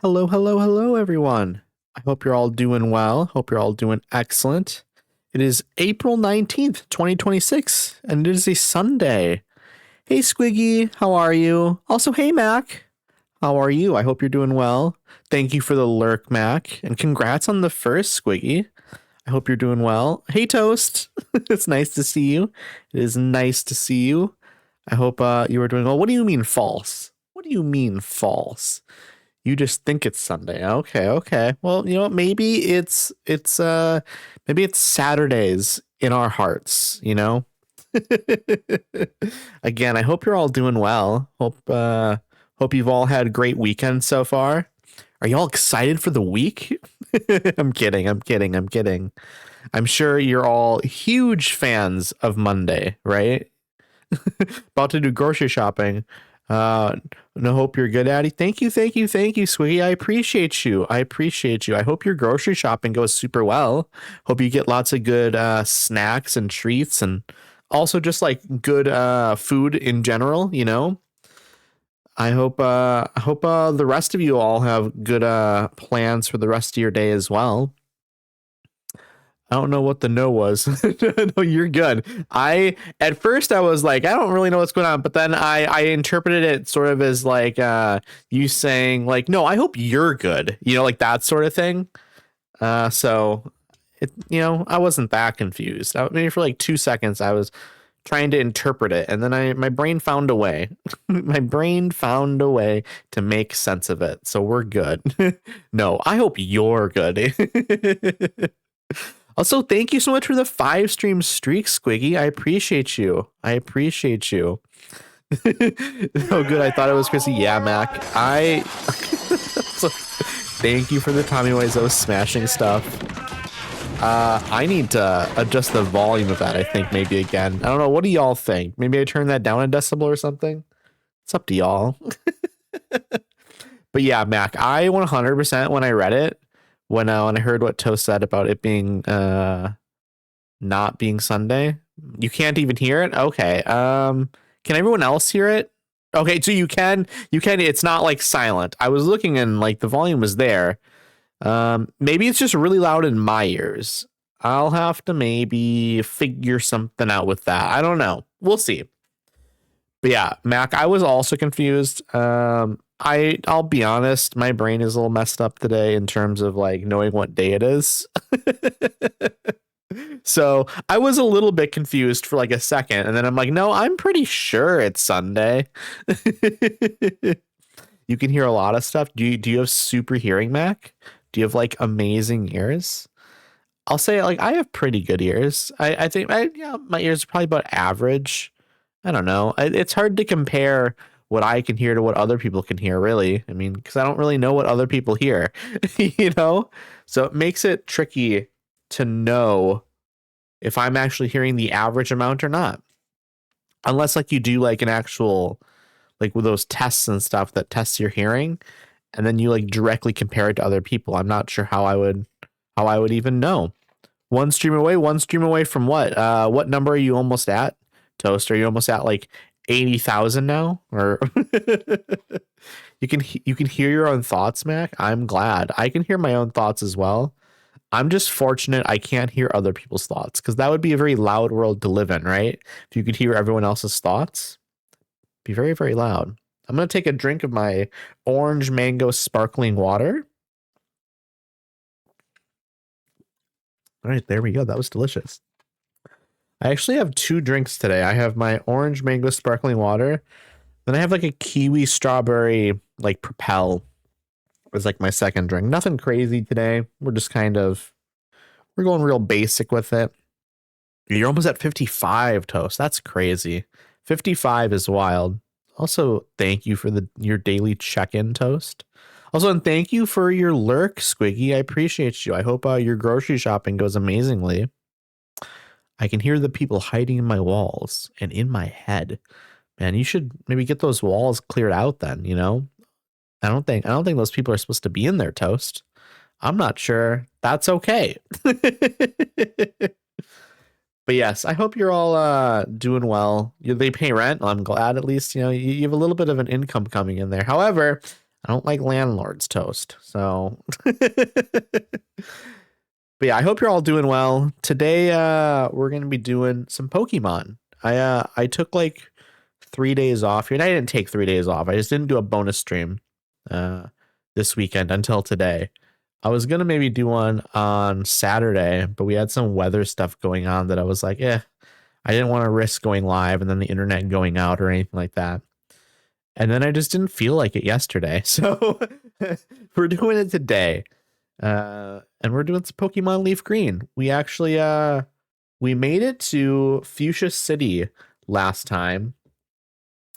Hello, hello, hello, everyone. I hope you're all doing well. Hope you're all doing excellent. It is April 19th, 2026, and it is a Sunday. Hey, Squiggy, how are you? Also, hey, Mac, how are you? I hope you're doing well. Thank you for the lurk, Mac, and congrats on the first, Squiggy. I hope you're doing well. Hey, Toast, it's nice to see you. It is nice to see you. I hope you are doing well. What do you mean false? What do you mean false? You just think it's Sunday. Okay, okay. Well, maybe it's Saturdays in our hearts, Again, I hope you're all doing well. Hope you've all had a great weekend so far. Are you all excited for the week? I'm kidding. I'm kidding. I'm kidding. I'm sure you're all huge fans of Monday, right? About to do grocery shopping. No, hope you're good, Addy. Thank you, thank you, thank you, sweetie. I appreciate you. I appreciate you. I hope your grocery shopping goes super well. Hope you get lots of good snacks and treats, and also just like good food in general. I hope the rest of you all have good plans for the rest of your day as well. I don't know what the no was. No, you're good. At first I was like, I don't really know what's going on, but then I interpreted it sort of as like you saying like, no, I hope you're good. Like that sort of thing. So I wasn't that confused. Maybe for like 2 seconds I was trying to interpret it, and then my brain found a way. My brain found a way to make sense of it. So we're good. No, I hope you're good. Also, thank you so much for the 5 stream streak, Squiggy. I appreciate you. I appreciate you. Oh, good. I thought it was Chrissy. Yeah, Mac. So, thank you for the Tommy Wiseau smashing stuff. I need to adjust the volume of that, I think, maybe again. I don't know. What do y'all think? Maybe I turn that down a decibel or something? It's up to y'all. But yeah, Mac, I 100% when I read it, when I heard what Toast said about it being not being Sunday. You can't even hear it? Okay. Can everyone else hear it? Okay, so you can it's not like silent. I was looking and like the volume was there. Maybe it's just really loud in my ears. I'll have to maybe figure something out with that. I don't know. We'll see. But yeah, Mac, I was also confused. I'll be honest, my brain is a little messed up today in terms of like knowing what day it is. So I was a little bit confused for like a second, and then I'm like, no, I'm pretty sure it's Sunday. You can hear a lot of stuff. Do you have super hearing, Mac? Do you have like amazing ears? I'll say like I have pretty good ears. I think my ears are probably about average. I don't know. It's hard to compare what I can hear to what other people can hear, really. I mean, because I don't really know what other people hear, So it makes it tricky to know if I'm actually hearing the average amount or not. Unless like you do like an actual, like with those tests and stuff that tests your hearing, and then you like directly compare it to other people. I'm not sure how I would even know. One stream away from what? What number are you almost at? Toast, are you almost at like 80,000 now? Or you can hear your own thoughts, Mac? I'm glad. I can hear my own thoughts as well. I'm just fortunate I can't hear other people's thoughts, because that would be a very loud world to live in, right? If you could hear everyone else's thoughts, it'd be very, very loud. I'm going to take a drink of my orange mango sparkling water. All right, there we go. That was delicious. I actually have 2 drinks today. I have my orange mango sparkling water. Then I have like a kiwi strawberry like Propel as like my second drink. Nothing crazy today. We're just we're going real basic with it. You're almost at 55, Toast. That's crazy. 55 is wild. Also, thank you for your daily check-in, Toast. Also, and thank you for your lurk, Squiggy. I appreciate you. I hope your grocery shopping goes amazingly. I can hear the people hiding in my walls and in my head. Man, you should maybe get those walls cleared out then, I don't think those people are supposed to be in there, Toast. I'm not sure. That's okay. But yes, I hope you're all doing well. They pay rent. I'm glad at least, you have a little bit of an income coming in there. However, I don't like landlords toast. So but yeah, I hope you're all doing well. Today we're gonna be doing some Pokemon. I took like 3 days off here. And I didn't take 3 days off. I just didn't do a bonus stream uh this weekend until today. I was gonna maybe do one on Saturday, but we had some weather stuff going on that I was like, I didn't want to risk going live and then the internet going out or anything like that. And then I just didn't feel like it yesterday. So we're doing it today. And we're doing some Pokemon LeafGreen. We actually we made it to Fuchsia City last time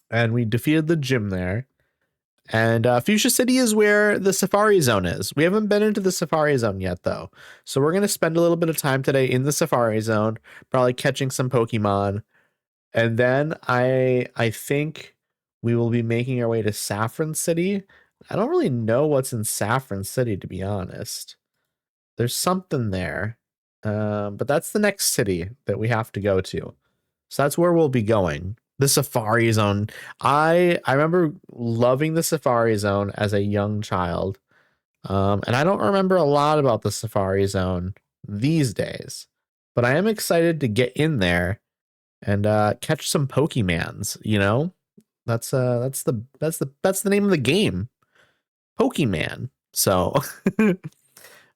and we defeated the gym there. And Fuchsia City is where the Safari Zone is. We haven't been into the Safari Zone yet, though. So we're going to spend a little bit of time today in the Safari Zone, probably catching some Pokemon. And then I think we will be making our way to Saffron City. I don't really know what's in Saffron City, to be honest. There's something there. But that's the next city that we have to go to. So that's where we'll be going. The Safari Zone. I remember loving the Safari Zone as a young child. And I don't remember a lot about the Safari Zone these days. But I am excited to get in there and catch some Pokemans, you know? That's the name of the game. Pokemon. So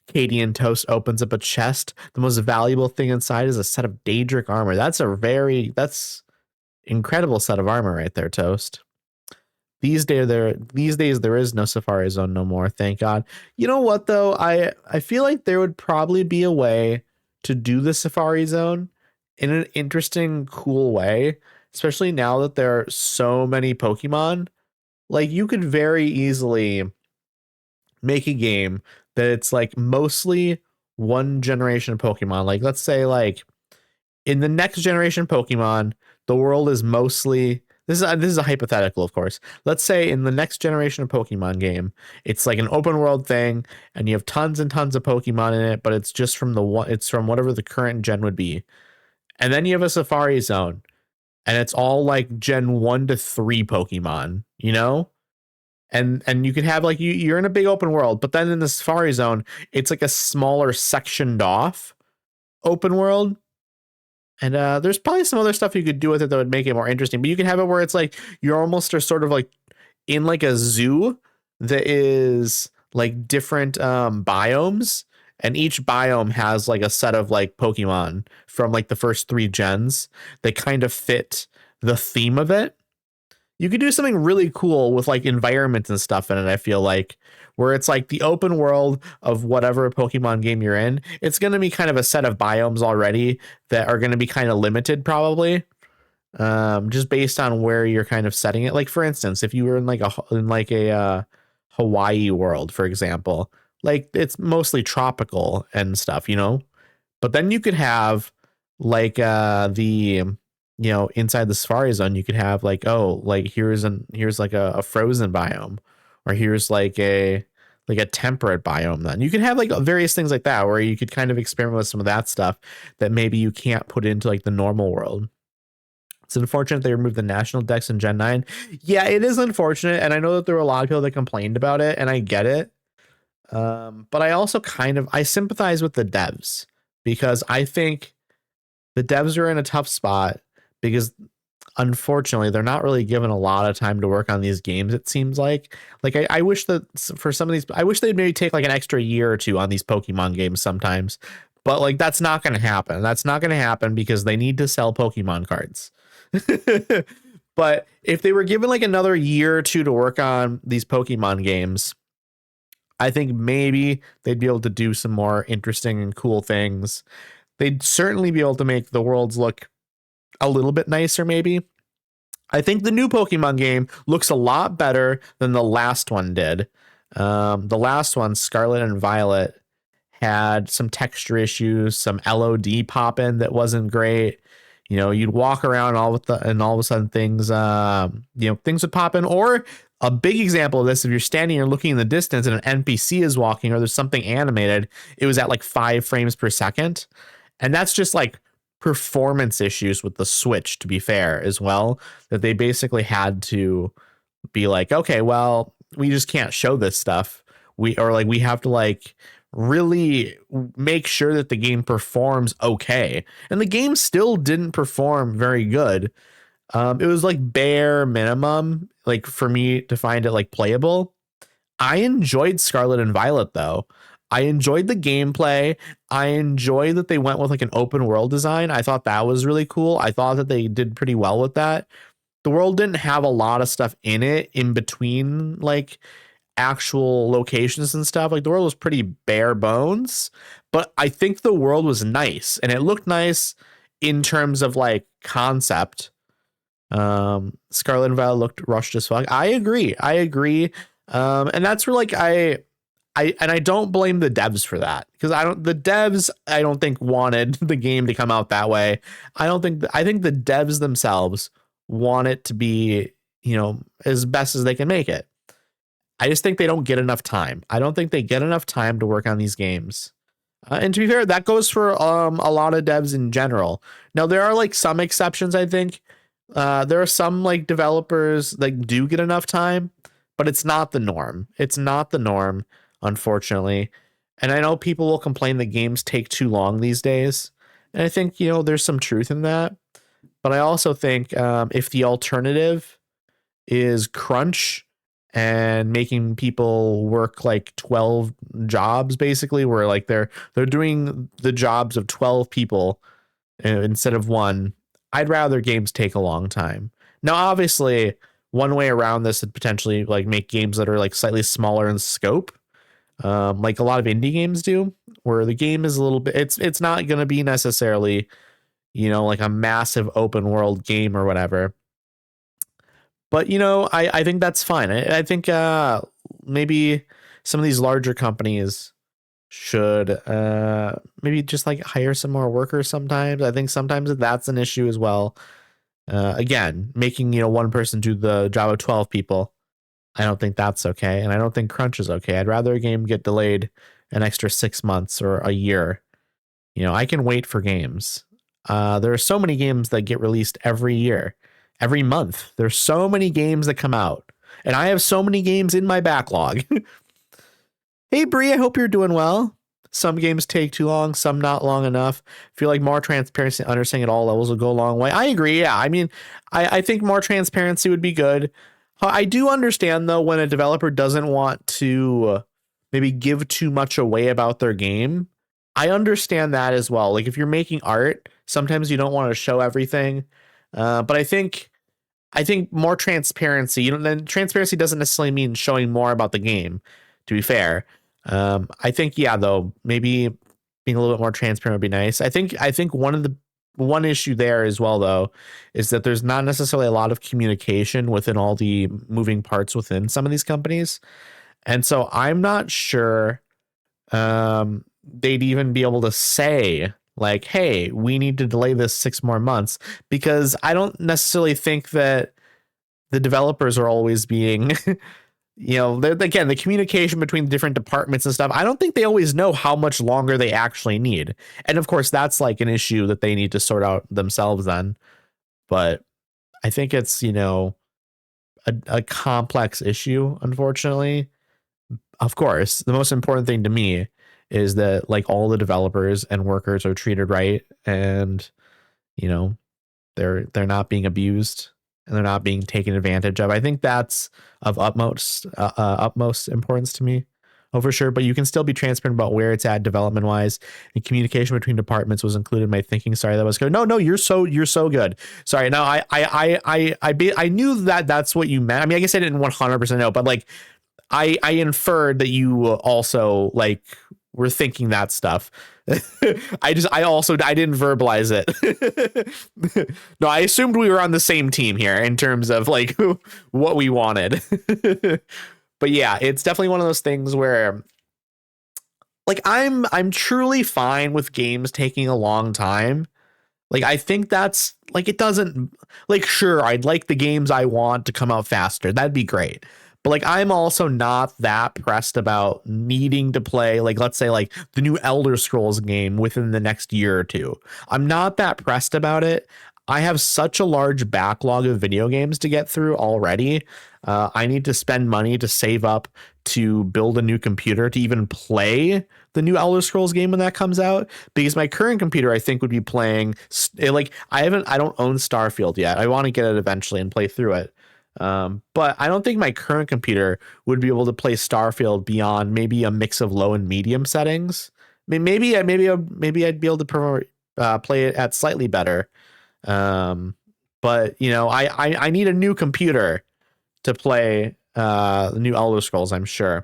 Katie and Toast opens up a chest. The most valuable thing inside is a set of Daedric armor. That's incredible set of armor right there, Toast. These days there is no Safari Zone no more, thank God. You know what though? I feel like there would probably be a way to do the Safari Zone in an interesting, cool way, especially now that there are so many Pokemon. Like you could very easily make a game that it's like mostly one generation of Pokemon. Like let's say like in the next generation Pokemon, the world is mostly this is a hypothetical, of course. Let's say in the next generation of Pokemon game, it's like an open world thing, and you have tons and tons of Pokemon in it, but it's just from it's from whatever the current gen would be. And then you have a Safari Zone, and it's all like Gen 1 to 3 Pokemon, you know? And you could have like you're in a big open world, but then in the Safari Zone, it's like a smaller sectioned off open world. And there's probably some other stuff you could do with it that would make it more interesting. But you can have it where it's like you're almost sort of like in like a zoo that is like different biomes. And each biome has like a set of like Pokemon from like the first 3 gens that kind of fit the theme of it. You could do something really cool with like environments and stuff in it, I feel like, where it's like the open world of whatever Pokemon game you're in. It's going to be kind of a set of biomes already that are going to be kind of limited probably. Just based on where you're kind of setting it. Like for instance, if you were in like a Hawaii world, for example, like it's mostly tropical and stuff, you know, but then you could have like the inside the Safari Zone, you could have like, oh, like here's like a frozen biome, or here's like a temperate biome. Then you could have like various things like that where you could kind of experiment with some of that stuff that maybe you can't put into like the normal world. It's unfortunate they removed the national dex in Gen 9. Yeah, it is unfortunate, and I know that there were a lot of people that complained about it, and I get it. But I also I sympathize with the devs, because I think the devs are in a tough spot because unfortunately they're not really given a lot of time to work on these games. It seems like I wish that for some of these, I wish they'd maybe take like an extra year or two on these Pokemon games sometimes, but like that's not going to happen. That's not going to happen because they need to sell Pokemon cards. But if they were given like another year or two to work on these Pokemon games, I think maybe they'd be able to do some more interesting and cool things. They'd certainly be able to make the worlds look a little bit nicer, maybe. I think the new Pokemon game looks a lot better than the last one did. The last one, Scarlet and Violet, had some texture issues, some LOD pop in that wasn't great. You know, you'd walk around and all of a sudden things would pop in. Or a big example of this, if you're standing or looking in the distance and an NPC is walking or there's something animated, it was at like 5 frames per second. And that's just like performance issues with the Switch, to be fair, as well, that they basically had to be like, okay, well, we just can't show this stuff. We have to like really make sure that the game performs okay. And the game still didn't perform very good. It was like bare minimum, like for me to find it like playable. I enjoyed Scarlet and Violet though. I enjoyed the gameplay. I enjoyed that they went with like an open world design. I thought that was really cool. I thought that they did pretty well with that. The world didn't have a lot of stuff in it in between like actual locations and stuff. Like the world was pretty bare bones, but I think the world was nice and it looked nice in terms of like concept. Scarlet and Violet looked rushed as fuck. I agree. And that's where like I don't blame the devs for that, because the devs I don't think wanted the game to come out that way. I think the devs themselves want it to be, you know, as best as they can make it. I just think they don't get enough time. I don't think they get enough time to work on these games. And to be fair, that goes for a lot of devs in general. Now, there are like some exceptions, I think. There are some like developers that do get enough time, but it's not the norm. It's not the norm, unfortunately. And I know people will complain that games take too long these days. And I think, you know, there's some truth in that. But I also think if the alternative is crunch and making people work like 12 jobs, basically, where like they're doing the jobs of 12 people instead of one, I'd rather games take a long time. Now, obviously, one way around this would potentially like make games that are like slightly smaller in scope, like a lot of indie games do, where the game is a little bit, it's not going to be necessarily, you know, like a massive open world game or whatever. But, you know, I think that's fine. I think maybe some of these larger companies should maybe just like hire some more workers sometimes. I think sometimes that's an issue as well. Again, making, you know, one person do the job of 12 people, I don't think that's okay. And I don't think crunch is okay. I'd rather a game get delayed an extra 6 months or a year. You know, I can wait for games. There are so many games that get released every year, every month. There's so many games that come out, and I have so many games in my backlog. Hey, Bree, I hope you're doing well. Some games take too long, some not long enough. Feel like more transparency and understanding at all levels will go a long way. I agree. Yeah, I mean, I think more transparency would be good. I do understand, though, when a developer doesn't want to maybe give too much away about their game. I understand that as well. Like if you're making art, sometimes you don't want to show everything. But I think more transparency, you know, then transparency doesn't necessarily mean showing more about the game, to be fair. I think, yeah, though, maybe being a little bit more transparent would be nice. I think one issue there as well, though, is that there's not necessarily a lot of communication within all the moving parts within some of these companies. And so I'm not sure they'd even be able to say like, hey, we need to delay this 6 more months, because I don't necessarily think that the developers are always being, you know, again, the communication between different departments and stuff, I don't think they always know how much longer they actually need. And of course, that's like an issue that they need to sort out themselves then. But I think it's, you know, a complex issue, unfortunately. Of course, the most important thing to me is that like all the developers and workers are treated right, and, you know, they're not being abused and they're not being taken advantage of. I think that's of utmost importance to me. Oh, for sure. But you can still be transparent about where it's at development wise, and communication between departments was included in my thinking. Sorry, that was good. No, you're so good. Sorry. No, I knew that that's what you meant. I mean, I guess I didn't 100% know, but like I inferred that you also like were thinking that stuff. I didn't verbalize it. No, I assumed we were on the same team here in terms of like what we wanted. But yeah, it's definitely one of those things where like I'm truly fine with games taking a long time. Like I think that's like, it doesn't, like, sure, I'd like the games I want to come out faster. That'd be great. But like, I'm also not that pressed about needing to play, like, let's say like the new Elder Scrolls game within the next year or two. I'm not that pressed about it. I have such a large backlog of video games to get through already. I need to spend money to save up to build a new computer to even play the new Elder Scrolls game when that comes out, because my current computer I think would be playing like I don't own Starfield yet. I want to get it eventually and play through it. But I don't think my current computer would be able to play Starfield beyond maybe a mix of low and medium settings. I mean, maybe I'd be able to play it at slightly better. But you know, I need a new computer to play the new Elder Scrolls, I'm sure.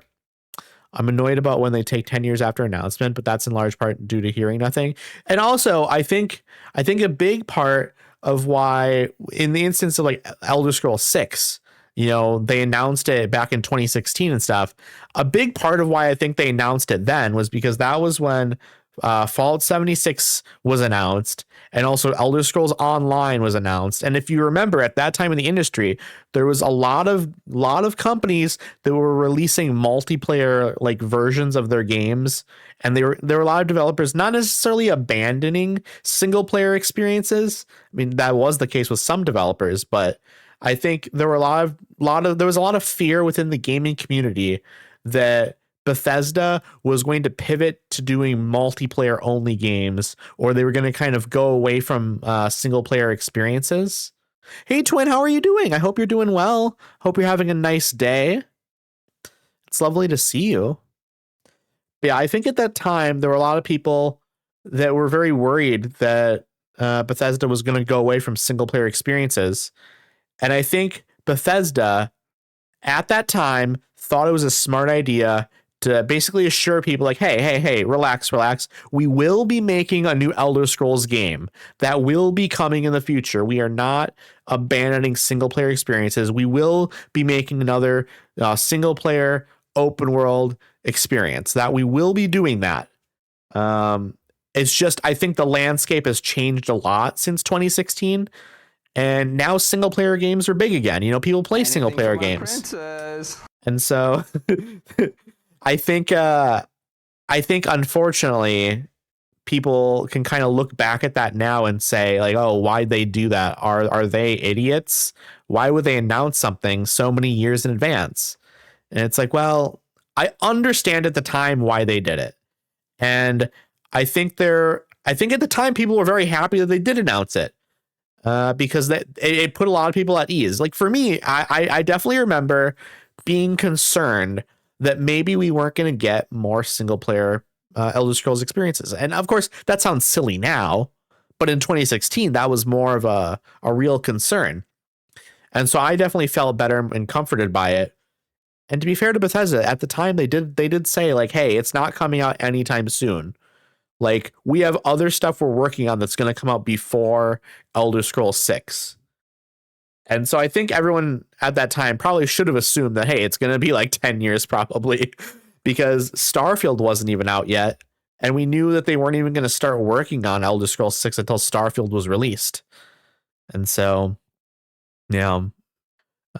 I'm annoyed about when they take 10 years after announcement, but that's in large part due to hearing nothing. And also, I think a big part of why, in the instance of like Elder Scrolls 6, you know, they announced it back in 2016 and stuff. A big part of why I think they announced it then was because that was when Fallout 76 was announced, and also Elder Scrolls Online was announced. And if you remember, at that time in the industry, there was a lot of companies that were releasing multiplayer like versions of their games, and there were a lot of developers not necessarily abandoning single player experiences. I mean, that was the case with some developers, but I think there were there was a lot of fear within the gaming community that Bethesda was going to pivot to doing multiplayer only games, or they were going to kind of go away from single player experiences. Hey, Twin, how are you doing? I hope you're doing well. Hope you're having a nice day. It's lovely to see you. Yeah, I think at that time, there were a lot of people that were very worried that Bethesda was going to go away from single player experiences. And I think Bethesda at that time thought it was a smart idea to basically assure people like, hey, relax. We will be making a new Elder Scrolls game that will be coming in the future. We are not abandoning single player experiences. We will be making another single player open world experience, that we will be doing that. It's just, I think the landscape has changed a lot since 2016. And now single player games are big again. You know, people play single player games. Princess. And so I think unfortunately people can kind of look back at that now and say like, oh, why'd they do that? Are they idiots? Why would they announce something so many years in advance? And it's like, well, I understand at the time why they did it. And I think at the time people were very happy that they did announce it. Because it put a lot of people at ease. Like for me, I definitely remember being concerned that maybe we weren't going to get more single player Elder Scrolls experiences. And of course, that sounds silly now, but in 2016, that was more of a real concern. And so I definitely felt better and comforted by it. And to be fair to Bethesda, at the time they did say like, hey, it's not coming out anytime soon. Like, we have other stuff we're working on that's going to come out before Elder Scrolls 6. And so I think everyone at that time probably should have assumed that, hey, it's going to be like 10 years probably, because Starfield wasn't even out yet. And we knew that they weren't even going to start working on Elder Scrolls 6 until Starfield was released. And so, yeah.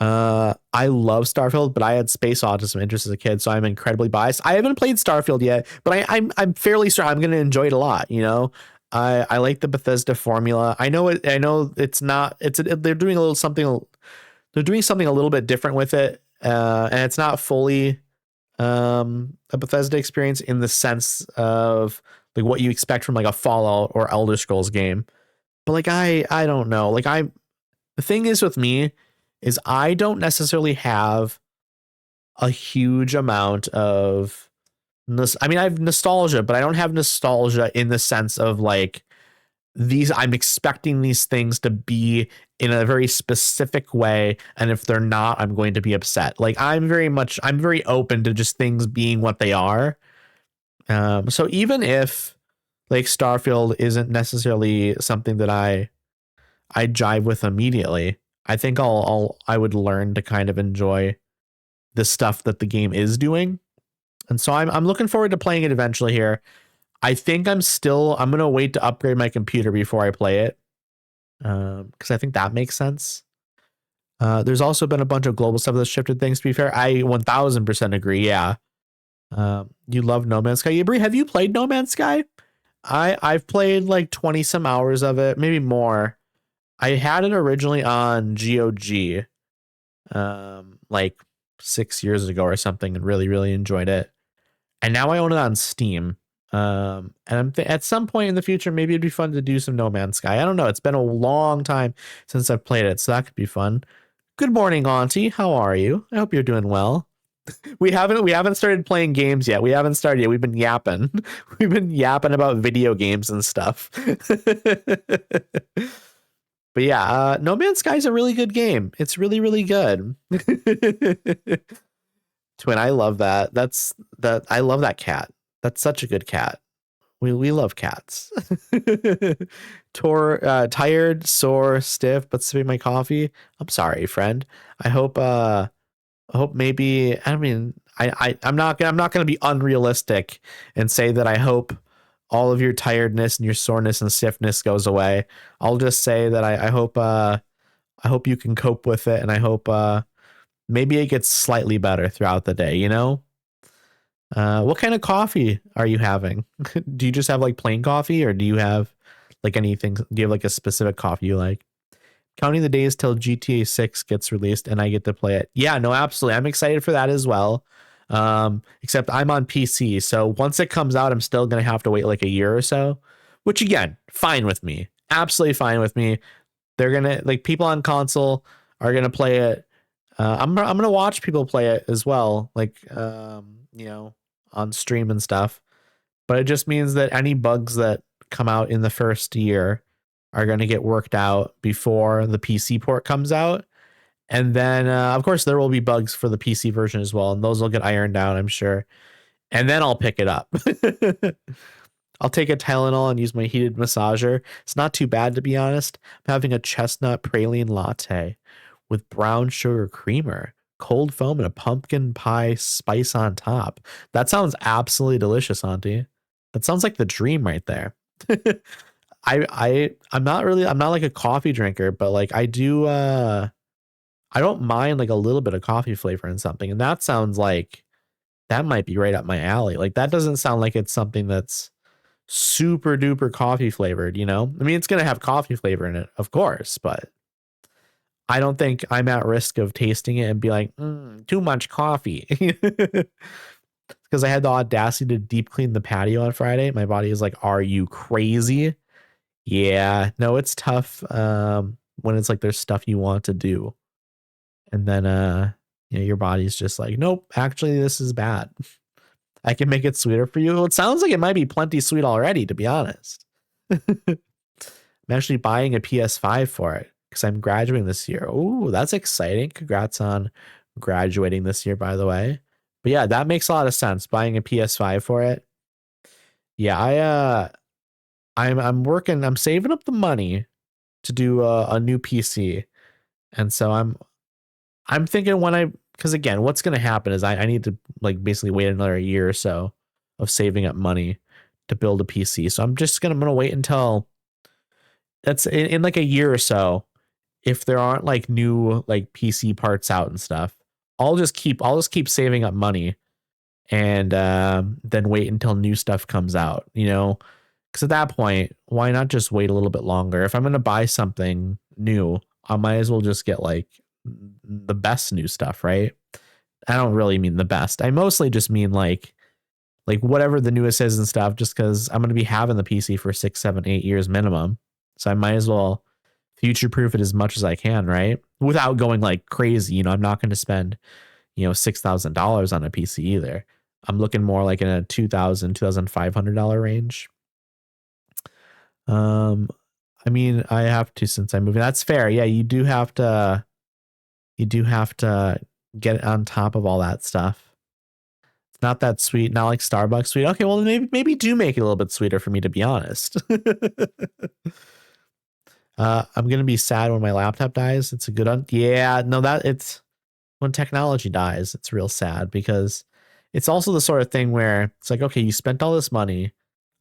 I love Starfield, but I had space autism interest as a kid, so I'm incredibly biased. I haven't played Starfield yet, but I'm fairly sure I'm going to enjoy it a lot. You know, I like the Bethesda formula. I know it's not. They're doing They're doing something a little bit different with it, and it's not fully a Bethesda experience in the sense of like what you expect from like a Fallout or Elder Scrolls game. But like I don't know. Like the thing is with me is I don't necessarily have a huge amount of I mean, I have nostalgia, but I don't have nostalgia in the sense of like I'm expecting these things to be in a very specific way. And if they're not, I'm going to be upset. Like I'm very open to just things being what they are. So even if like Starfield isn't necessarily something that I jive with immediately, I think I would learn to kind of enjoy the stuff that the game is doing. And so I'm looking forward to playing it eventually here. I think I'm going to wait to upgrade my computer before I play it. Because I think that makes sense. There's also been a bunch of global stuff that's shifted things, to be fair. I 1000% agree. Yeah. You love No Man's Sky. Brie, have you played No Man's Sky? I've played like 20 some hours of it, maybe more. I had it originally on GOG. like 6 years ago or something, and really, really enjoyed it. And now I own it on Steam. And at some point in the future, maybe it'd be fun to do some No Man's Sky. I don't know. It's been a long time since I've played it, so that could be fun. Good morning, Auntie. How are you? I hope you're doing well. We haven't started playing games yet. We haven't started yet. We've been yapping. We've been yapping about video games and stuff. But yeah, No Man's Sky is a really good game. It's really, really good. Twin, I love that. I love that cat. That's such a good cat. We love cats. Tired, sore, stiff, but sipping my coffee. I'm sorry, friend. I hope maybe, I mean, I'm not gonna be unrealistic and say that I hope all of your tiredness and your soreness and stiffness goes away. I'll just say that I hope you can cope with it, and I hope maybe it gets slightly better throughout the day, you know? What kind of coffee are you having? Do you just have like plain coffee, or do you have like anything? Do you have like a specific coffee you like? Counting the days till GTA 6 gets released and I get to play it. Yeah, no, absolutely. I'm excited for that as well. Except I'm on PC, so once it comes out, I'm still gonna have to wait like a year or so, which again, fine with me. Absolutely fine with me. They're gonna like people on console are gonna play it. I'm gonna watch people play it as well, like you know, on stream and stuff. But it just means that any bugs that come out in the first year are going to get worked out before the PC port comes out. And then, of course, there will be bugs for the PC version as well. And those will get ironed out, I'm sure. And then I'll pick it up. I'll take a Tylenol and use my heated massager. It's not too bad, to be honest. I'm having a chestnut praline latte with brown sugar creamer, cold foam, and a pumpkin pie spice on top. That sounds absolutely delicious, Auntie. That sounds like the dream right there. I'm not like a coffee drinker, but like I don't mind like a little bit of coffee flavor in something. And that sounds like that might be right up my alley. Like that doesn't sound like it's something that's super duper coffee flavored, you know? I mean, it's gonna have coffee flavor in it, of course, but I don't think I'm at risk of tasting it and be like, too much coffee. Because I had the audacity to deep clean the patio on Friday. My body is like, are you crazy? Yeah, no, it's tough when it's like there's stuff you want to do. And then you know, your body's just like, nope, actually this is bad. I can make it sweeter for you. Well, it sounds like it might be plenty sweet already, to be honest. I'm actually buying a PS5 for it because I'm graduating this year. Oh, that's exciting. Congrats on graduating this year, by the way. But yeah, that makes a lot of sense. Buying a PS5 for it. Yeah, I'm working, I'm saving up the money to do a new PC. And so I'm thinking because again, what's going to happen is I need to like basically wait another year or so of saving up money to build a PC. So I'm gonna wait until that's in like a year or so. If there aren't like new like PC parts out and stuff, I'll just keep saving up money and then wait until new stuff comes out, you know? Because at that point, why not just wait a little bit longer? If I'm going to buy something new, I might as well just get like the best new stuff, right? I don't really mean the best. I mostly just mean like whatever the newest is and stuff, just because I'm going to be having the PC for 6, 7, 8 years minimum. So I might as well future proof it as much as I can, right? Without going like crazy. You know, I'm not going to spend, $6,000 on a PC either. I'm looking more like in a $2,500 range. Um, I mean, I have to since I'm moving. That's fair. Yeah, you do have to. You do have to get on top of all that stuff. It's not that sweet. Not like Starbucks sweet. Okay, well maybe do make it a little bit sweeter for me, to be honest. I'm gonna be sad when my laptop dies. It's a good one. Yeah, no, that it's when technology dies, it's real sad because it's also the sort of thing where it's like, okay, you spent all this money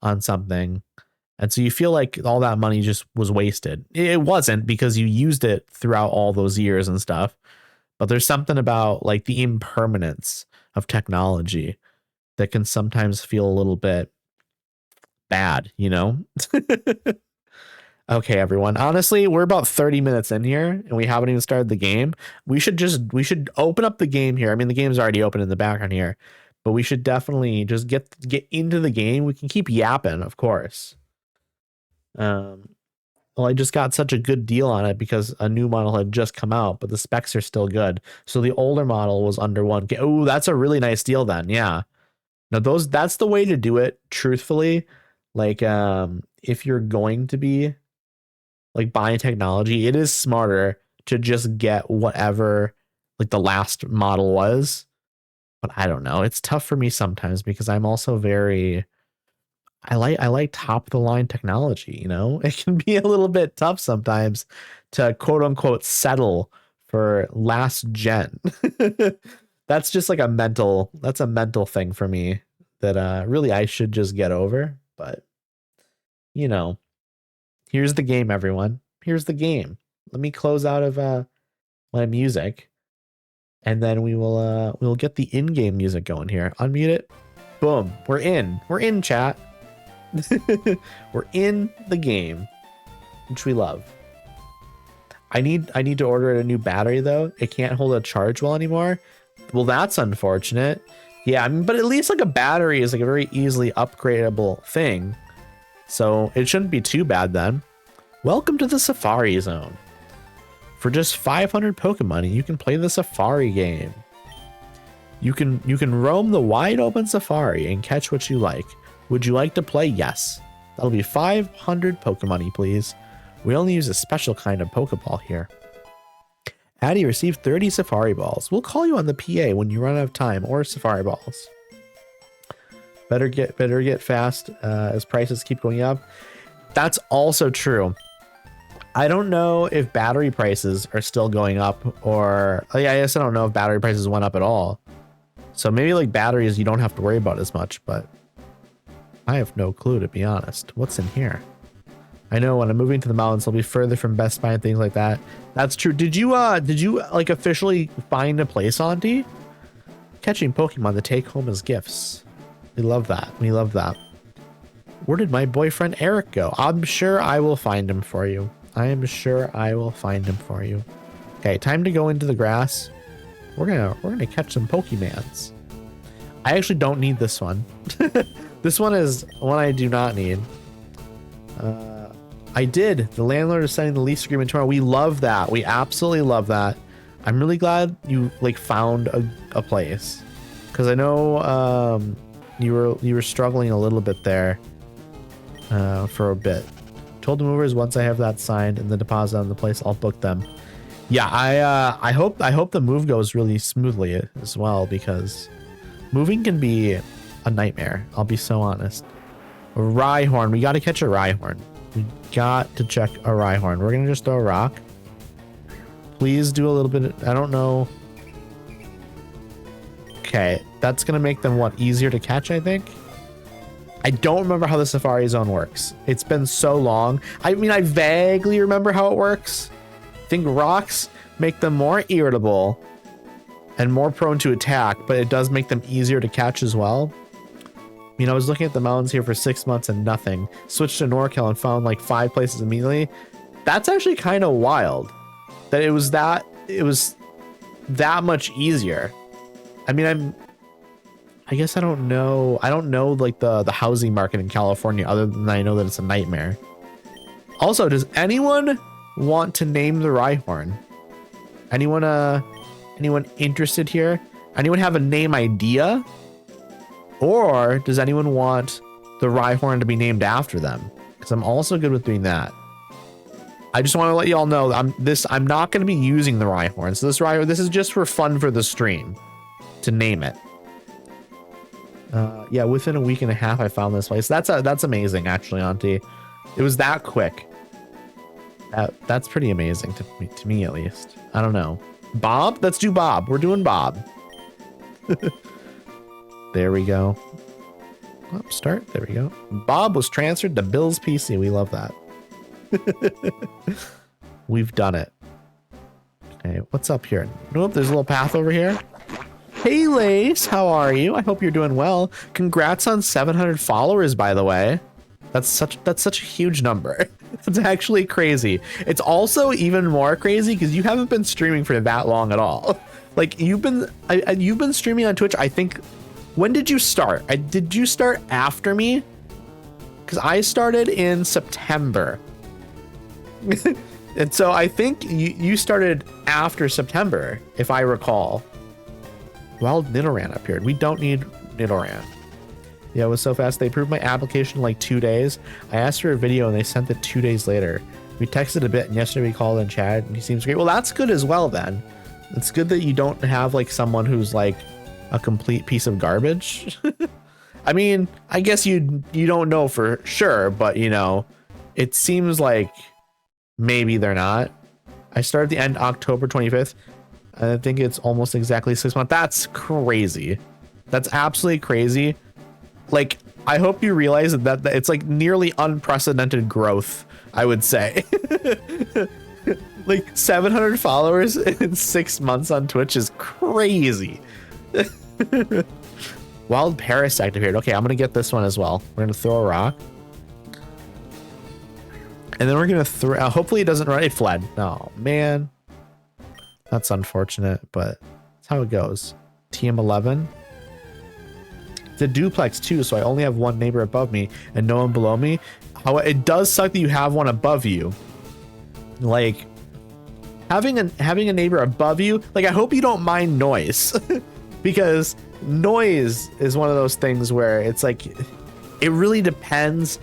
on something. And so you feel like all that money just was wasted. It wasn't because you used it throughout all those years and stuff. But there's something about like the impermanence of technology that can sometimes feel a little bit bad, you know? Okay, everyone. Honestly, we're about 30 minutes in here and we haven't even started the game. We should open up the game here. I mean, the game's already open in the background here, but we should definitely just get into the game. We can keep yapping, of course. Well, I just got such a good deal on it because a new model had just come out, but the specs are still good. So the older model was under 1K. Oh, that's a really nice deal then. Yeah. Now that's the way to do it, truthfully. Like, if you're going to be like buying technology, it is smarter to just get whatever like the last model was. But I don't know. It's tough for me sometimes because I'm also very I like top of the line technology, you know? It can be a little bit tough sometimes to quote unquote settle for last gen. That's just like a mental thing for me that really I should just get over, but you know, here's the game, everyone. Here's the game. Let me close out of my music, and then we'll get the in-game music going here. Unmute it. Boom. We're in. We're in, chat. We're in the game, which we love. I need to order a new battery though. It can't hold a charge well anymore. Well, that's unfortunate. Yeah, I mean, but at least like a battery is like a very easily upgradable thing. So it shouldn't be too bad then. Welcome to the Safari Zone. For just 500 Pokemon, you can play the Safari game. You can roam the wide open Safari and catch what you like. Would you like to play? Yes. That'll be 500 Pokemon, please. We only use a special kind of Pokeball here. Addy received 30 Safari Balls. We'll call you on the PA when you run out of time or Safari Balls. Better get fast as prices keep going up. That's also true. I don't know if battery prices are still going up, or I guess I don't know if battery prices went up at all. So maybe like batteries you don't have to worry about as much, but I have no clue, to be honest. What's in here? I know when I'm moving to the mountains, I'll be further from Best Buy and things like that. That's true. Did you like officially find a place, Auntie? Catching Pokemon to take home as gifts. We love that. We love that. Where did my boyfriend Eric go? I'm sure I will find him for you. I am sure I will find him for you. Okay, time to go into the grass. We're gonna catch some Pokemons. I actually don't need this one. This one is one I do not need. I did. The landlord is signing the lease agreement tomorrow. We love that. We absolutely love that. I'm really glad you like found a place, because I know you were struggling a little bit there for a bit. Told the movers once I have that signed and the deposit on the place, I'll book them. Yeah, I hope the move goes really smoothly as well, because moving can be a nightmare. I'll be so honest. A Rhyhorn. We got to catch a Rhyhorn. We got to check a Rhyhorn. We're gonna just throw a rock. Please do a little bit. I don't know. Okay, that's gonna make them what, easier to catch, I think. I don't remember how the Safari Zone works. It's been so long. I mean, I vaguely remember how it works. I think rocks make them more irritable and more prone to attack, but it does make them easier to catch as well. I mean, I was looking at the mountains here for 6 months and nothing. Switched to NorCal and found like 5 places immediately. That's actually kind of wild that it was that much easier. I mean, I guess I don't know like the housing market in California, other than I know that it's a nightmare. Also, does anyone want to name the Rhyhorn? Anyone interested here? Anyone have a name idea? Or does anyone want the Rhyhorn to be named after them? Because I'm also good with doing that. I just want to let y'all know I'm not going to be using the Rhyhorn. So this is just for fun for the stream to name it. Yeah, within a week and a half, I found this place. That's amazing, actually, Auntie. It was that quick. That's pretty amazing to me, at least. I don't know. Bob? Let's do Bob. We're doing Bob. There we go. Oh, start. There we go. Bob was transferred to Bill's PC. We love that. We've done it. Okay, what's up here? Nope, there's a little path over here. Hey, Lace, how are you? I hope you're doing well. Congrats on 700 followers, by the way. That's such a huge number. It's actually crazy. It's also even more crazy because you haven't been streaming for that long at all. Like you've been streaming on Twitch. I think, when did you start? Did you start after me? Because I started in September. And so I think you started after September, if I recall. Well, Nidoran appeared. We don't need Nidoran. Yeah, it was so fast. They approved my application in like 2 days. I asked for a video and they sent it 2 days later. We texted a bit and yesterday we called and chatted and he seems great. Well, that's good as well then. It's good that you don't have like someone who's like a complete piece of garbage. I mean, I guess you don't know for sure, but you know, it seems like maybe they're not. I started the end October 25th. I think it's almost exactly 6 months. That's crazy. That's absolutely crazy. Like, I hope you realize that it's like nearly unprecedented growth, I would say. Like 700 followers in 6 months on Twitch is crazy. Wild Parasect appeared. Okay, I'm gonna get this one as well. We're gonna throw a rock. And then we're gonna throw, hopefully it doesn't run. It fled. Oh man. That's unfortunate, but that's how it goes. TM11. It's a duplex too, so I only have one neighbor above me and no one below me. How it does suck that you have one above you. Like having a neighbor above you, like I hope you don't mind noise. Because noise is one of those things where it's like, it really depends.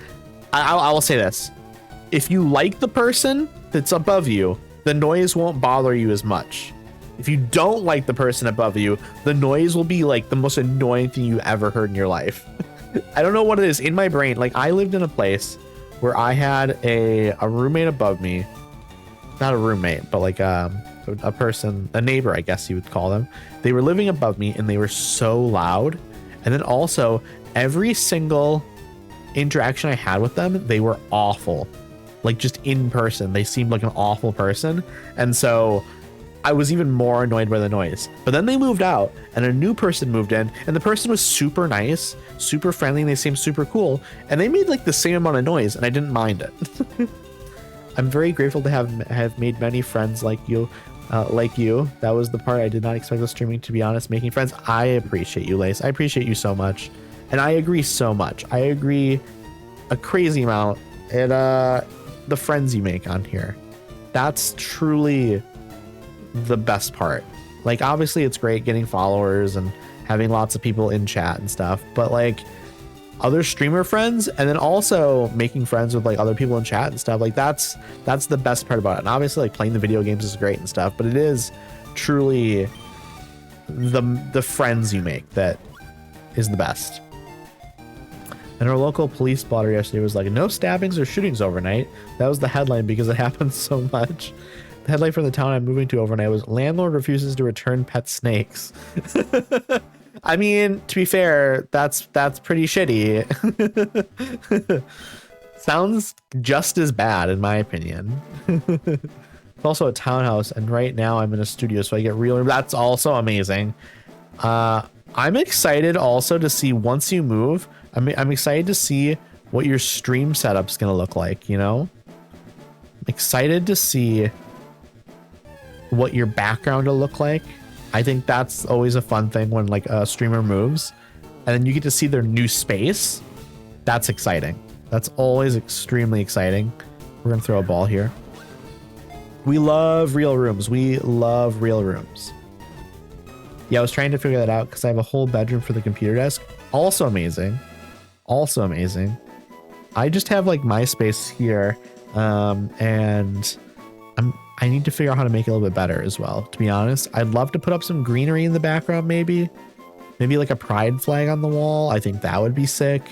I will say this. If you like the person that's above you, the noise won't bother you as much. If you don't like the person above you, the noise will be like the most annoying thing you ever heard in your life. I don't know what it is in my brain. Like I lived in a place where I had a roommate above me, not a roommate, but like a person, a neighbor, I guess you would call them. They were living above me and they were so loud. And then also every single interaction I had with them, they were awful. Like just in person, they seemed like an awful person. And so I was even more annoyed by the noise. But then they moved out and a new person moved in and the person was super nice, super friendly, and they seemed super cool. And they made like the same amount of noise and I didn't mind it. I'm very grateful to have made many friends like you. That was the part I did not expect with streaming, to be honest. Making friends. I appreciate you, Lace. I appreciate you so much. And I agree so much. I agree a crazy amount. And the friends you make on here. That's truly the best part. Like obviously it's great getting followers and having lots of people in chat and stuff, but like other streamer friends and then also making friends with like other people in chat and stuff, like that's the best part about it. And obviously like playing the video games is great and stuff, but it is truly the friends you make that is the best. And our local police blotter yesterday was like, no stabbings or shootings overnight. That was the headline because it happens so much. The headline from the town I'm moving to overnight was landlord refuses to return pet snakes. I mean, to be fair, that's pretty shitty. Sounds just as bad in my opinion. It's also a townhouse and right now I'm in a studio so I get real. That's also amazing. I'm excited also to see once you move, I'm excited to see what your stream setup's gonna look like, you know? I'm excited to see what your background will look like. I think that's always a fun thing when like a streamer moves and then you get to see their new space. That's exciting. That's always extremely exciting. We're gonna throw a ball here. We love real rooms. We love real rooms. Yeah, I was trying to figure that out because I have a whole bedroom for the computer desk. Also amazing. Also amazing. I just have like my space here, and I need to figure out how to make it a little bit better as well. To be honest, I'd love to put up some greenery in the background, maybe like a pride flag on the wall. I think that would be sick.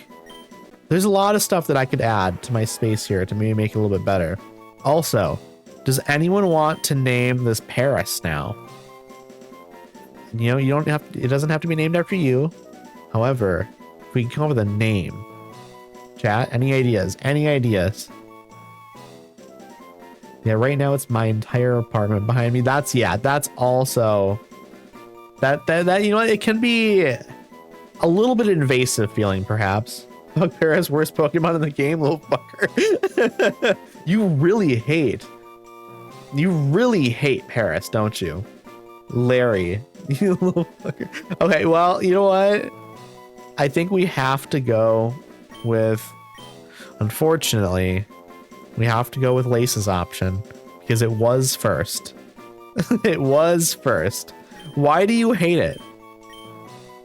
There's a lot of stuff that I could add to my space here to maybe make it a little bit better. Also, does anyone want to name this Paris now? You know, you don't have to, it doesn't have to be named after you. However, if we can come up with a name. Chat, any ideas? Any ideas? Yeah, right now it's my entire apartment behind me. That's also that you know what, it can be a little bit invasive feeling perhaps. Bugbear's worst Pokemon in the game, little fucker. You really hate Paris, don't you? Larry, you little fucker. Okay, well, you know what? I think we have to go with, unfortunately, we have to go with Lace's option because it was first. It was first. Why do you hate it?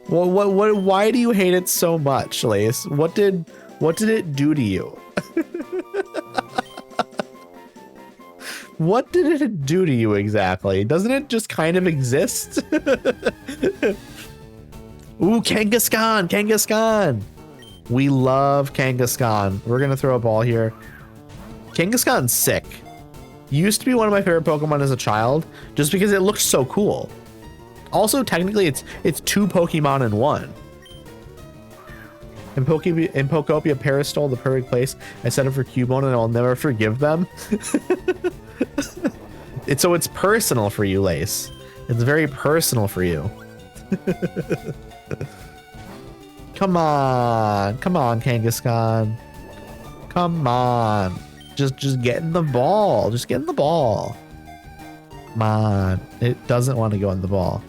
Why do you hate it so much, Lace? What did it do to you? What did it do to you exactly? Doesn't it just kind of exist? Ooh, Kangaskhan, Kangaskhan. We love Kangaskhan. We're gonna throw a ball here. Kangaskhan's sick. Used to be one of my favorite Pokemon as a child, just because it looks so cool. Also, technically, it's two Pokemon in one. In Pokopia, Paris stole the perfect place. I set it for Cubone, and I'll never forgive them. So it's personal for you, Lace. It's very personal for you. Come on, Kangaskhan. Come on. Just get in the ball. Just get in the ball. Come on. It doesn't want to go in the ball.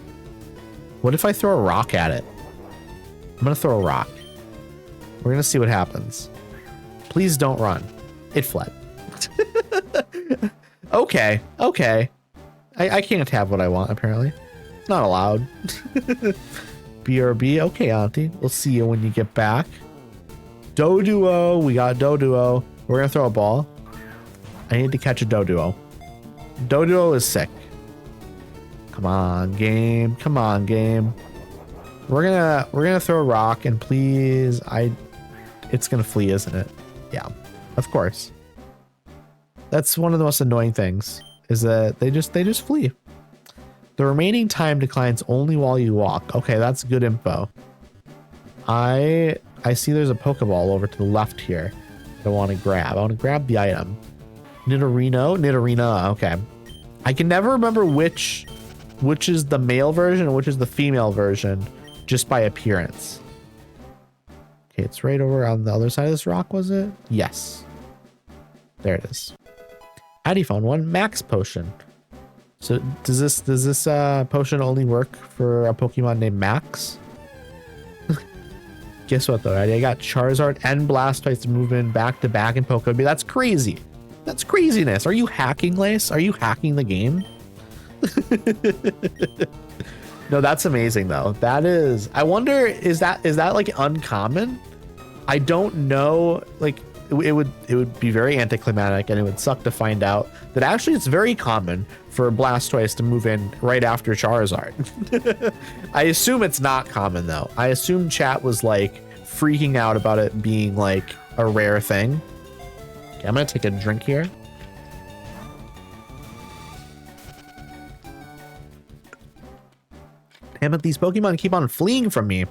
What if I throw a rock at it? I'm gonna throw a rock. We're gonna see what happens. Please don't run. It fled. Okay. I can't have what I want, apparently. It's not allowed. BRB. Okay, Auntie. We'll see you when you get back. Doduo. We got Doduo. We're gonna throw a ball. I need to catch a Doduo. Doduo is sick. Come on, game. Come on, game. We're gonna throw a rock, and please, it's gonna flee, isn't it? Yeah, of course. That's one of the most annoying things, is that they just flee. The remaining time declines only while you walk. Okay, that's good info. I see there's a Pokeball over to the left here that I want to grab. I want to grab the item. Nidorino. Okay. I can never remember which is the male version and which is the female version just by appearance. Okay, it's right over on the other side of this rock, was it? Yes. There it is. Addy found one max potion. So does this potion only work for a Pokemon named Max? Guess what though, Addy? I got Charizard and Blastoise to move in back to back in Pokemon. That's crazy. That's craziness. Are you hacking, Lace? Are you hacking the game? No, that's amazing though. That is, I wonder, is that like uncommon? I don't know. Like it would be very anticlimactic, and it would suck to find out that actually it's very common for Blastoise to move in right after Charizard. I assume it's not common though. I assume chat was like freaking out about it being like a rare thing. Okay, I'm gonna take a drink here. Damn it, these Pokemon keep on fleeing from me.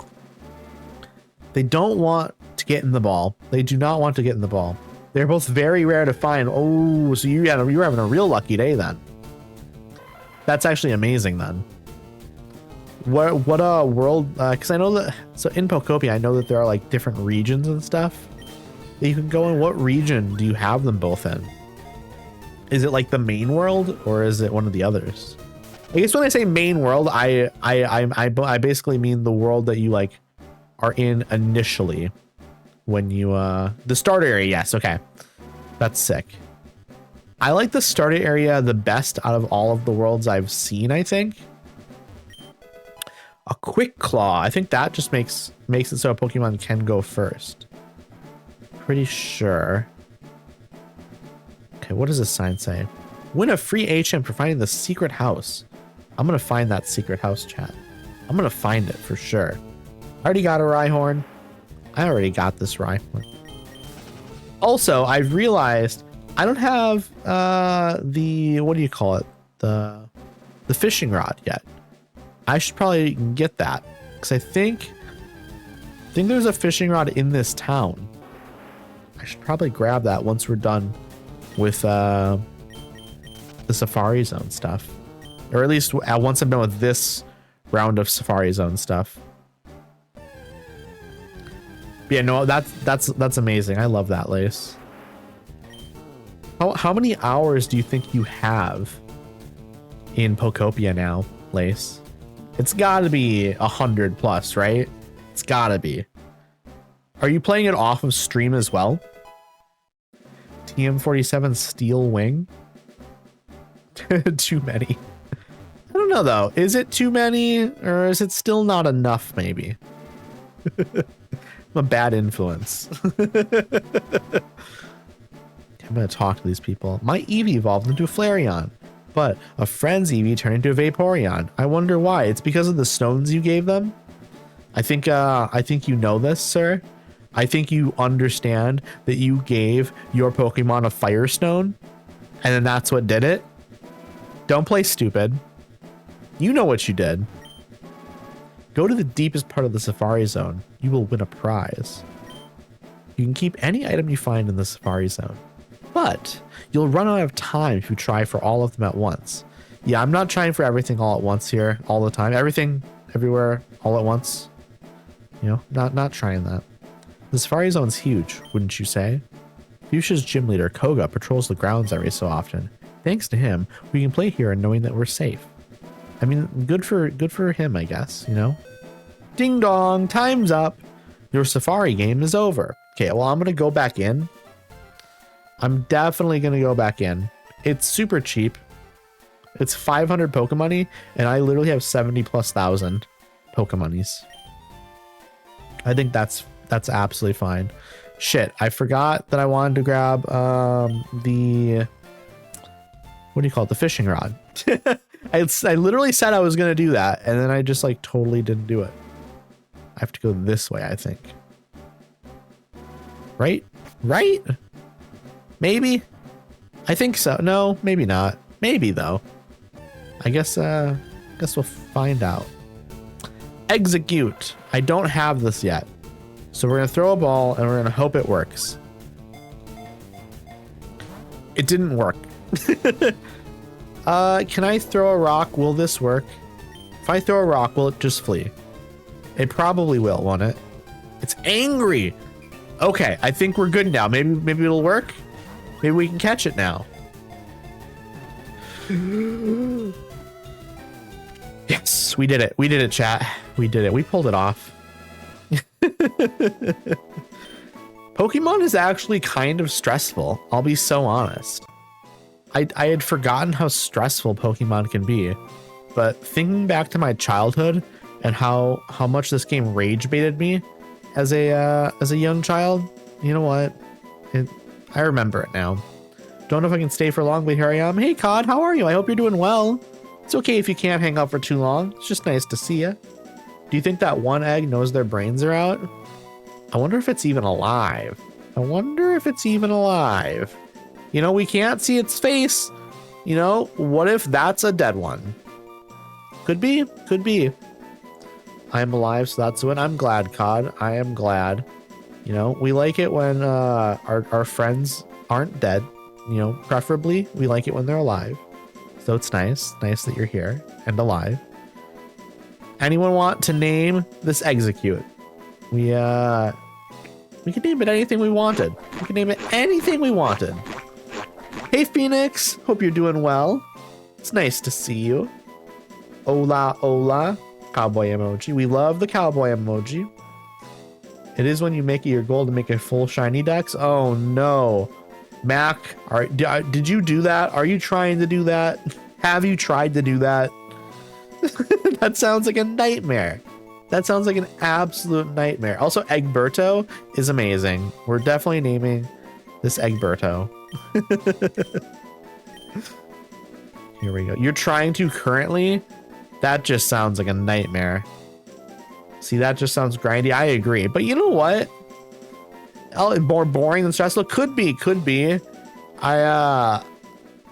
They don't want to get in the ball. They do not want to get in the ball. They're both very rare to find. Oh, so you're having a real lucky day then. That's actually amazing then. What a world, because I know that, so in Pokopia, I know that there are like different regions and stuff that you can go in. What region do you have them both in? Is it like the main world or is it one of the others? I guess when I say main world, I basically mean the world that you like are in initially when you the starter area. Yes, okay, that's sick. I like the starter area the best out of all of the worlds I've seen. I think a quick claw. I think that just makes it so a Pokemon can go first. Pretty sure. Okay, what does this sign say? Win a free HM for finding the secret house. I'm gonna find that secret house, chat. I'm gonna find it for sure. I already got a Rhyhorn. I already got this Rhyhorn. Also, I've realized I don't have the, what do you call it? The fishing rod yet. I should probably get that because I think there's a fishing rod in this town. I should probably grab that once we're done with the Safari Zone stuff. Or at least once I'm done with this round of Safari Zone stuff. Yeah, no, that's amazing. I love that, Lace. How many hours do you think you have in Pokopia now, Lace? It's gotta be 100 plus, right? It's gotta be. Are you playing it off of stream as well? TM47 Steel Wing? Too many. I don't know though. Is it too many or is it still not enough maybe? I'm a bad influence. I'm gonna talk to these people. My Eevee evolved into a Flareon, but a friend's Eevee turned into a Vaporeon. I wonder why. It's because of the stones you gave them. I think you know this, sir. I think you understand that you gave your Pokemon a Firestone, and then that's what did it. Don't play stupid. You know what you did. Go to the deepest part of the Safari Zone. You will win a prize. You can keep any item you find in the Safari Zone, but you'll run out of time if you try for all of them at once. Yeah, I'm not trying for everything all at once here, all the time. Everything, everywhere, all at once. You know, not trying that. The Safari Zone's huge, wouldn't you say? Fuchsia's gym leader, Koga, patrols the grounds every so often. Thanks to him, we can play here knowing that we're safe. I mean, good for him, I guess, you know? Ding dong, time's up. Your Safari game is over. Okay, well, I'm going to go back in. I'm definitely going to go back in. It's super cheap. It's 500 Pokemoney, and I literally have 70,000+ Pokemonies. I think that's absolutely fine. Shit, I forgot that I wanted to grab the, what do you call it? The fishing rod. I literally said I was going to do that, and then I just like totally didn't do it. I have to go this way, I think. Right? Right? Maybe? I think so. No, maybe not. Maybe though. I guess we'll find out. Execute. I don't have this yet. So we're going to throw a ball and we're going to hope it works. It didn't work. Can I throw a rock? Will this work? If I throw a rock, will it just flee? It probably will, won't it? It's angry. Okay, I think we're good now. Maybe it'll work. Maybe we can catch it now. Yes, we did it. We did it, chat. We did it. We pulled it off. Pokemon is actually kind of stressful. I'll be so honest. I had forgotten how stressful Pokemon can be, but thinking back to my childhood and how much this game rage baited me as a young child, you know what? I remember it now. Don't know if I can stay for long, but here I am. Hey, Cod, how are you? I hope you're doing well. It's okay if you can't hang out for too long. It's just nice to see you. Do you think that one egg knows their brains are out? I wonder if it's even alive. I wonder if it's even alive. You know, we can't see its face. You know, what if that's a dead one? Could be, could be. I'm alive, so that's what I'm glad, Cod. I am glad. You know, we like it when our friends aren't dead. You know, preferably we like it when they're alive. So it's nice that you're here and alive. Anyone want to name this execute? We could name it anything we wanted. We could name it anything we wanted. Hey Phoenix, hope you're doing well. It's nice to see you. Hola, hola. Cowboy emoji. We love the cowboy emoji. It is when you make it your goal to make a full shiny dex. Oh no. Mac, did you do that? Are you trying to do that? Have you tried to do that? That sounds like a nightmare. That sounds like an absolute nightmare. Also, Egberto is amazing. We're definitely naming this Egberto. Here we go. You're trying to currently? That just sounds like a nightmare. See, that just sounds grindy. I agree. But you know what? Oh, more boring than stressful? Could be. I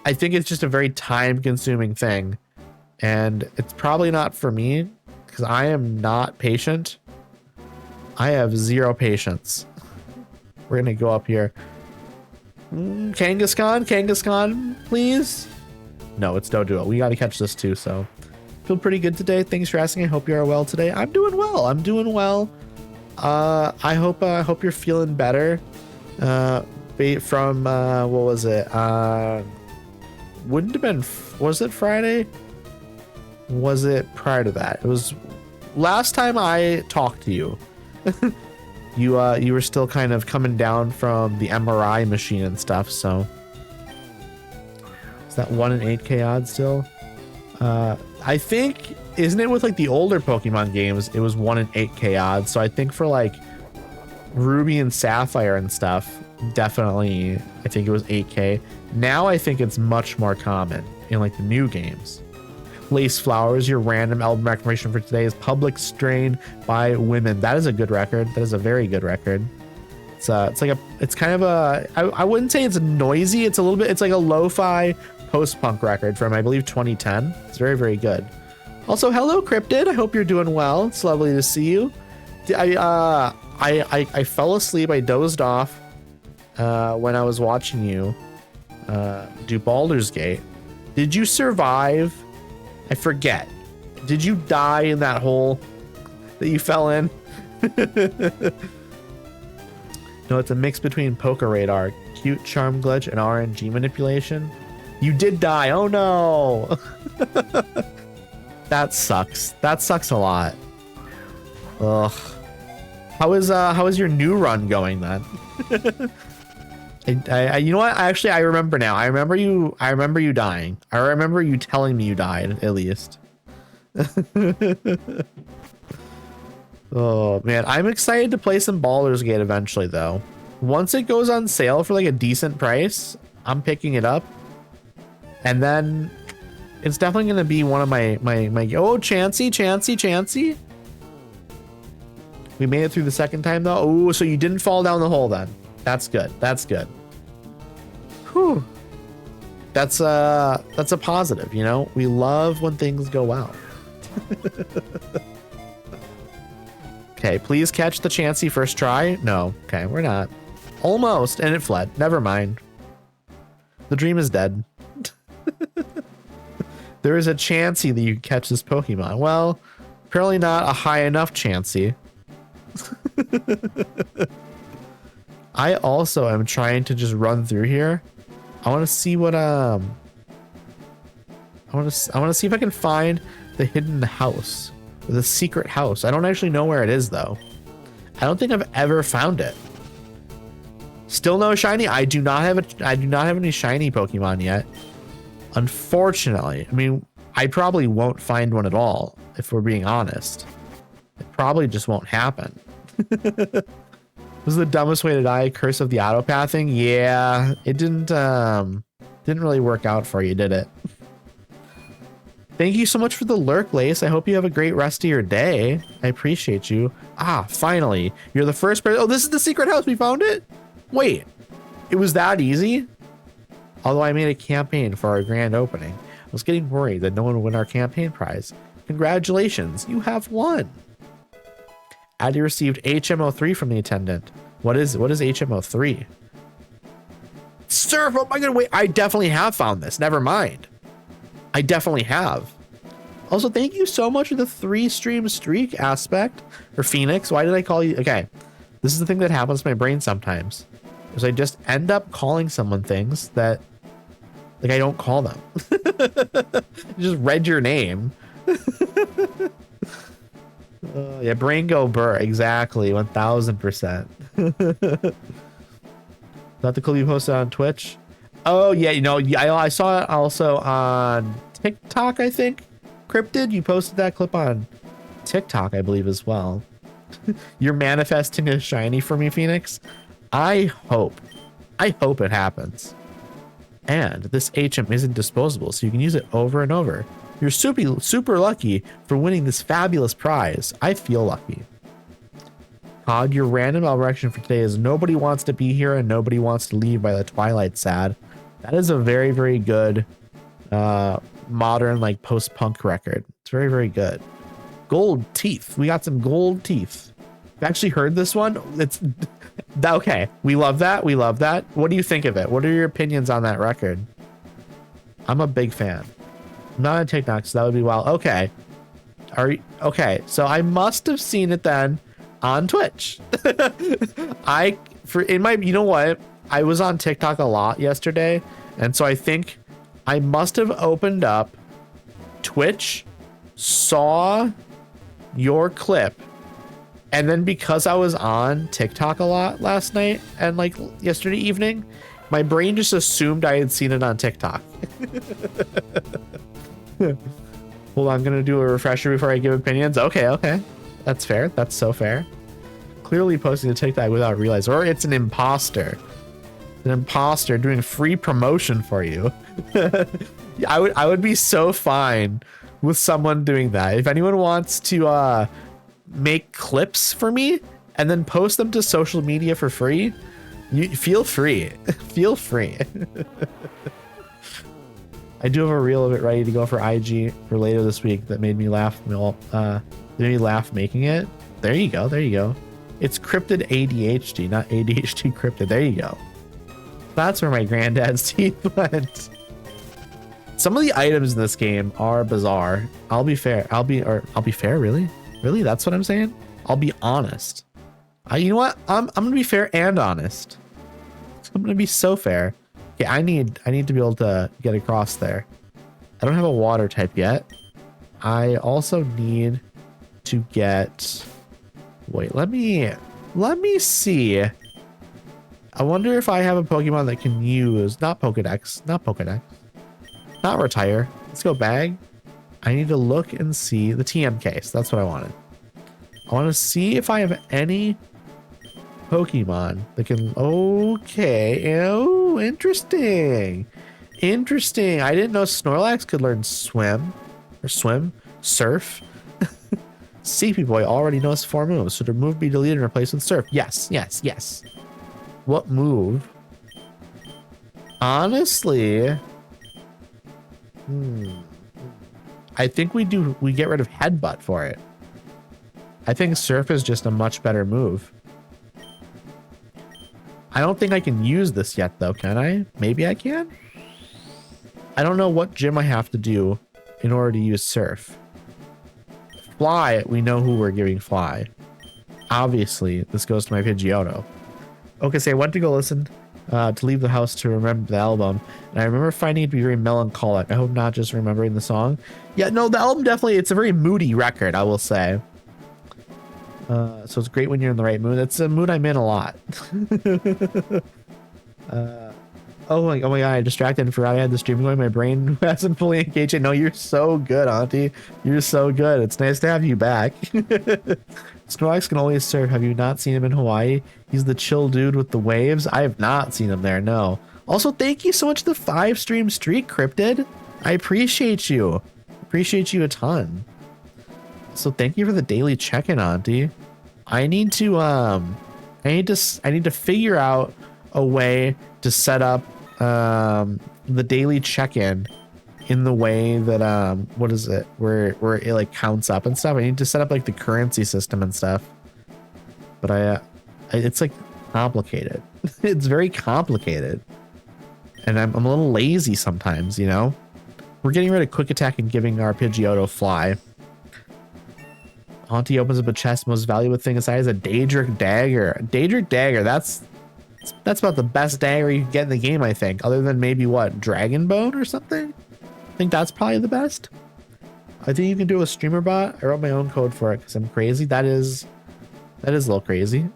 think it's just a very time-consuming thing. And it's probably not for me, because I am not patient. I have zero patience. We're going to go up here. Kangaskhan, please? No, it's Doduo. We got to catch this too, so. Feel pretty good today. Thanks for asking. I hope you are well today. I'm doing well. I hope you're feeling better. From what was it? Wouldn't have been. Was it Friday? Was it prior to that? It was last time I talked to you. You were still kind of coming down from the MRI machine and stuff. So is that 1 in 8K odds still? I think, isn't it with like the older Pokemon games? It was 1 in 8K odds. So I think for like Ruby and Sapphire and stuff, definitely I think it was 8K. Now I think it's much more common in like the new games. Lace Flowers, your random album recommendation for today is Public Strain by Women. That is a good record. That is a very good record. It's kind of a, I wouldn't say it's noisy. It's a little bit, it's like a lo-fi post-punk record from, I believe, 2010. It's very, very good. Also, hello Cryptid. I hope you're doing well. It's lovely to see you. I fell asleep. I dozed off when I was watching you do Baldur's Gate. Did you survive? I forget. Did you die in that hole that you fell in? No, it's a mix between Poker Radar, cute charm glitch, and RNG manipulation. You did die. Oh no. That sucks. That sucks a lot. Ugh. How is your new run going then? You know what? Actually, I remember now. I remember you dying. I remember you telling me you died, at least. Oh man, I'm excited to play some Baldur's Gate eventually though. Once it goes on sale for like a decent price, I'm picking it up. And then it's definitely gonna be one of my oh, Chansey. We made it through the second time though. Oh, so you didn't fall down the hole then. That's good. That's good. Whew. That's a positive, you know? We love when things go well. Okay, please catch the Chansey first try. No. Okay, we're not. Almost, and it fled. Never mind. The dream is dead. There is a Chansey that you can catch this Pokemon. Well, apparently not a high enough Chansey. I also am trying to just run through here. I want to see what I want to see if I can find the hidden house, or the secret house. I don't actually know where it is though. I don't think I've ever found it. Still no shiny. I do not have any shiny Pokemon yet. Unfortunately, I mean, I probably won't find one at all if we're being honest. It probably just won't happen. Was the dumbest way to die? Curse of the autopathing? Yeah, it didn't really work out for you, did it? Thank you so much for the lurk, Lace. I hope you have a great rest of your day. I appreciate you. Ah, finally. You're the first person. Oh, this is the secret house. We found it? Wait, it was that easy? Although I made a campaign for our grand opening, I was getting worried that no one would win our campaign prize. Congratulations, you have won. Addy received HMO3 from the attendant. What is HMO3? Surf, oh my god, wait, I definitely have found this. Never mind. I definitely have. Also, thank you so much for the 3-stream streak aspect. Or Phoenix, why did I call you? Okay, this is the thing that happens to my brain sometimes. Is I just end up calling someone things that, like, I don't call them. Just read your name. Yeah, brain go burr. Exactly, 1000%. Not the clip you posted on Twitch? Oh, yeah, you know, I saw it also on TikTok, I think. Cryptid, you posted that clip on TikTok, I believe, as well. You're manifesting a shiny for me, Phoenix. I hope it happens. And this HM isn't disposable, so you can use it over and over. You're super lucky for winning this fabulous prize. I feel lucky. Cog, your random direction for today is nobody wants to be here and nobody wants to leave by the twilight sad. That is a very, very good modern, like, post-punk record. It's very, very good. Gold teeth. We got some gold teeth. I've actually heard this one. It's okay. We love that. We love that. What do you think of it? What are your opinions on that record? I'm a big fan. I'm not on TikTok, so that would be wild. Okay. Okay. So I must have seen it then on Twitch. You know what? I was on TikTok a lot yesterday, and so I think I must have opened up Twitch, saw your clip, and then because I was on TikTok a lot last night and like yesterday evening, my brain just assumed I had seen it on TikTok. Hold on, I'm gonna do a refresher before I give opinions. Okay. That's fair. That's so fair. Clearly posting a TikTok without realizing, or it's an imposter. An imposter doing free promotion for you. I would be so fine with someone doing that. If anyone wants to make clips for me and then post them to social media for free, you feel free. Feel free. I do have a reel of it ready to go for IG for later this week that made me laugh. Made me laugh making it. There you go. It's cryptid ADHD, not ADHD cryptid. There you go. That's where my granddad's teeth went. Some of the items in this game are bizarre. I'll be fair. I'll be fair. Really? That's what I'm saying. I'll be honest. You know what? I'm gonna be fair and honest. I'm gonna be so fair. Okay, I need to be able to get across there. I don't have a water type yet. I also need to get. Wait, let me see. I wonder if I have a Pokemon that can use not Pokedex, not retire. Let's go bag. I need to look and see the TM case. That's what I wanted. I want to see if I have any Pokemon that can. Okay. Oh, interesting. I didn't know Snorlax could learn surf. CP Boy already knows 4 moves. Should a move be deleted and replaced with surf? Yes. What move? Honestly, I think we get rid of headbutt for it. I think surf is just a much better move. I don't think I can use this yet though, can I? Maybe I can? I don't know what gym I have to do in order to use surf. Fly, we know who we're giving fly. Obviously, this goes to my Pidgeotto. Okay, so I went to go listen to Leave the House to remember the album, and I remember finding it to be very melancholic. I hope not just remembering the song. Yeah, no, the album definitely, it's a very moody record, I will say. So it's great when you're in the right mood. It's a mood I'm in a lot. Oh my god, I distracted and forgot I had the stream going. My brain hasn't fully engaged yet. No, you're so good, Auntie. You're so good. It's nice to have you back. Snorlax can always surf. Have you not seen him in Hawaii? He's the chill dude with the waves. I have not seen him there, no. Also, thank you so much for the 5-stream streak, Cryptid. I appreciate you. Appreciate you a ton. So thank you for the daily check-in, Auntie. I need to figure out a way to set up the daily check-in in the way that what is it, where it like counts up and stuff. I need to set up like the currency system and stuff, but it's like complicated. It's very complicated, and I'm a little lazy sometimes, you know. We're getting rid of quick attack and giving our Pidgeotto fly. Auntie opens up a chest. Most valuable thing inside is a Daedric dagger. Daedric dagger, that's about the best dagger you can get in the game, I think, other than maybe what, Dragon Bone or something. I think that's probably the best. I think you can do a streamer bot. I wrote my own code for it because I'm crazy. That is a little crazy.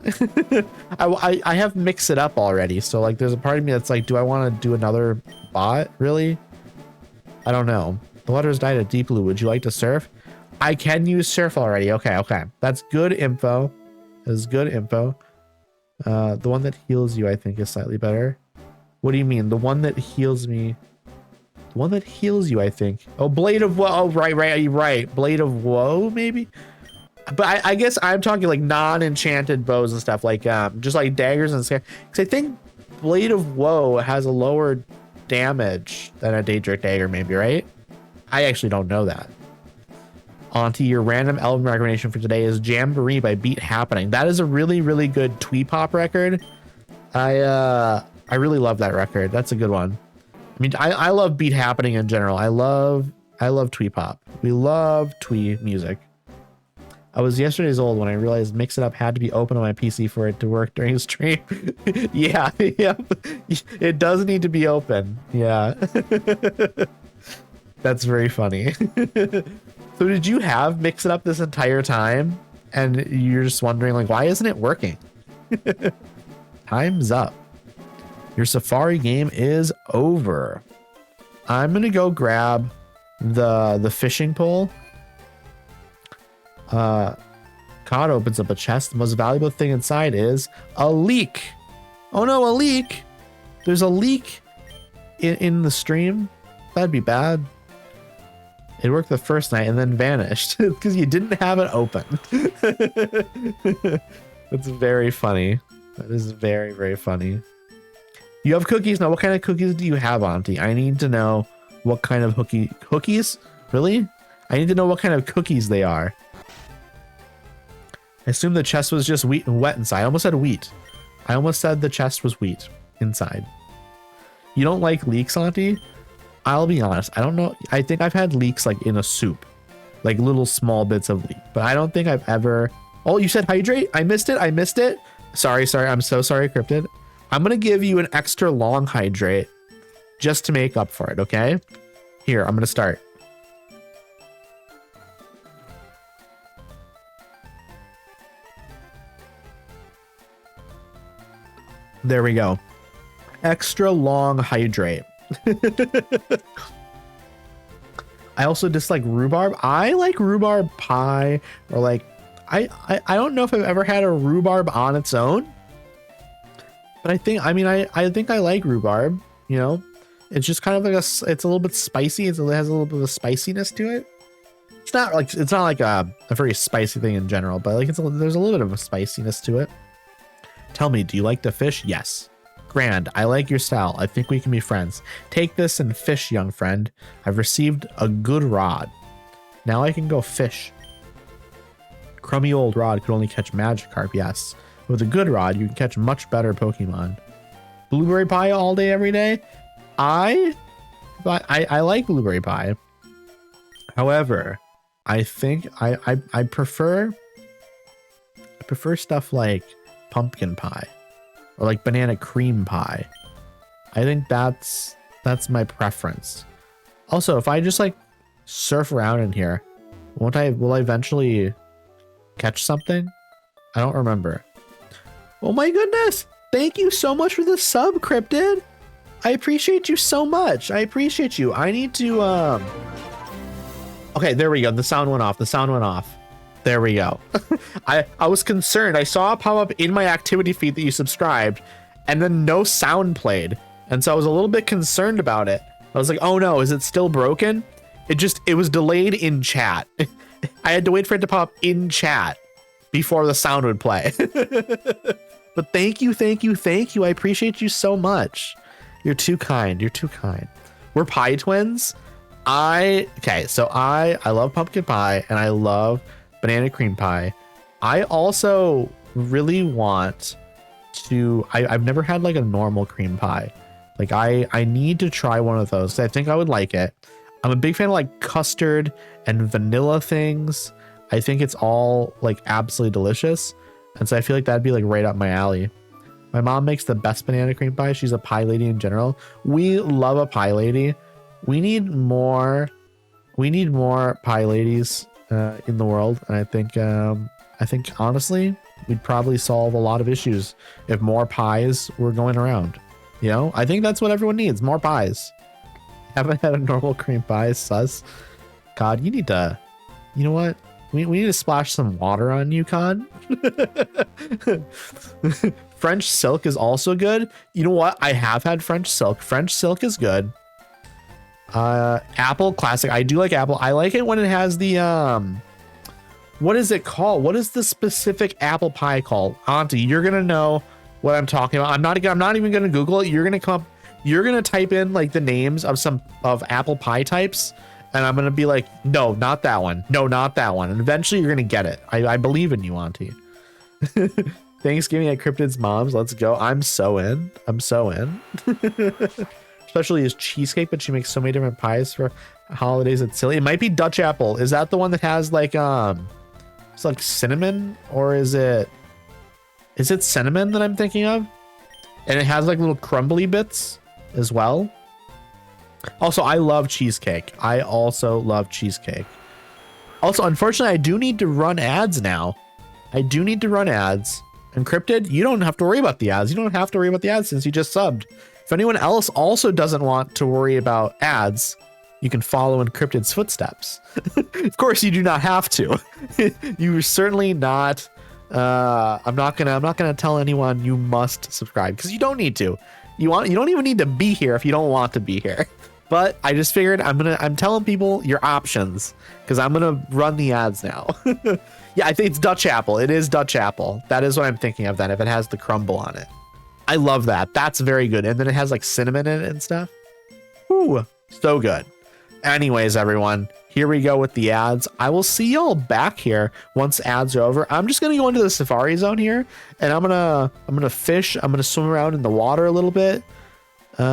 I have mixed it up already, so like there's a part of me that's like, do I want to do another bot? Really? I don't know. The waters died at Deep Blue. Would you like to surf? I can use surf already. Okay. That's good info. That is good info. The one that heals you, I think, is slightly better. What do you mean? The one that heals me? The one that heals you, I think. Oh, Blade of Woe. Oh, right. Blade of Woe, maybe? But I guess I'm talking like non-enchanted bows and stuff, like just like daggers and stuff. Because I think Blade of Woe has a lower damage than a Daedric dagger, maybe, right? I actually don't know that. Auntie, your random album recommendation for today is Jamboree by Beat Happening. That is a really, really good twee pop record. I really love that record. That's a good one. I mean, I love Beat Happening in general. I love twee pop. We love twee music. I was yesterday's old when I realized Mix It Up had to be open on my PC for it to work during stream. Yeah, yeah. It does need to be open. Yeah. That's very funny. So did you have Mix It Up this entire time? And you're just wondering, like, why isn't it working? Time's up. Your Safari game is over. I'm gonna go grab the fishing pole. Cod opens up a chest. The most valuable thing inside is a leek. Oh no, a leek. There's a leek in the stream. That'd be bad. It worked the first night and then vanished because you didn't have it open. That's very funny. That is very, very funny. You have cookies now. What kind of cookies do you have, Auntie? I need to know what kind of cookies? Really? I need to know what kind of cookies they are. I assume the chest was just wheat and wet inside. I almost said wheat. I almost said the chest was wheat inside. You don't like leeks, Auntie? I'll be honest. I don't know. I think I've had leeks like in a soup, like little small bits of leek, but I don't think I've ever. Oh, you said hydrate? I missed it. I missed it. Sorry. I'm so sorry, Cryptid. I'm going to give you an extra long hydrate just to make up for it. Okay. Here, I'm going to start. There we go. Extra long hydrate. I also dislike rhubarb. I like rhubarb pie, or like I don't know if I've ever had a rhubarb on its own, but I think I like rhubarb. You know, it's just kind of like it's a little bit spicy. It has a little bit of a spiciness to it. It's not like a very spicy thing in general, but like there's a little bit of a spiciness to it. Tell me, do you like to fish? Yes. Grand, I like your style. I think we can be friends. Take this and fish, young friend. I've received a good rod. Now I can go fish. Crummy old rod could only catch Magikarp, yes. With a good rod, you can catch much better Pokemon. Blueberry pie all day, every day? I like blueberry pie. However, I think I prefer stuff like pumpkin pie. Or like banana cream pie. I think that's my preference. Also, if I just like surf around in here, will I eventually catch something? I don't remember. Oh my goodness! Thank you so much for the sub, Cryptid. I appreciate you so much. I appreciate you. I need to Okay, there we go. The sound went off. There we go. I was concerned. I saw it pop up in my activity feed that you subscribed, and then no sound played. And so I was a little bit concerned about it. I was like, oh no, is it still broken? It was delayed in chat. I had to wait for it to pop up in chat before the sound would play. But thank you. I appreciate you so much. You're too kind. We're pie twins. I love pumpkin pie and I love banana cream pie. I also really want to I've never had like a normal cream pie. Like I need to try one of those. I think I would like it. I'm a big fan of like custard and vanilla things. I think it's all like absolutely delicious. And so I feel like that'd be like right up my alley. My mom makes the best banana cream pie. She's a pie lady in general. We love a pie lady. We need more pie ladies in the world, and I think honestly we'd probably solve a lot of issues if more pies were going around. You know, I think that's what everyone needs, more pies. Haven't had a normal cream pie, sus. Cod, you need to, you know what, we need to splash some water on you, Cod. French silk is also good. You know what, I have had French silk is good. Apple classic. I do like apple. I like it when it has the what is it called? What is the specific apple pie called? Auntie, you're gonna know what I'm talking about. I'm not even gonna Google it. You're gonna type in like the names of apple pie types, and I'm gonna be like, no, not that one. No, not that one. And eventually you're gonna get it. I believe in you, Auntie. Thanksgiving at Cryptid's mom's. Let's go. I'm so in. Especially his cheesecake, but she makes so many different pies for holidays. It's silly. It might be Dutch apple. Is that the one that has like It's like cinnamon, or is it cinnamon that I'm thinking of? And it has like little crumbly bits as well. Also, I love cheesecake. I also love cheesecake. Also, unfortunately, I do need to run ads now. I do need to run ads. Encrypted, you don't have to worry about the ads. You don't have to worry about the ads since you just subbed. If anyone else also doesn't want to worry about ads, you can follow Encrypted's footsteps. Of course, you do not have to. You're certainly not. I'm not gonna tell anyone you must subscribe because you don't need to. You don't even need to be here if you don't want to be here. But I just figured I'm telling people your options because I'm gonna run the ads now. Yeah, I think it's Dutch apple. It is Dutch apple. That is what I'm thinking of then if it has the crumble on it. I love that. That's very good. And then it has like cinnamon in it and stuff. Ooh, so good. Anyways, everyone, here we go with the ads. I will see y'all back here once ads are over. I'm just gonna go into the safari zone here and I'm gonna fish. I'm gonna swim around in the water a little bit. You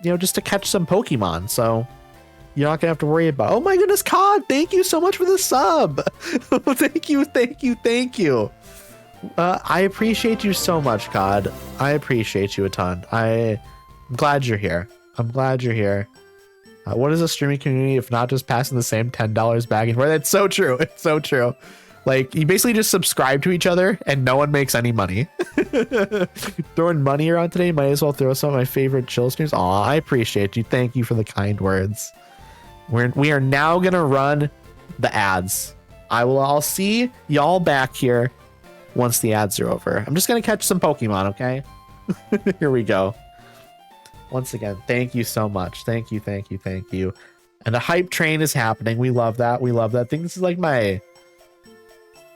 know, just to catch some Pokemon. So you're not gonna have to worry about, oh my goodness, Cod, thank you so much for the sub. Thank you. I appreciate you so much, Cod. I appreciate you a ton. I'm glad you're here. What is a streaming community if not just passing the same $10 back and forth? It's so true. It's so true. Like, you basically just subscribe to each other and no one makes any money. Throwing money around today, might as well throw some of my favorite chill streams. Aw, I appreciate you. Thank you for the kind words. We are now gonna run the ads. I'll see y'all back here once the ads are over. I'm just gonna catch some Pokemon, okay? Here we go. Once again, thank you so much. Thank you. And the hype train is happening. We love that. I think this is like my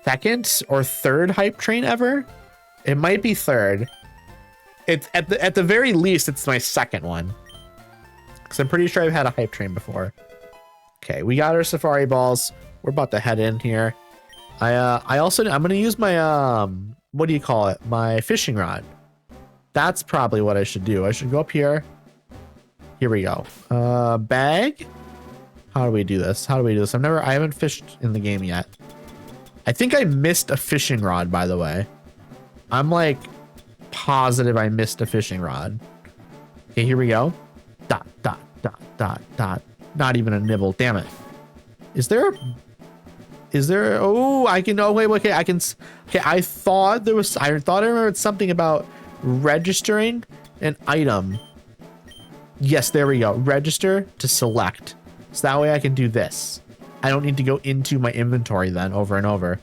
second or third hype train ever. It might be third. It's at the very least, it's my second one. Because I'm pretty sure I've had a hype train before. Okay, we got our safari balls. We're about to head in here. I'm gonna use my what do you call it? My fishing rod. That's probably what I should do. I should go up here. Here we go. Bag. How do we do this? I haven't fished in the game yet. I think I missed a fishing rod, by the way. I'm like positive I missed a fishing rod. Okay, here we go. Dot. Not even a nibble. Damn it. Is there? Oh, I can. Oh, wait. Okay, I can. Okay, I thought I remembered something about registering an item. Yes, there we go. Register to select. So that way I can do this. I don't need to go into my inventory then over and over.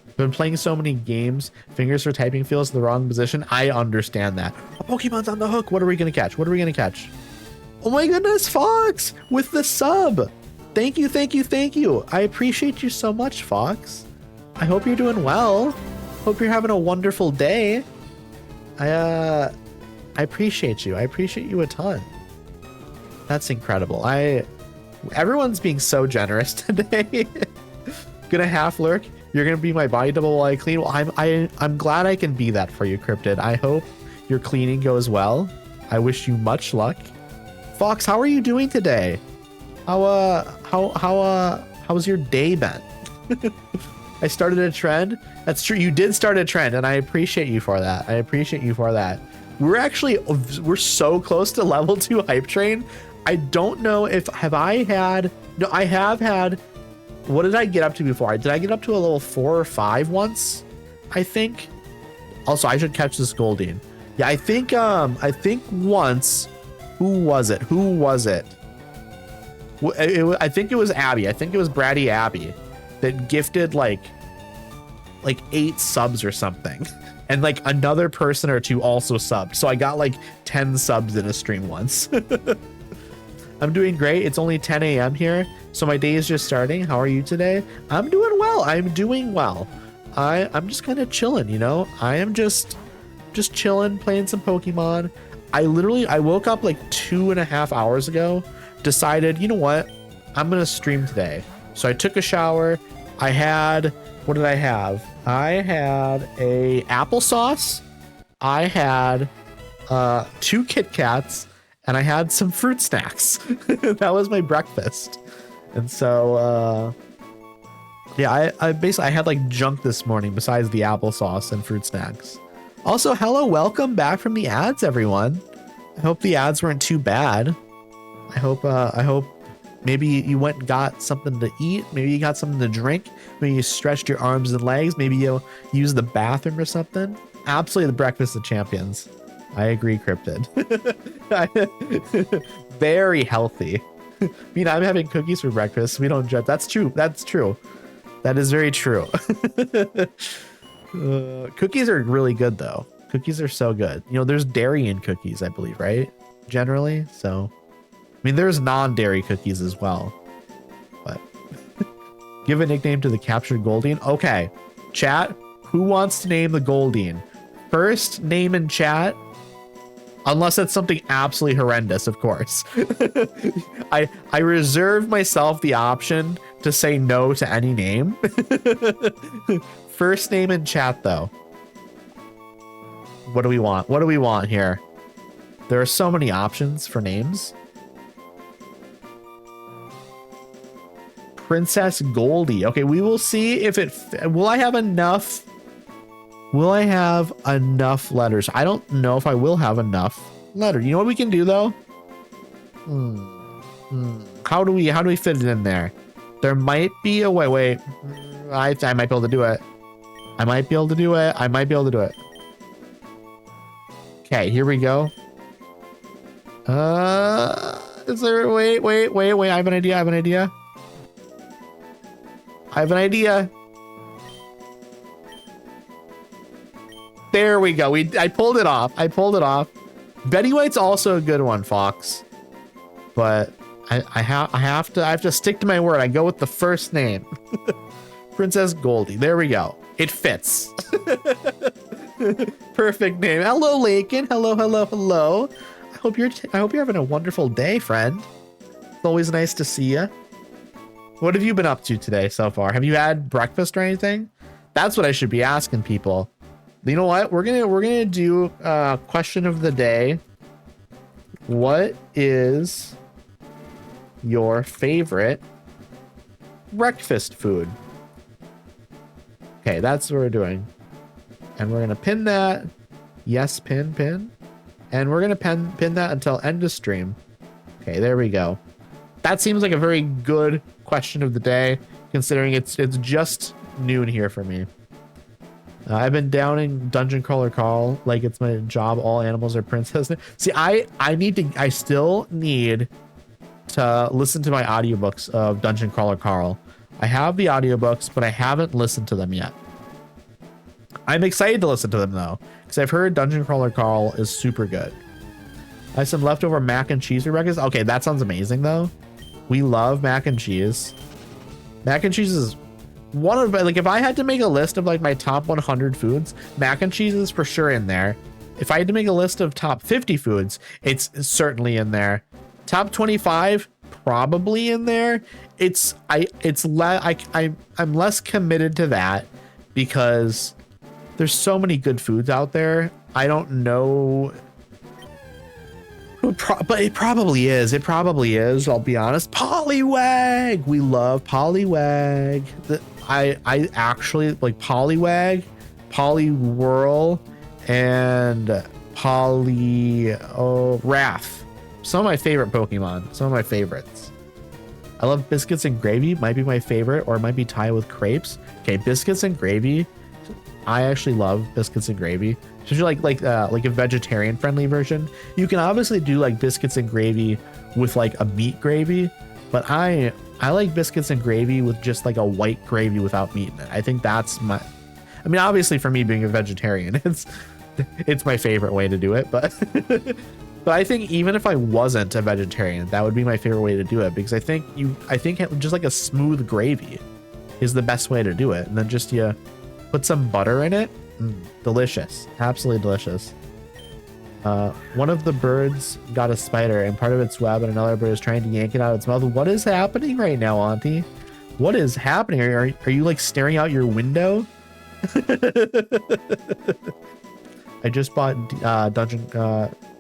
I've been playing so many games. Fingers for typing feels the wrong position. I understand that. A Pokemon's on the hook. What are we going to catch? Oh my goodness, Fox with the sub. Thank you. I appreciate you so much, Fox. I hope you're doing well. Hope you're having a wonderful day. I appreciate you. I appreciate you a ton. That's incredible. Everyone's being so generous today. Gonna half lurk. You're gonna be my body double while I clean. Well, I'm glad I can be that for you, Cryptid. I hope your cleaning goes well. I wish you much luck. Fox, how are you doing today? How's your day been? I started a trend. That's true. You did start a trend, and I appreciate you for that. We're so close to level 2 hype train. I don't know if I have had. What did I get up to before? Did I get up to a level 4 or 5 once? I think. Also, I should catch this Goldeen. Yeah, I think once. Who was it? I think it was Abby. I think it was Bratty Abby that gifted like 8 subs or something. And like another person or two also subbed. So I got like 10 subs in a stream once. I'm doing great. It's only 10 a.m. here. So my day is just starting. How are you today? I'm doing well. I'm just kind of chilling, you know? I am just chilling, playing some Pokemon. I woke up like 2.5 hours ago, decided, you know what? I'm going to stream today. So I took a shower. What did I have? I had a applesauce. I had 2 Kit Kats, and I had some fruit snacks. That was my breakfast. And so Yeah, I basically I had like junk this morning besides the applesauce and fruit snacks. Also, hello, welcome back from the ads, everyone. I hope the ads weren't too bad. I hope maybe you went and got something to eat. Maybe you got something to drink. Maybe you stretched your arms and legs. Maybe you used the bathroom or something. Absolutely the breakfast of champions. I agree, Cryptid. Very healthy. I mean, I'm having cookies for breakfast. We don't judge. That's true. That's true. That is very true. Cookies are really good, though. Cookies are so good. You know, there's dairy in cookies, I believe, right? Generally. So, I mean, there's non-dairy cookies as well. But give a nickname to the captured Goldeen. Okay. Chat, who wants to name the Goldeen? First name in chat. Unless it's something absolutely horrendous, of course. I reserve myself the option to say no to any name. First name in chat, though. What do we want? What do we want here? There are so many options for names. Princess Goldie. Okay, we will see if it... Will I have enough... Will I have enough letters? I don't know if I will have enough letters. You know what we can do, though? How do we fit it in there? There might be a way. Wait. I might be able to do it. I might be able to do it. I might be able to do it. Okay, here we go. Is there... Wait. I have an idea. I have an idea. There we go. I pulled it off. Betty White's also a good one, Fox. But I have to stick to my word. I go with the first name. Princess Goldie. There we go. It fits. Perfect name. Hello, Lakin. Hello. I hope you're having a wonderful day, friend. It's always nice to see you. What have you been up to today so far? Have you had breakfast or anything? That's what I should be asking people. You know what? We're gonna do question of the day. What is your favorite breakfast food? Okay, that's what we're doing. And we're gonna pin that. Yes, pin. And we're gonna pin that until end of stream. Okay, there we go. That seems like a very good question of the day, considering it's just noon here for me. I've been downing Dungeon Crawler Carl like it's my job. All animals are princess. See, I still need to listen to my audiobooks of Dungeon Crawler Carl. I have the audiobooks, but I haven't listened to them yet. I'm excited to listen to them though, because I've heard Dungeon Crawler Carl is super good. I have some leftover mac and cheese for breakfast. Okay, that sounds amazing though. We love mac and cheese. Mac and cheese is one of, like, if I had to make a list of like my top 100 foods, mac and cheese is for sure in there. If I had to make a list of top 50 foods, it's certainly in there. Top 25, probably in there. I'm less committed to that because there's so many good foods out there. I don't know. But it probably is. I'll be honest. Poliwag. We love Poliwag. I actually like Poliwag, Poliwhirl, and Wrath. Some of my favorite Pokemon. Some of my favorites. I love biscuits and gravy. Might be my favorite, or it might be tied with crepes. Okay, biscuits and gravy. I actually love biscuits and gravy. Especially like a vegetarian friendly version. You can obviously do like biscuits and gravy with like a meat gravy, but I like biscuits and gravy with just like a white gravy without meat in it. I think that's I mean, obviously for me being a vegetarian, it's my favorite way to do it, but but I think even if I wasn't a vegetarian, that would be my favorite way to do it, because I think just like a smooth gravy is the best way to do it. And then just you put some butter in it. Delicious. Absolutely delicious. One of the birds got a spider and part of its web, and another bird is trying to yank it out of its mouth. What is happening right now, Auntie? What is happening? Are you like staring out your window? I just bought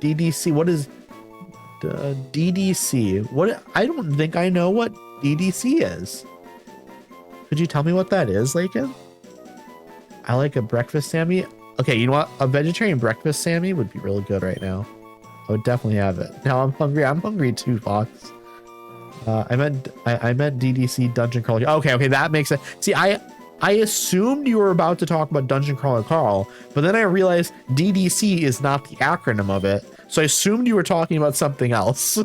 DDC. What is DDC? What? I don't think I know what DDC is. Could you tell me what that is, Lakin? I like a breakfast Sammy. Okay, you know what? A vegetarian breakfast Sammy would be really good right now. I would definitely have it. Now I'm hungry. I'm hungry too, Fox. I meant DDC Dungeon Crawler. Okay, that makes sense. See, I assumed you were about to talk about Dungeon Crawler Carl, but then I realized DDC is not the acronym of it. So I assumed you were talking about something else.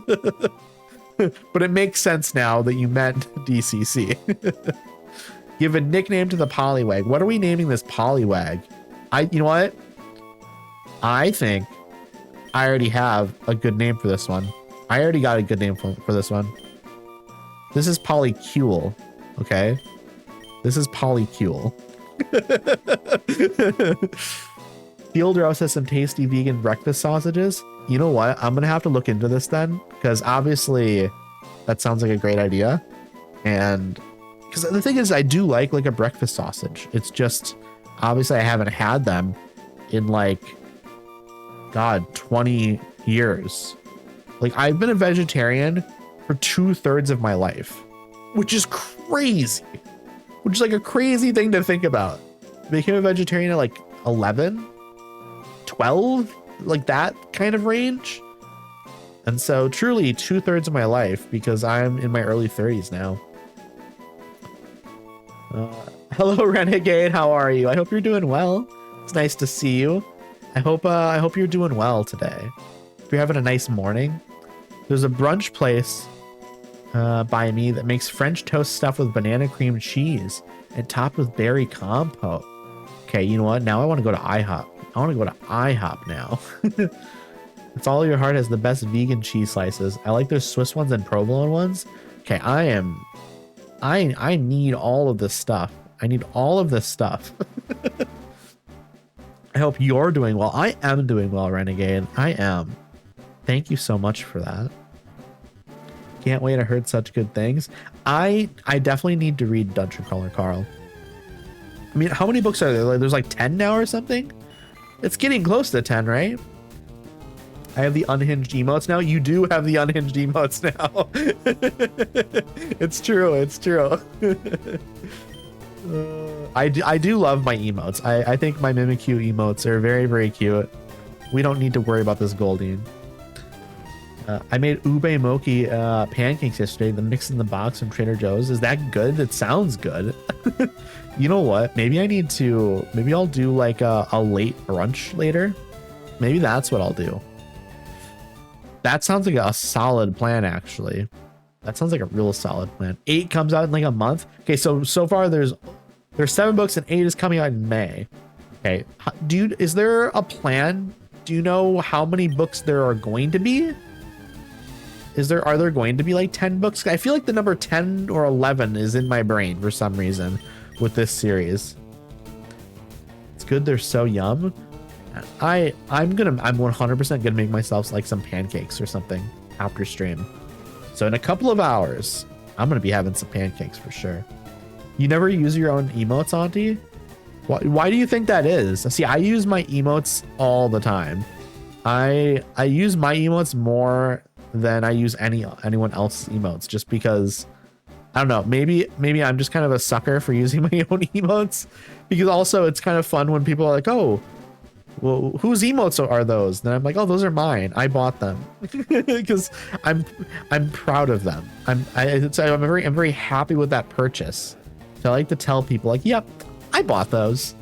But it makes sense now that you meant DCC. Give a nickname to the Poliwag. What are we naming this Poliwag? You know what? I think I already have a good name for this one. I already got a good name for this one. This is Polycule, okay? This is Polycule. Fielder also has some tasty vegan breakfast sausages. You know what? I'm gonna have to look into this then, because obviously that sounds like a great idea. And because the thing is, I do like a breakfast sausage. It's just, obviously I haven't had them in like, God, 20 years. Like, I've been a vegetarian for 2/3 of my life, which is crazy. Which is like a crazy thing to think about. I became a vegetarian at like 11, 12, like that kind of range. And so truly 2/3 of my life, because I'm in my early 30s now. Hello, Renegade. How are you? I hope you're doing well. It's nice to see you. I hope you're doing well today. If you're having a nice morning. There's a brunch place by me that makes French toast stuffed with banana cream cheese and topped with berry compote. Okay, you know what? Now I want to go to IHOP. I want to go to IHOP now. It's all your heart has the best vegan cheese slices. I like their Swiss ones and provolone ones. Okay, I need all of this stuff. I need all of this stuff. I hope you're doing well. I am doing well, Renegade. I am. Thank you so much for that. Can't wait. I heard such good things. I definitely need to read Dungeon Crawler Carl. I mean, how many books are there? Like, there's like 10 now or something? It's getting close to 10, right? I have the unhinged emotes now. You do have the unhinged emotes now. It's true. It's true. I do love my emotes. I think my Mimikyu emotes are very, very cute. We don't need to worry about this Goldine. I made ube mochi pancakes yesterday. The mix in the box from Trader Joe's. Is that good? It sounds good. You know what? Maybe I'll do like a late brunch later. Maybe that's what I'll do. That sounds like a solid plan, actually. That sounds like a real solid plan. 8 comes out in like a month. Okay, so far there's 7 books and 8 is coming out in May. Okay, dude, is there a plan? Do you know how many books there are going to be? Are there going to be like 10 books? I feel like the number 10 or 11 is in my brain for some reason with this series. It's good. They're so yum. I'm 100% gonna make myself like some pancakes or something after stream. So in a couple of hours, I'm gonna be having some pancakes for sure. You never use your own emotes, Auntie? Why do you think that is? See, I use my emotes all the time. I use my emotes more than I use anyone else's emotes, just because I don't know, maybe I'm just kind of a sucker for using my own emotes, because also it's kind of fun when people are like, oh, well, whose emotes are those? Then I'm like, oh, those are mine. I bought them because I'm proud of them. I'm very happy with that purchase. So I like to tell people like, yep, I bought those.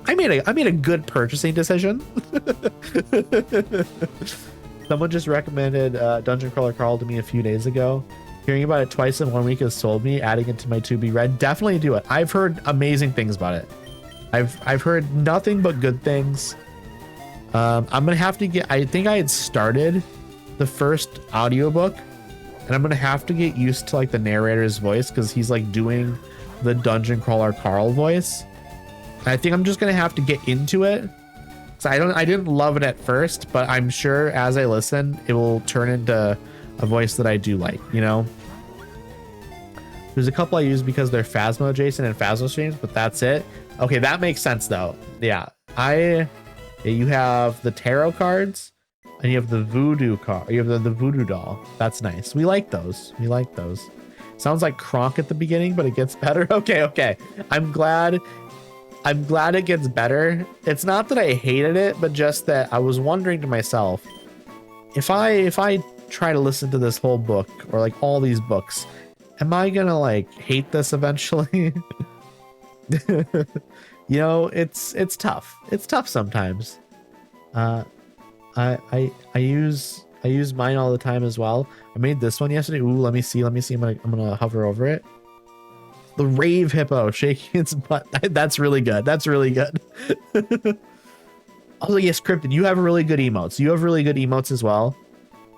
I made a good purchasing decision. Someone just recommended Dungeon Crawler Carl to me a few days ago. Hearing about it twice in 1 week has sold me. Adding it to my to be read. Definitely do it. I've heard amazing things about it. I've heard nothing but good things. I'm gonna have to get. I think I had started the first audiobook, and I'm gonna have to get used to like the narrator's voice, because he's like doing the Dungeon Crawler Carl voice. And I think I'm just gonna have to get into it. So I didn't love it at first, but I'm sure as I listen, it will turn into a voice that I do like. You know. There's a couple I use because they're Phasmo adjacent and Phasmo streams, but that's it. Okay, that makes sense though. Yeah, you have the tarot cards and you have the voodoo card. You have the voodoo doll. That's nice. We like those. We like those. Sounds like Kronk at the beginning, but it gets better. Okay. I'm glad it gets better. It's not that I hated it, but just that I was wondering to myself, if I try to listen to this whole book or like all these books, am I gonna like hate this eventually? You know, it's tough. It's tough sometimes. I use mine all the time as well. I made this one yesterday. Ooh, let me see. I'm gonna hover over it. The rave hippo shaking its butt. That's really good. That's really good. Also, yes, Cryptid, you have really good emotes. You have really good emotes as well.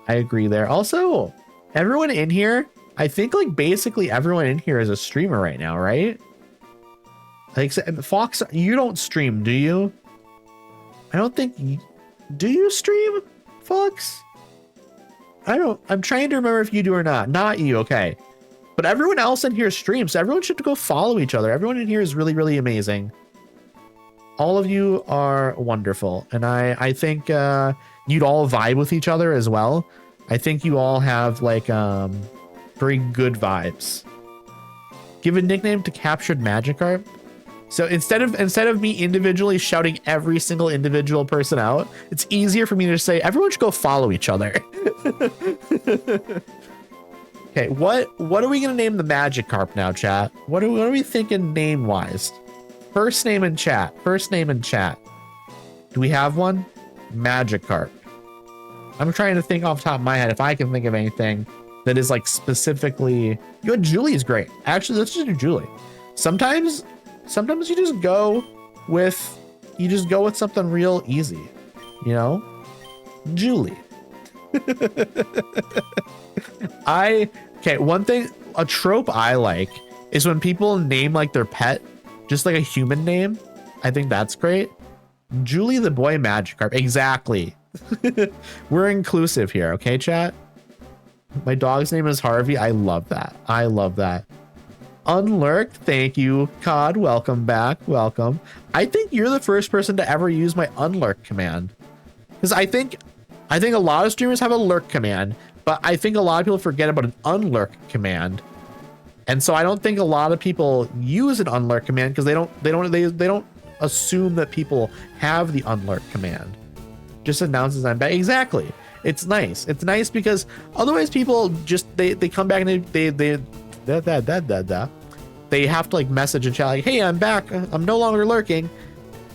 I agree there. Also, everyone in here, I think like basically everyone in here is a streamer right now, right? Like Fox, you don't stream, do you? I don't think. Do you stream, Fox? I'm trying to remember if you do or not. Not you, okay. But everyone else in here streams, so everyone should go follow each other. Everyone in here is really, really amazing. All of you are wonderful. And I think you'd all vibe with each other as well. I think you all have like very good vibes. Give a nickname to captured Magikarp. So instead of me individually shouting every single individual person out, it's easier for me to say everyone should go follow each other. Okay, what are we gonna name the Magikarp now, chat? What are we thinking name wise? First name in chat. First name in chat. Do we have one? Magikarp. I'm trying to think off the top of my head if I can think of anything that is like specifically. You know, Julie's great. Actually, let's just do Julie. Sometimes you just go with something real easy, you know? Julie. Okay, one thing, a trope I like is when people name like their pet just like a human name. I think that's great. Julie the boy Magikarp. Exactly. We're inclusive here, okay, chat? My dog's name is Harvey. I love that. I love that. Unlurked, thank you. Cod, welcome back. Welcome. I think you're the first person to ever use my unlurk command. Because I think a lot of streamers have a lurk command, but I think a lot of people forget about an unlurk command. And so I don't think a lot of people use an unlurk command because they don't assume that people have the unlurk command. Just announces I'm back. Exactly. It's nice. It's nice because otherwise people just they come back and they have to like message and chat like, hey, I'm back. I'm no longer lurking.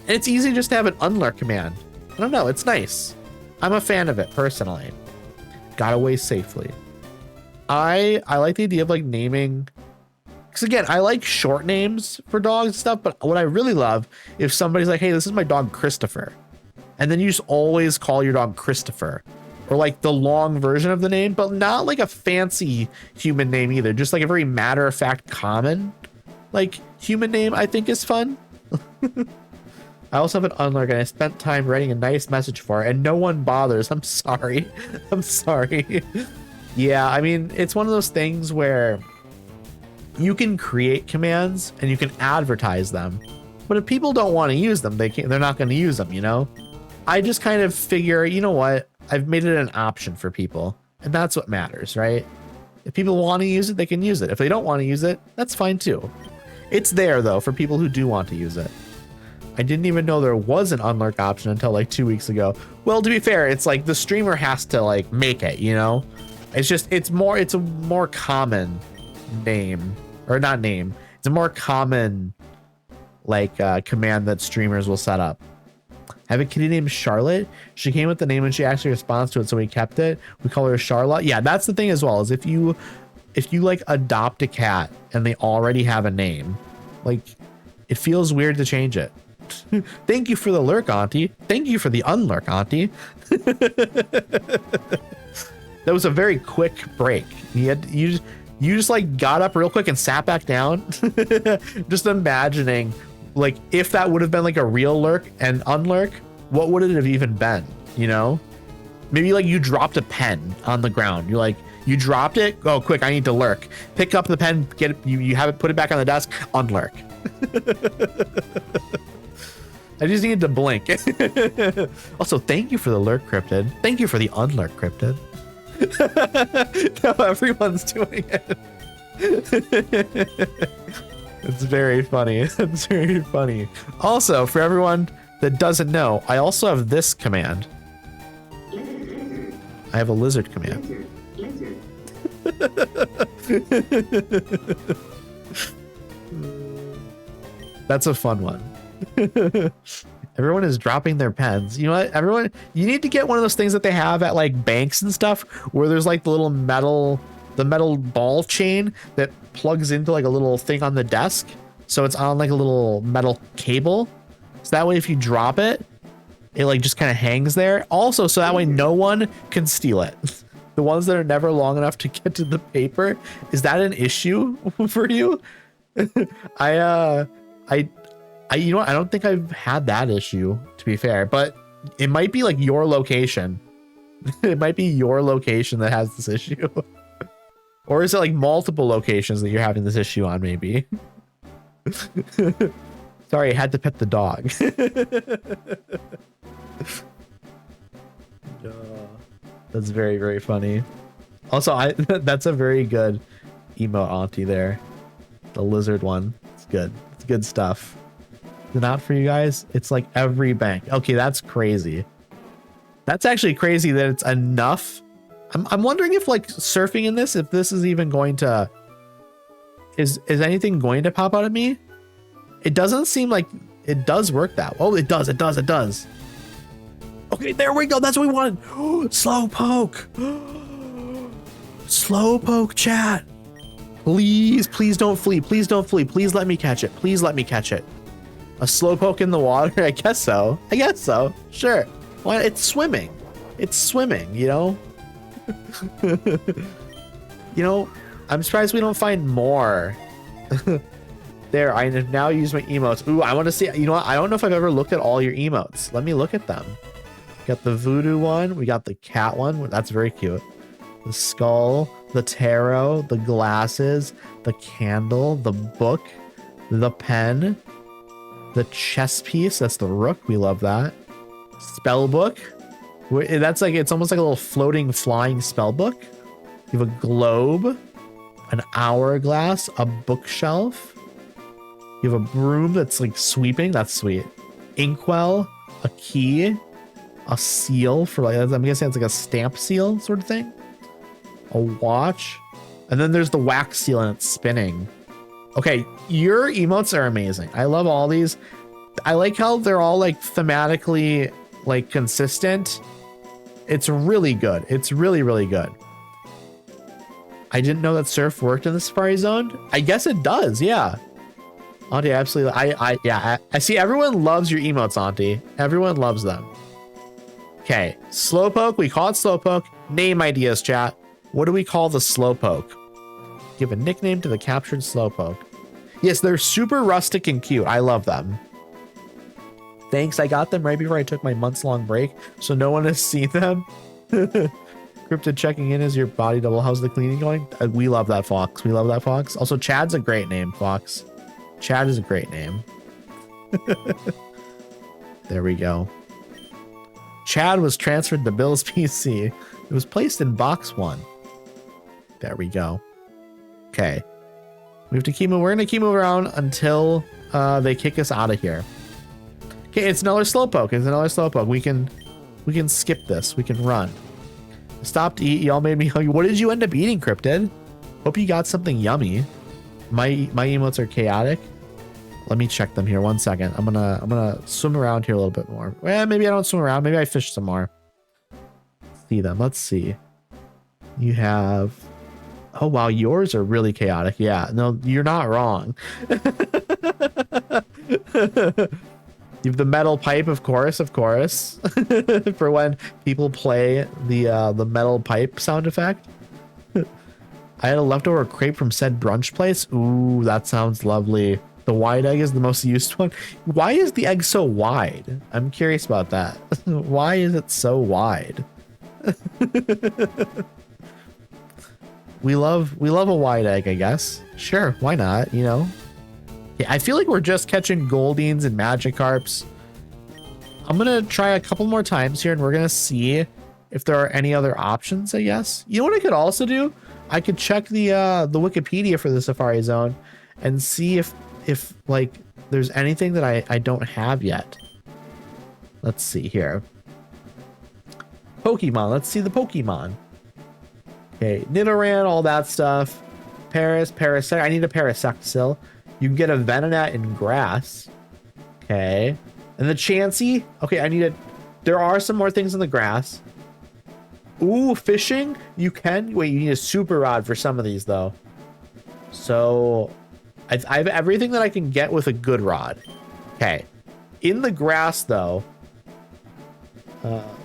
And it's easy just to have an unlurk command. I don't know. It's nice. I'm a fan of it personally. Got away safely. I like the idea of like naming, because again, I like short names for dogs and stuff, but what I really love if somebody's like, hey, this is my dog Christopher. And then you just always call your dog Christopher, or like the long version of the name, but not like a fancy human name either. Just like a very matter of fact, common like human name, I think is fun. I also have an unlurk and I spent time writing a nice message for it and no one bothers. I'm sorry. I'm sorry. Yeah, I mean, it's one of those things where you can create commands and you can advertise them, but if people don't want to use them, they're not going to use them, you know? I just kind of figure, you know what? I've made it an option for people, and that's what matters, right? If people want to use it, they can use it. If they don't want to use it, that's fine too. It's there though for people who do want to use it. I didn't even know there was an unlurk option until like 2 weeks ago. Well, to be fair, it's like the streamer has to like make it, you know? It's a more common name, or not name. It's a more common like command that streamers will set up. I have a kitty named Charlotte. She came with the name and she actually responds to it, so we kept it. We call her Charlotte. Yeah, that's the thing as well, is if you like adopt a cat and they already have a name, like it feels weird to change it. Thank you for the lurk, Auntie. Thank you for the unlurk, Auntie. That was a very quick break. You just like got up real quick and sat back down. Just imagining like if that would have been like a real lurk and unlurk, what would it have even been? You know, maybe like you dropped a pen on the ground. You're like, you dropped it. Oh, quick! I need to lurk. Pick up the pen. Get it. You have it. Put it back on the desk. Unlurk. I just needed to blink. Also, thank you for the lurk, Cryptid. Thank you for the unlurk, Cryptid. No, everyone's doing it. It's very funny. It's very funny. Also, for everyone that doesn't know, I also have this command. I have a lizard command. That's a fun one. Everyone is dropping their pens. You know what? Everyone, you need to get one of those things that they have at like banks and stuff where there's like the little metal ball chain that plugs into like a little thing on the desk. So it's on like a little metal cable. So that way if you drop it, it like just kind of hangs there. Also, so that way no one can steal it. The ones that are never long enough to get to the paper. Is that an issue for you? You know what? I don't think I've had that issue, to be fair, but it might be like your location. It might be your location that has this issue. Or is it like multiple locations that you're having this issue on, maybe? Sorry, I had to pet the dog. That's very, very funny. Also, that's a very good emote auntie there. The lizard one. It's good. It's good stuff. Not for you guys. It's like every bank. Okay, that's crazy. That's actually crazy that it's enough. I'm wondering if like surfing in this, if this is even going to, is anything going to pop out at me? It doesn't seem like it does work that. Oh, it does. It does. It does. Okay, there we go. That's what we wanted. Slowpoke. Slowpoke, chat. Please, please don't flee. Please don't flee. Please let me catch it. Please let me catch it. A slowpoke in the water? I guess so. I guess so. Sure. Why? It's swimming. It's swimming, you know? You know, I'm surprised we don't find more. There, I now use my emotes. Ooh, I want to see. You know what? I don't know if I've ever looked at all your emotes. Let me look at them. Got the voodoo one. We got the cat one. That's very cute. The skull, the tarot, the glasses, the candle, the book, the pen, the chess piece. That's the rook. We love that. Spell book. That's like, it's almost like a little floating flying spell book. You have a globe, an hourglass, a bookshelf. You have a broom that's like sweeping. That's sweet. Inkwell, a key, a seal for like, I'm guessing it's like a stamp seal sort of thing. A watch. And then there's the wax seal and it's spinning. Okay, your emotes are amazing. I love all these. I like how they're all like thematically like consistent. It's really good. It's really, really good. I didn't know that surf worked in the Safari Zone. I guess it does, yeah. Auntie, absolutely. I see everyone loves your emotes, Auntie. Everyone loves them. Okay, Slowpoke. We call it Slowpoke. Name ideas, chat. What do we call the Slowpoke? Give a nickname to the captured Slowpoke. Yes, they're super rustic and cute. I love them. Thanks, I got them right before I took my months-long break, so no one has seen them. Cryptid checking in. Is your body double? How's the cleaning going? We love that, Fox. We love that, Fox. Also, Chad's a great name, Fox. Chad is a great name. There we go. Chad was transferred to Bill's PC. It was placed in box 1. There we go. Okay. We have to keep moving. We're going to keep moving around until they kick us out of here. Okay, it's another Slowpoke. It's another Slowpoke. We can skip this. We can run. Stop to eat. Y'all made me hungry. What did you end up eating, Cryptid? Hope you got something yummy. My emotes are chaotic. Let me check them here. 1 second. I'm gonna swim around here a little bit more. Well, maybe I don't swim around. Maybe I fish some more. See them. Let's see. You have. Oh wow, yours are really chaotic. Yeah, no, you're not wrong. You have the metal pipe, of course, for when people play the metal pipe sound effect. I had a leftover crepe from said brunch place. Ooh, that sounds lovely. The wide egg is the most used one. Why is the egg so wide? I'm curious about that. Why is it so wide? We love a wide egg, I guess. Sure, why not? You know. Yeah, I feel like we're just catching Goldines and Magikarps. I'm gonna try a couple more times here, and we're gonna see if there are any other options, I guess. You know what I could also do? I could check the Wikipedia for the Safari Zone and see if like there's anything that I don't have yet. Let's see here. Pokemon. Let's see the Pokemon. Okay, Nidoran, all that stuff. Parasect. I need a Parasectil. You can get a Venonat in grass. Okay. And the Chansey. Okay, I need a... There are some more things in the grass. Ooh, fishing. You can... Wait, you need a Super Rod for some of these, though. So... I have everything that I can get with a good rod. Okay. In the grass, though...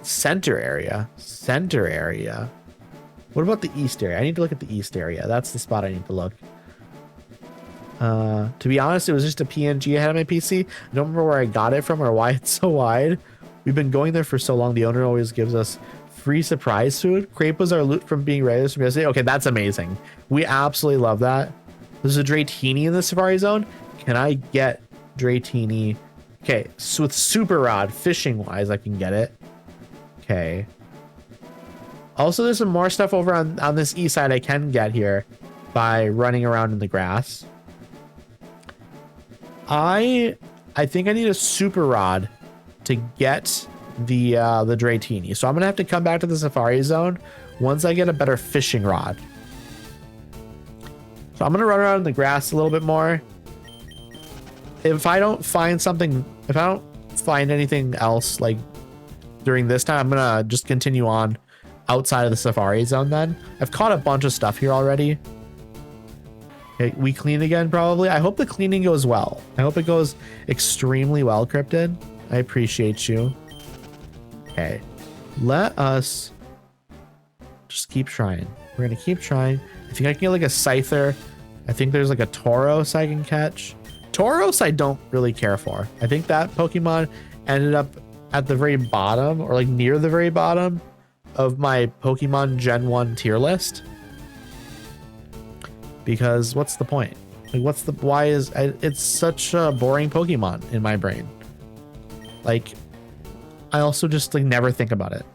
Center area. What about the east area? I need to look at the east area. That's the spot I need to look. To be honest, it was just a PNG I had on my PC. I don't remember where I got it from or why it's so wide. We've been going there for so long. The owner always gives us free surprise food. Crepe was our loot from being raised from yesterday. Okay, that's amazing. We absolutely love that. There's a Dratini in the Safari Zone. Can I get Dratini? Okay, so with Super Rod, fishing wise, I can get it. Okay. Also, there's some more stuff over on this east side I can get here by running around in the grass. I think I need a Super Rod to get the Dratini. So I'm gonna have to come back to the Safari Zone once I get a better fishing rod. So I'm gonna run around in the grass a little bit more. If I don't find something, if I don't find anything else like during this time, I'm gonna just continue on outside of the Safari Zone then. I've caught a bunch of stuff here already. Okay, we clean again probably. I hope the cleaning goes well. I hope it goes extremely well, Cryptid. I appreciate you. Okay, let us just keep trying. We're gonna keep trying. I think I can get like a Scyther. I think there's like a Tauros I can catch. Tauros I don't really care for. I think that Pokemon ended up at the very bottom or like near the very bottom of my Pokemon Gen 1 tier list. Because what's the point? Like what's the, why is, it's such a boring Pokemon in my brain. Like I also just like never think about it.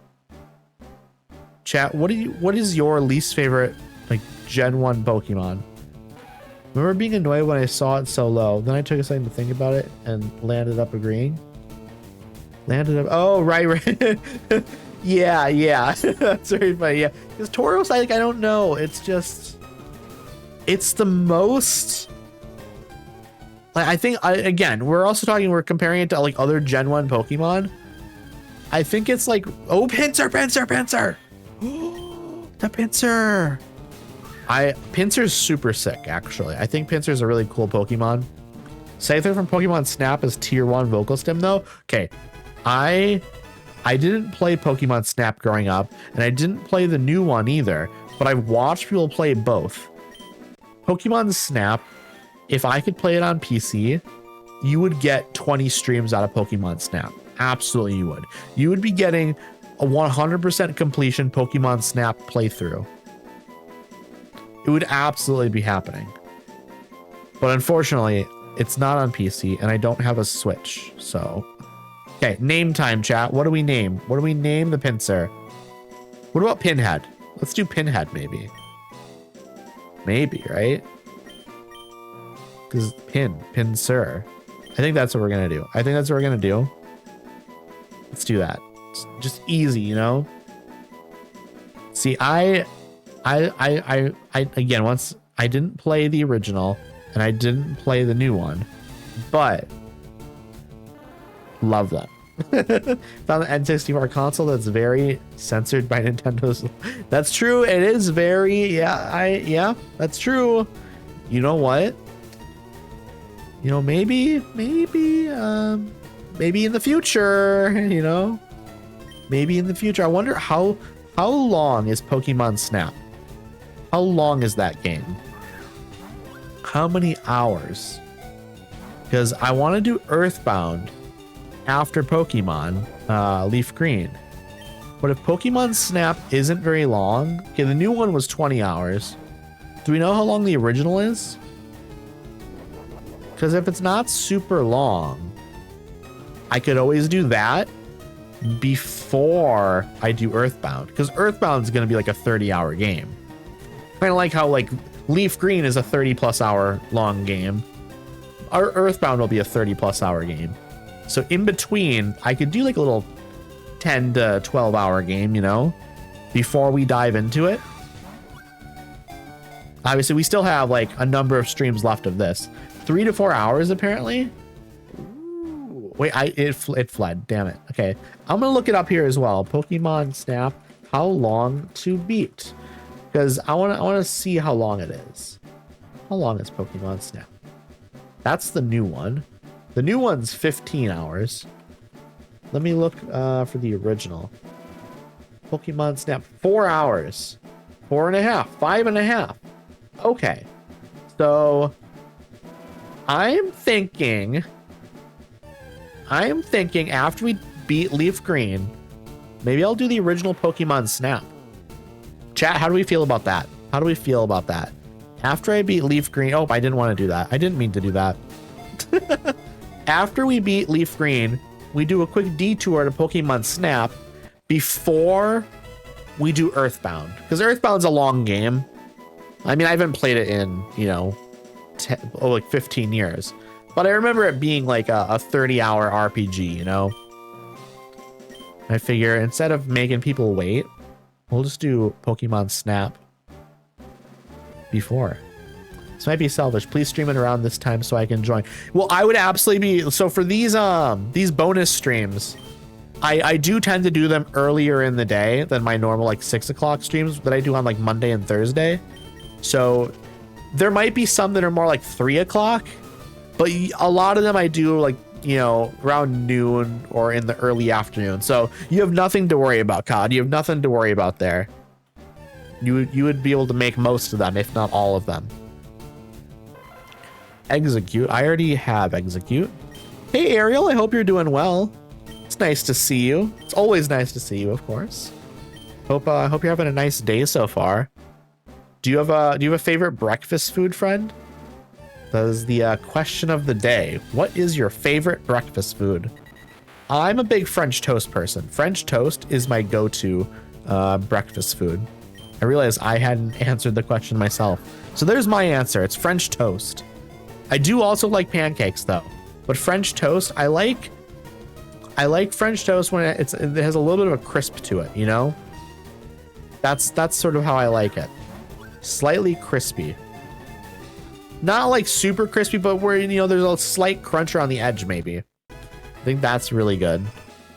Chat, what is your least favorite like Gen 1 Pokemon? Remember being annoyed when I saw it so low. Then I took a second to think about it and landed up agreeing. Oh, right. Yeah. That's very funny. Yeah, because Tauros, I don't know. It's just, it's the most. Like I think again, we're comparing it to like other Gen 1 Pokemon. I think it's like, oh, Pinsir. The Pinsir. Pinsir's super sick, actually. I think Pinsir's a really cool Pokemon. Scyther from Pokemon Snap is tier 1 vocal stim though. Okay. I didn't play Pokemon Snap growing up, and I didn't play the new one either, but I've watched people play both. Pokemon Snap, if I could play it on PC, you would get 20 streams out of Pokemon Snap. Absolutely you would. You would be getting a 100% completion Pokemon Snap playthrough. It would absolutely be happening. But unfortunately, it's not on PC, and I don't have a Switch, so... Okay, name time, chat. What do we name? What do we name the Pinsir? What about Pinhead? Let's do Pinhead, maybe. Maybe, right? Because Pinsir. I think that's what we're gonna do. Let's do that. It's just easy, you know? See, I again, once I didn't play the original and I didn't play the new one, but love them. Found the N64 console that's very censored by Nintendo's. That's true. It is very, yeah, that's true. You know what? You know, maybe in the future, you know, maybe in the future. I wonder how long is Pokemon Snap? How long is that game? How many hours? Because I want to do Earthbound after Pokemon LeafGreen. But if Pokemon Snap isn't very long, okay, the new one was 20 hours. Do we know how long the original is? Because if it's not super long, I could always do that, before I do Earthbound, because Earthbound is going to be like a 30-hour game. Kind of like how like LeafGreen is a 30+ hour long game. Our Earthbound will be a 30+ hour game. So in between, I could do like a little 10 to 12 hour game, you know, before we dive into it. Obviously, we still have like a number of streams left of this. 3 to 4 hours, apparently. Ooh. Wait, it fled. Damn it. Okay, I'm gonna look it up here as well. Pokemon Snap, how long to beat? Because I wanna see how long it is. How long is Pokemon Snap? That's the new one. The new one's 15 hours. Let me look for the original. Pokemon Snap, 4 hours. 4.5, 5.5. Okay. So I'm thinking after we beat LeafGreen, maybe I'll do the original Pokemon Snap. Chat, how do we feel about that? How do we feel about that? After I beat LeafGreen, oh, I didn't want to do that. I didn't mean to do that. After we beat LeafGreen, we do a quick detour to Pokemon Snap before we do Earthbound. Because Earthbound's a long game. I mean, I haven't played it in, you know, like 15 years. But I remember it being like a 30-hour RPG, you know? I figure instead of making people wait, we'll just do Pokemon Snap before. This might be selfish. Please stream it around this time so I can join. Well, I would absolutely be... So for these bonus streams, I do tend to do them earlier in the day than my normal like 6 o'clock streams that I do on like Monday and Thursday. So there might be some that are more like 3 o'clock, but a lot of them I do like, you know, around noon or in the early afternoon. So you have nothing to worry about, COD. You have nothing to worry about there. You would be able to make most of them, if not all of them. Execute. I already have execute. Hey, Ariel, I hope you're doing well. It's nice to see you. It's always nice to see you, of course. Hope you're having a nice day so far. Do you have a favorite breakfast food, friend? That is the question of the day. What is your favorite breakfast food? I'm a big French toast person. French toast is my go-to breakfast food. I realized I hadn't answered the question myself. So there's my answer. It's French toast. I do also like pancakes though, but French toast, I like French toast when it has a little bit of a crisp to it, you know? That's sort of how I like it. Slightly crispy. Not like super crispy, but where, you know, there's a slight crunch around the edge maybe. I think that's really good. And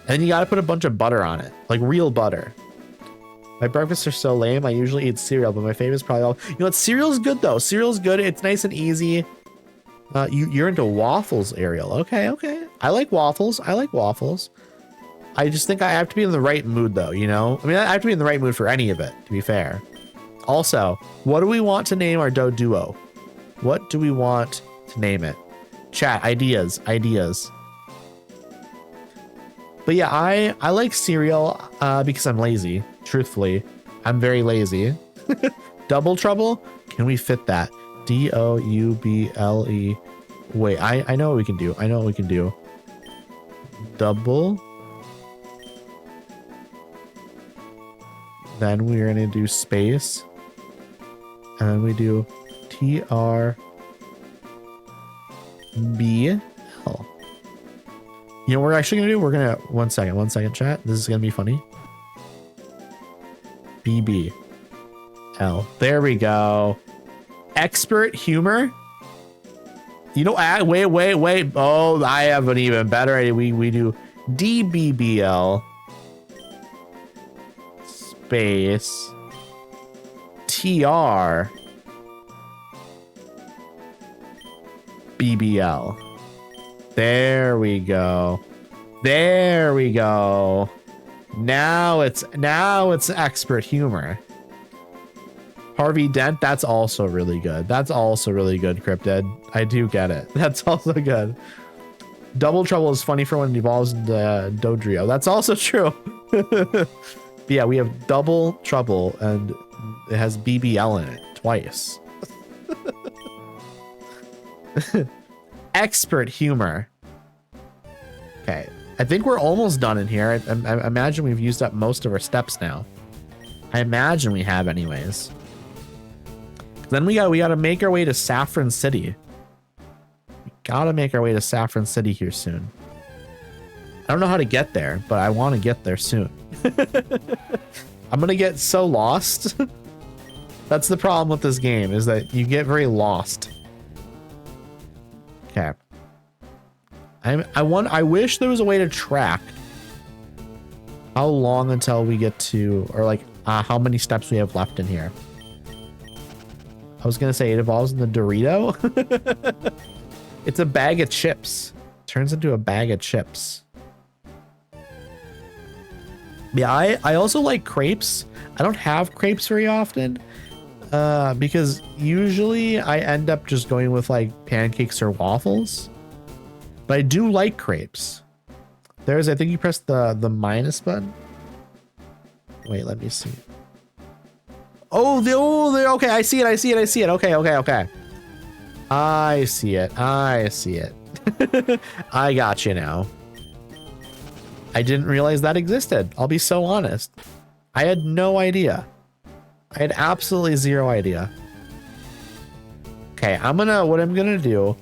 then you gotta put a bunch of butter on it, like real butter. My breakfasts are so lame. I usually eat cereal, but my favorite is probably all, you know what, cereal's good though. Cereal's good. It's nice and easy. You're into waffles, Ariel. Okay. I like waffles. I just think I have to be in the right mood though, you know? I mean, I have to be in the right mood for any of it, to be fair. Also, what do we want to name our duo? What do we want to name it? Chat, ideas. But yeah, I like cereal because I'm lazy. Truthfully, I'm very lazy. Double Trouble? Can we fit that? DOUBLE. Wait, I know what we can do. Double. Then we're gonna do space. And then we do TRBL. You know what we're actually gonna do? We're gonna one second, chat. This is gonna be funny. BBL. There we go. Expert humor. You know, wait. Oh, I have an even better idea. We do DBBL space TR BBL. There we go. Now it's expert humor. Harvey Dent, that's also really good. Cryptid. I do get it. That's also good. Double Trouble is funny for when it evolves into Dodrio. That's also true. But yeah, we have Double Trouble and it has BBL in it twice. Expert humor. Okay. I think we're almost done in here. I imagine we've used up most of our steps now. I imagine we have anyways. Then we gotta make our way to Saffron City. We gotta make our way to Saffron City here soon. I don't know how to get there, but I want to get there soon. I'm gonna get so lost. That's the problem with this game, is that you get very lost. Okay. I wish there was a way to track how long until we get to, or like how many steps we have left in here. I was gonna say it evolves in the Dorito. It's a bag of chips. Turns into a bag of chips. Yeah, I also like crepes. I don't have crepes very often because usually I end up just going with like pancakes or waffles. But I do like crepes. I think you press the minus button. Wait, let me see. Oh, okay, I see it. Okay. I see it. I got you now. I didn't realize that existed. I'll be so honest. I had no idea. I had absolutely zero idea. Okay, what I'm gonna do,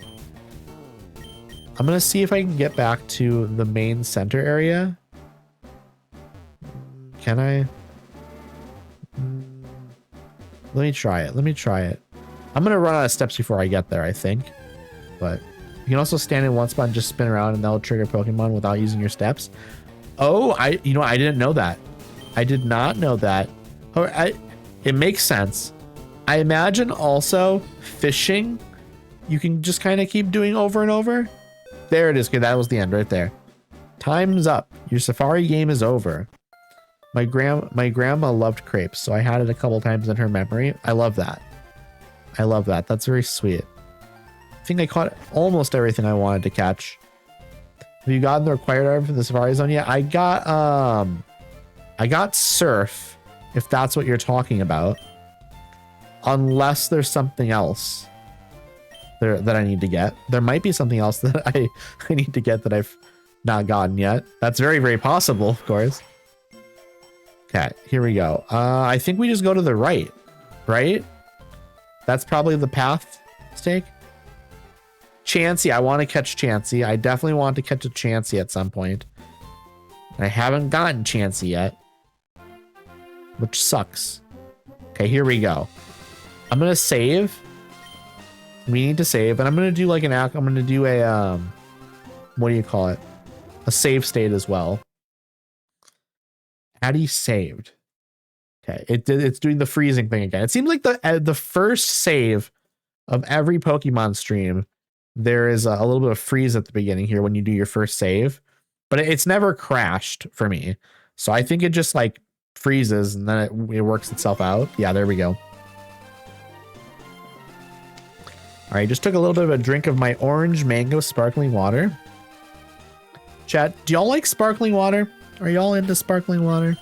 I'm gonna see if I can get back to the main center area. Can I? Let me try it. I'm gonna run out of steps before I get there, I think. But you can also stand in one spot and just spin around and that'll trigger Pokemon without using your steps. Oh, I didn't know that. I did not know that. It makes sense. I imagine also fishing, you can just kind of keep doing over and over. There it is. Okay, that was the end right there. Time's up. Your safari game is over. My grandma loved crepes, so I had it a couple times in her memory. I love that. That's very sweet. I think I caught almost everything I wanted to catch. Have you gotten the required item from the safari zone yet? I got surf, if that's what you're talking about. Unless there's something else that I need to get. There might be something else that I need to get that I've not gotten yet. That's very, very possible, of course. Okay, here we go. I think we just go to the right? That's probably the path stake. Chansey, I want to catch Chansey. I definitely want to catch a Chansey at some point. I haven't gotten Chansey yet, which sucks. Okay, here we go. I'm gonna save. We need to save, and I'm gonna do like I'm gonna do a what do you call it? A save state as well. Addy saved. Okay, it's doing the freezing thing again. It seems like the first save of every Pokemon stream, there is a little bit of freeze at the beginning here when you do your first save, but it's never crashed for me. So I think it just like freezes and then it works itself out. Yeah, there we go. All right, just took a little bit of a drink of my orange mango sparkling water. Chat, do y'all like sparkling water? Are y'all into sparkling water?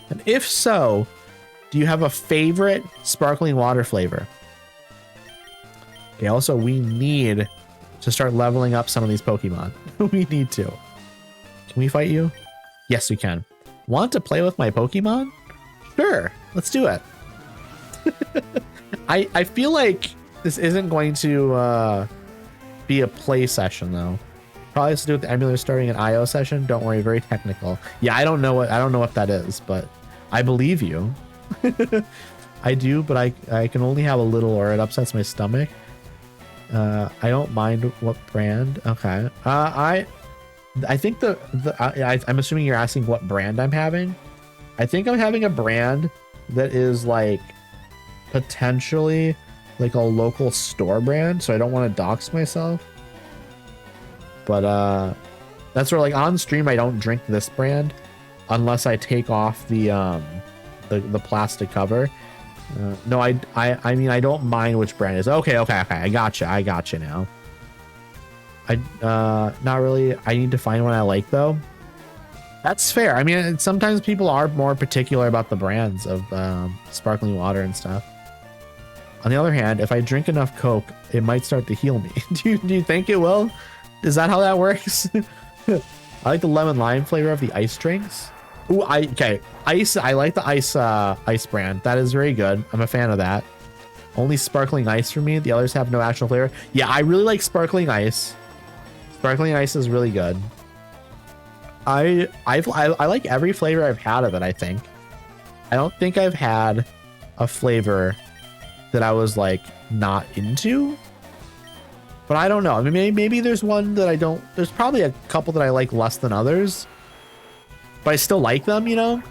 And if so, do you have a favorite sparkling water flavor? Okay, also we need to start leveling up some of these Pokemon. We need to. Can we fight you? Yes, we can. Want to play with my Pokemon? Sure, let's do it. I feel like this isn't going to be a play session though. Probably has to do with the emulator starting an IO session. Don't worry, very technical. Yeah, I don't know what that is, but I believe you. I do, but I can only have a little or it upsets my stomach. I don't mind what brand. Okay. I think I'm assuming you're asking what brand I'm having. I think I'm having a brand that is like potentially like a local store brand, so I don't want to dox myself. But that's where like on stream I don't drink this brand unless I take off the plastic cover. No, I mean I don't mind which brand it is. Okay. I gotcha now. Not really. I need to find one I like though. That's fair. I mean, sometimes people are more particular about the brands of sparkling water and stuff. On the other hand, if I drink enough Coke, it might start to heal me. Do you think it will? Is that how that works? I like the lemon lime flavor of the ice drinks. Ooh, okay. Ice, I like the ice brand. That is very good. I'm a fan of that. Only sparkling ice for me. The others have no actual flavor. Yeah, I really like sparkling ice. Sparkling ice is really good. I like every flavor I've had of it, I think. I don't think I've had a flavor that I was like not into. But I don't know. I mean, maybe there's one that I don't. There's probably a couple that I like less than others. But I still like them, you know?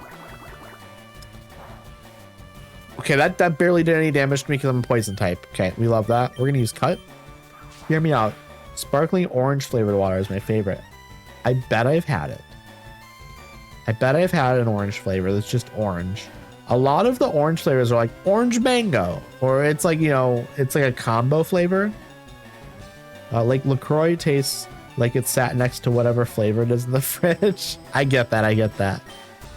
Okay, that barely did any damage to me because I'm a poison type. Okay, we love that. We're going to use cut. Hear me out. Sparkling orange flavored water is my favorite. I bet I've had it. I bet I've had an orange flavor that's just orange. A lot of the orange flavors are like orange mango. Or it's like, you know, it's like a combo flavor. Like LaCroix tastes like it sat next to whatever flavor it is in the fridge. I get that. I get that.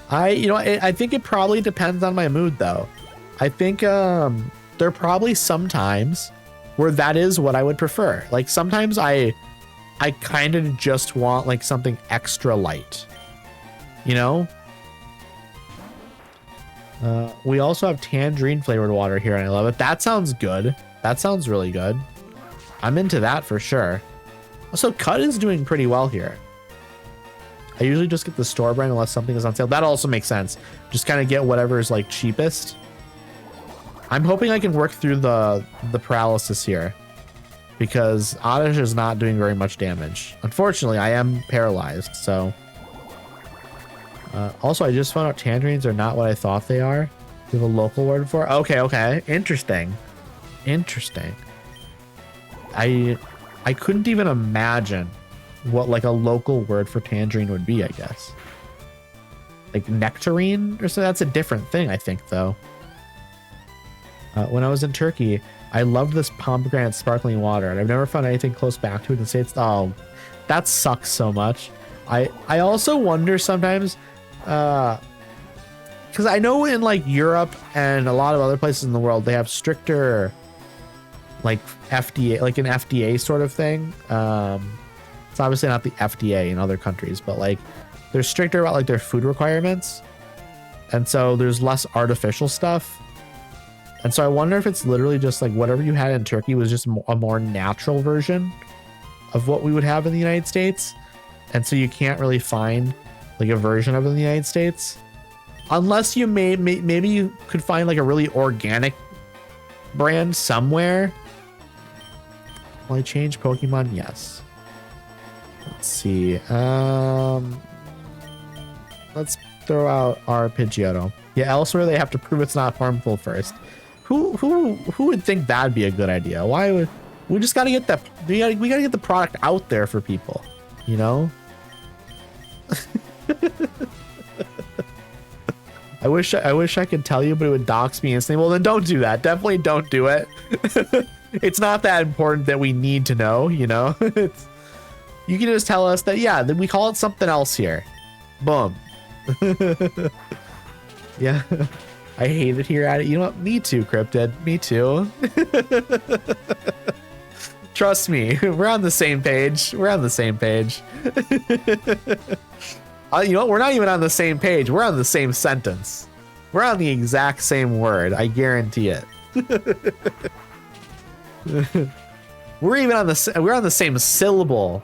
I think it probably depends on my mood though. I think there are probably some times where that is what I would prefer. Like sometimes I kind of just want like something extra light, you know? We also have tangerine flavored water here and I love it. That sounds good. That sounds really good. I'm into that for sure. Also, cut is doing pretty well here. I usually just get the store brand unless something is on sale. That also makes sense. Just kind of get whatever is like cheapest. I'm hoping I can work through the paralysis here because Oddish is not doing very much damage. Unfortunately, I am paralyzed, so. Also, I just found out tangerines are not what I thought they are. We have a local word for it. Okay. Interesting. I couldn't even imagine what like a local word for tangerine would be, I guess. Like nectarine or so. That's a different thing, I think, though. When I was in Turkey, I loved this pomegranate sparkling water, and I've never found anything close back to it in the States. Oh, that sucks so much. I also wonder sometimes, because I know in like Europe and a lot of other places in the world, they have stricter like FDA, like an FDA sort of thing. It's obviously not the FDA in other countries, but like they're stricter about like their food requirements. And so there's less artificial stuff. And so I wonder if it's literally just like whatever you had in Turkey was just a more natural version of what we would have in the United States. And so you can't really find like a version of it in the United States. Unless you maybe you could find like a really organic brand somewhere. Will I change Pokemon? Yes. Let's see. Let's throw out our Pidgeotto. Yeah, elsewhere they have to prove it's not harmful first. Who would think that'd be a good idea? Why would we just gotta get that? We gotta get the product out there for people, you know? I wish I could tell you, but it would dox me instantly. Well, then don't do that. Definitely don't do it. It's not that important that we need to know, you know? You can just tell us that, yeah, then we call it something else here. Boom. Yeah. I hate it here at it. You know what? Me too, Cryptid. Me too. Trust me. We're on the same page. We're on the same page. You know what? We're not even on the same page. We're on the same sentence. We're on the exact same word. I guarantee it. We're even on the same syllable.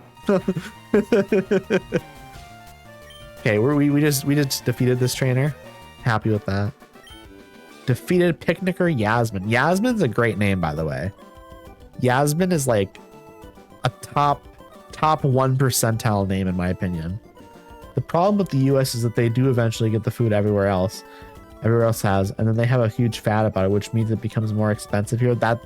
Okay, we just defeated this trainer. Happy with that. Defeated Picnicker Yasmin. Yasmin's a great name, by the way. Yasmin is like a top 1 percentile name in my opinion. The problem with the US is that they do eventually get the food everywhere else has, and then they have a huge fat about it, which means it becomes more expensive here. That,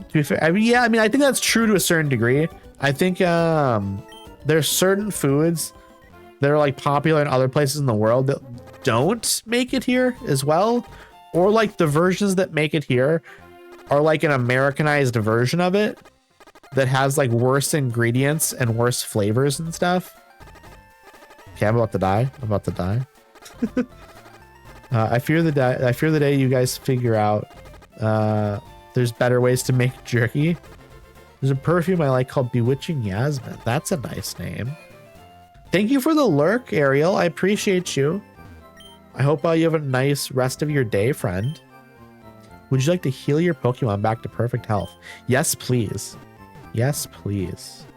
to be fair, I mean, I think that's true to a certain degree. I think there's certain foods that are like popular in other places in the world that don't make it here as well, or like the versions that make it here are like an Americanized version of it that has like worse ingredients and worse flavors and stuff. Okay, I'm about to die. I fear the day you guys figure out there's better ways to make jerky. There's a perfume I like called Bewitching Yasmin. That's a nice name. Thank you for the lurk, Ariel. I appreciate you. I hope you have a nice rest of your day, friend. Would you like to heal your Pokemon back to perfect health? Yes, please. Yes, please.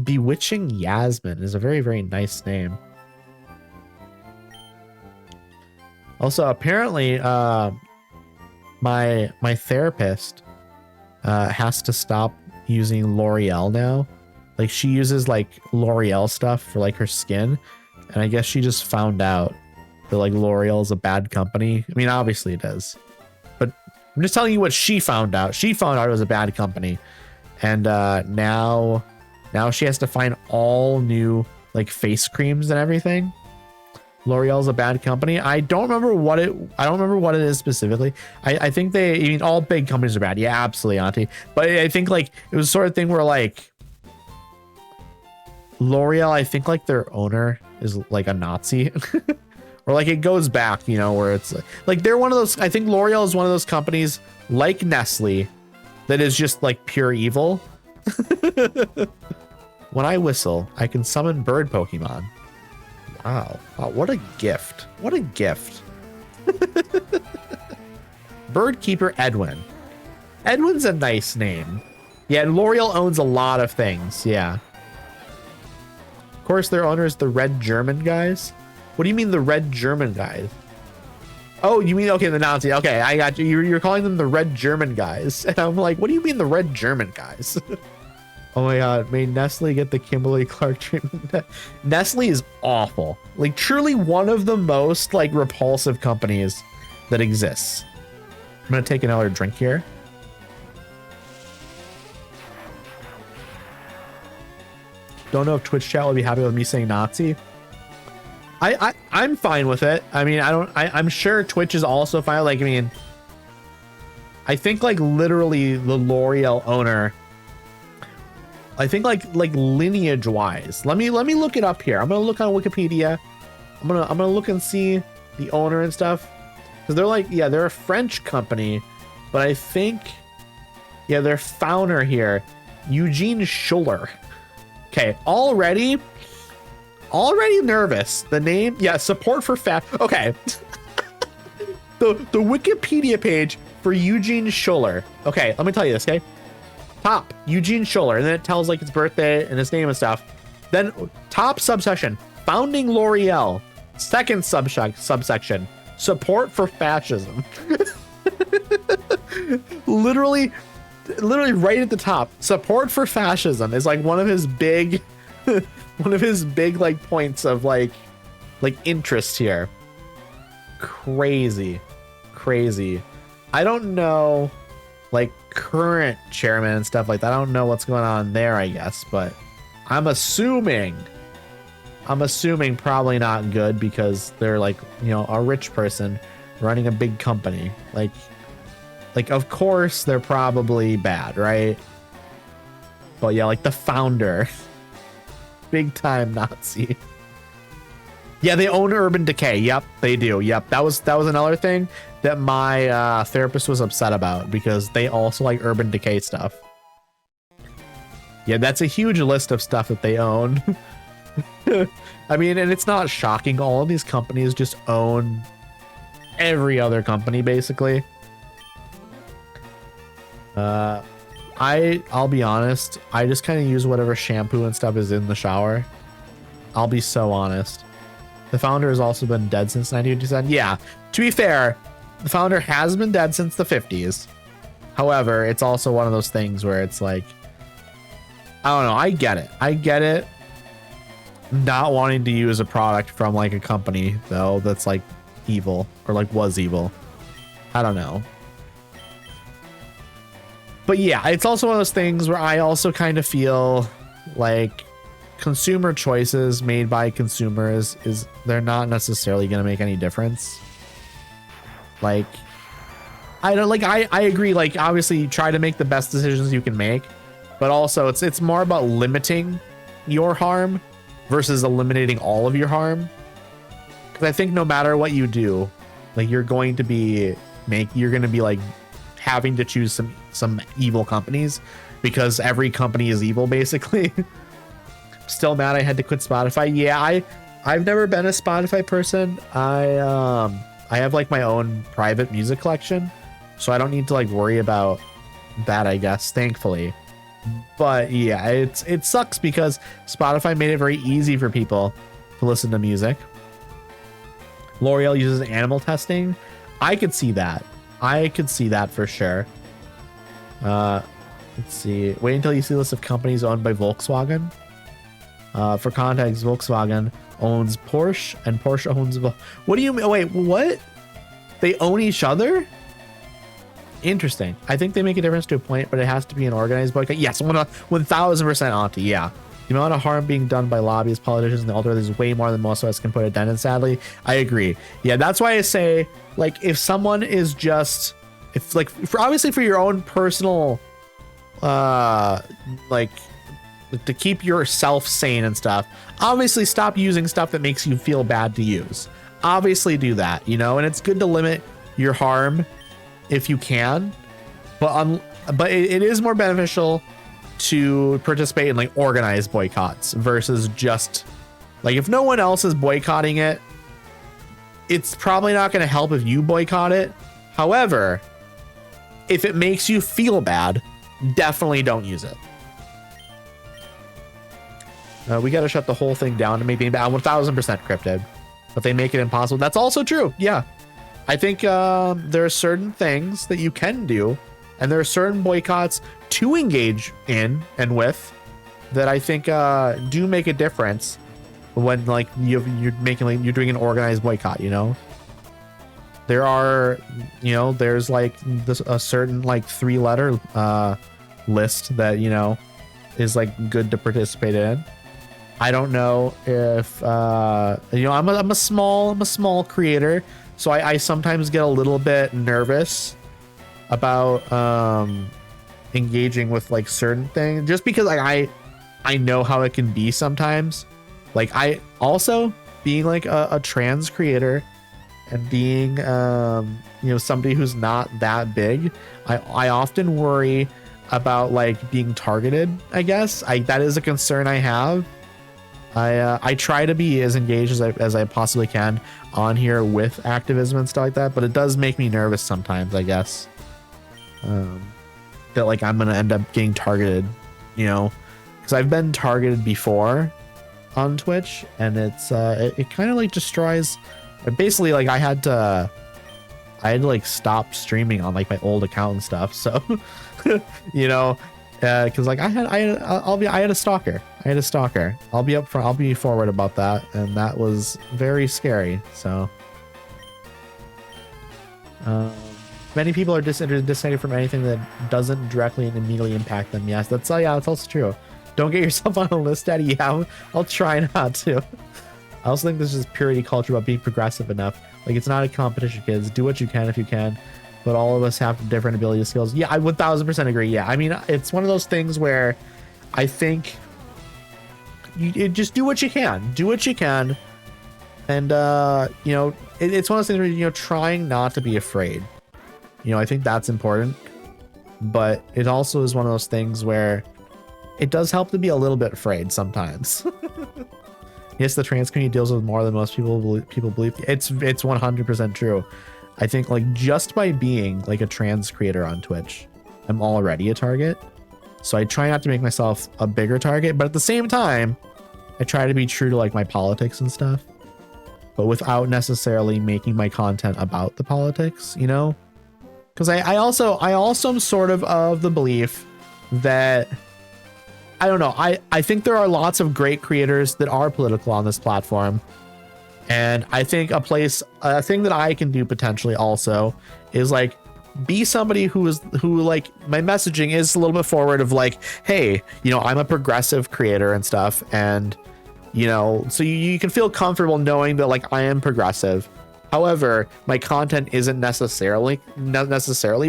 Bewitching Yasmin is a very, very nice name. Also, apparently, my therapist has to stop using L'Oreal now. Like, she uses like L'Oreal stuff for like her skin, and I guess she just found out that like L'Oreal is a bad company. I mean, obviously it is, but I'm just telling you what she found out. She found out it was a bad company, and now she has to find all new like face creams and everything. L'Oreal's a bad company. I don't remember what it is specifically. I think I mean, all big companies are bad. Yeah, absolutely, Auntie. But I think like it was sort of thing where like L'Oreal, I think like their owner is like a Nazi. Or like it goes back, you know, where it's like they're one of those, I think L'Oreal is one of those companies like Nestle that is just like pure evil. When I whistle, I can summon bird Pokemon. Wow. Oh, what a gift. What a gift. Birdkeeper Edwin. Edwin's a nice name. Yeah, L'Oreal owns a lot of things. Yeah. Of course, their owner is the Red German guys. What do you mean the Red German guys? Oh, you mean, okay, the Nazi. Okay, I got you. You're calling them the Red German guys. And I'm like, what do you mean the Red German guys? Oh my God, may Nestle get the Kimberly Clark treatment? Nestle is awful. Like truly one of the most like repulsive companies that exists. I'm gonna take another drink here. Don't know if Twitch chat will be happy with me saying Nazi. I'm fine with it. I mean, I'm sure Twitch is also fine. Like, I mean, I think like literally the L'Oreal owner, I think like lineage wise, let me look it up here. I'm gonna look on Wikipedia. I'm gonna look and see the owner and stuff, because they're like, yeah, they're a French company, but I think, yeah, their founder here, Eugene Schuller. Okay, already nervous. The name, yeah, support for fat. Okay, the Wikipedia page for Eugene Schuller. Okay, let me tell you this. Okay. Top, Eugene Schuller, and then it tells like his birthday and his name and stuff. Then top subsection, founding L'Oreal. Second subsection, support for fascism. literally right at the top, support for fascism is like one of his big like points of like interest here. Crazy. I don't know like current chairman and stuff like that. I don't know what's going on there, I guess, but I'm assuming probably not good, because they're like, you know, a rich person running a big company. Like of course they're probably bad, right? But yeah, like the founder, big time Nazi. Yeah, they own Urban Decay. Yep, they do. Yep, that was another thing that my therapist was upset about, because they also like Urban Decay stuff. Yeah, that's a huge list of stuff that they own. I mean, and it's not shocking. All of these companies just own every other company, basically. I'll be honest. I just kind of use whatever shampoo and stuff is in the shower. I'll be so honest. The founder has also been dead since 1957. Yeah, to be fair, the founder has been dead since the 50s. However, it's also one of those things where it's like, I don't know. I get it. Not wanting to use a product from like a company though that's like evil, or like was evil. I don't know. But yeah, it's also one of those things where I also kind of feel like consumer choices made by consumers is they're not necessarily going to make any difference. Like, I don't like, I agree. Like, obviously you try to make the best decisions you can make, but also it's more about limiting your harm versus eliminating all of your harm. Because I think no matter what you do, like you're going to be like having to choose some evil companies, because every company is evil basically. Still mad I had to quit Spotify. Yeah, I've never been a Spotify person. I have like my own private music collection, so I don't need to like worry about that, I guess, thankfully. But yeah, it sucks because Spotify made it very easy for people to listen to music. L'Oreal uses animal testing. I could see that. I could see that for sure. Let's see. Wait until you see a list of companies owned by Volkswagen. For context, Volkswagen owns Porsche and Porsche owns... What do you mean? Wait, what? They own each other? Interesting. I think they make a difference to a point, but it has to be an organized boycott. Yes, 1000% Auntie, yeah. The amount of harm being done by lobbyists, politicians, and the elderly is way more than most of us can put it down. And sadly, I agree. Yeah, that's why I say, like, if someone is just... If, like, obviously for your own personal... like... to keep yourself sane and stuff, obviously stop using stuff that makes you feel bad to use. Obviously do that, you know, and it's good to limit your harm if you can, but it is more beneficial to participate in like organized boycotts versus just like, if no one else is boycotting it, it's probably not going to help if you boycott it. However, if it makes you feel bad, definitely don't use it. We got to shut the whole thing down to make the 1000% encrypted, but they make it impossible. That's also true. Yeah. I think there are certain things that you can do, and there are certain boycotts to engage in and with that I think do make a difference when like you're doing an organized boycott, you know. There are, you know, there's like a certain like 3-letter list that, you know, is like good to participate in. I don't know if you know, I'm a small creator, so I sometimes get a little bit nervous about engaging with like certain things, just because like I know how it can be sometimes. Like I also being like a trans creator and being you know, somebody who's not that big, I often worry about like being targeted. I guess that is a concern I have. I try to be as engaged as I possibly can on here with activism and stuff like that, but it does make me nervous sometimes, I guess. That like I'm gonna end up getting targeted, you know, because I've been targeted before on Twitch, and it's it kind of like destroys. Basically, like I had to like stop streaming on like my old account and stuff. So, you know. Because like I had a stalker. I'll be forward about that, and that was very scary. So, many people are disconnected from anything that doesn't directly and immediately impact them. Yes, that's also true. Don't get yourself on a list, Daddy. Yeah, I'll try not to. I also think this is purity culture about being progressive enough. Like, it's not a competition, kids. Do what you can if you can. But all of us have different ability skills. Yeah, I 1000% agree. Yeah, I mean, it's one of those things where I think you just do what you can. Do what you can. And, you know, it's one of those things where, you know, trying not to be afraid. You know, I think that's important. But it also is one of those things where it does help to be a little bit afraid sometimes. Yes, the trans community deals with more than most people believe. It's 100% true. I think like just by being like a trans creator on Twitch, I'm already a target. So I try not to make myself a bigger target, but at the same time, I try to be true to like my politics and stuff, but without necessarily making my content about the politics, you know? Because I also am sort of the belief that, I don't know, I think there are lots of great creators that are political on this platform. And I think a thing that I can do potentially also is like be somebody who like my messaging is a little bit forward of like, hey, you know, I'm a progressive creator and stuff. And, you know, so you can feel comfortable knowing that like I am progressive. However, my content isn't necessarily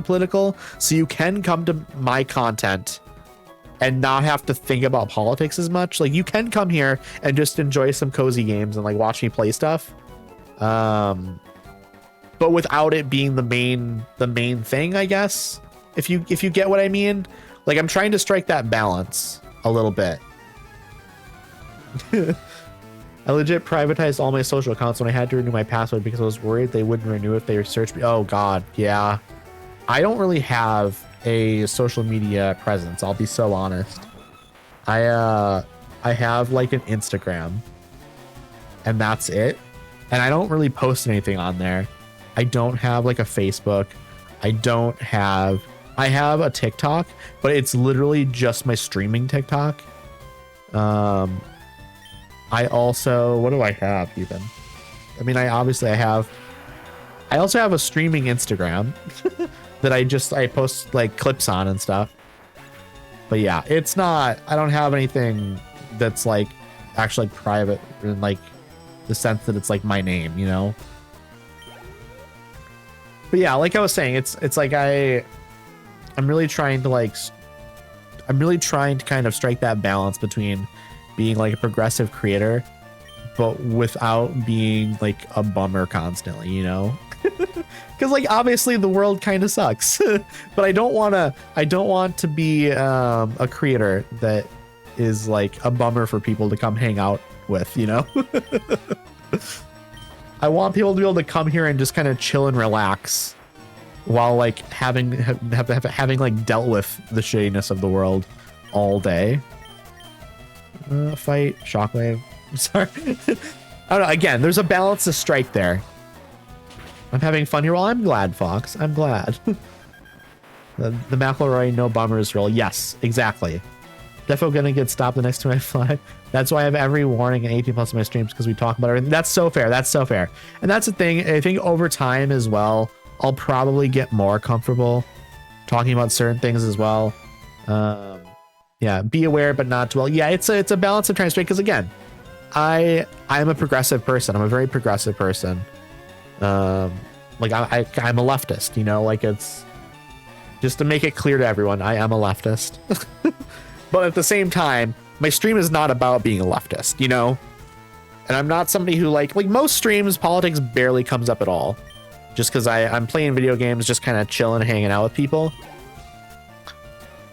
political. So you can come to my content and not have to think about politics as much. Like you can come here and just enjoy some cozy games and like watch me play stuff. But without it being the main thing, I guess, if you get what I mean. Like I'm trying to strike that balance a little bit. I legit privatized all my social accounts when I had to renew my password because I was worried they wouldn't renew if they researched me. Oh God, yeah. I don't really have a social media presence. I'll be so honest. I have like an Instagram and that's it. And I don't really post anything on there. I don't have like a Facebook. I have a TikTok, but it's literally just my streaming TikTok. I also, what do I have even? I mean, I also have a streaming Instagram that I post like clips on and stuff. But yeah, it's not, I don't have anything that's like actually private in like the sense that it's like my name, you know? But yeah, like I was saying, it's like I'm really trying to kind of strike that balance between being like a progressive creator, but without being like a bummer constantly, you know? Because like obviously the world kind of sucks, but I don't want to be a creator that is like a bummer for people to come hang out with, you know? I want people to be able to come here and just kind of chill and relax while like having like dealt with the shittiness of the world all day. Fight, shockwave. I'm sorry. I don't know. Again, there's a balance to strike there. I'm having fun here. Well, I'm glad, Fox. I'm glad. the McElroy no bummers rule. Yes, exactly. Defo gonna get stopped the next time I fly. That's why I have every warning and 18 plus in my streams, because we talk about everything. That's so fair. That's so fair. And that's the thing. I think over time as well, I'll probably get more comfortable talking about certain things as well. Yeah, be aware but not dwell. Yeah, it's a balance of trying to straight, because again, I'm a progressive person. I'm a very progressive person. Like I'm a leftist, you know, like it's just to make it clear to everyone, I am a leftist. But at the same time, my stream is not about being a leftist, you know? And I'm not somebody who like most streams, politics barely comes up at all. Just because I'm playing video games, just kind of chilling, hanging out with people.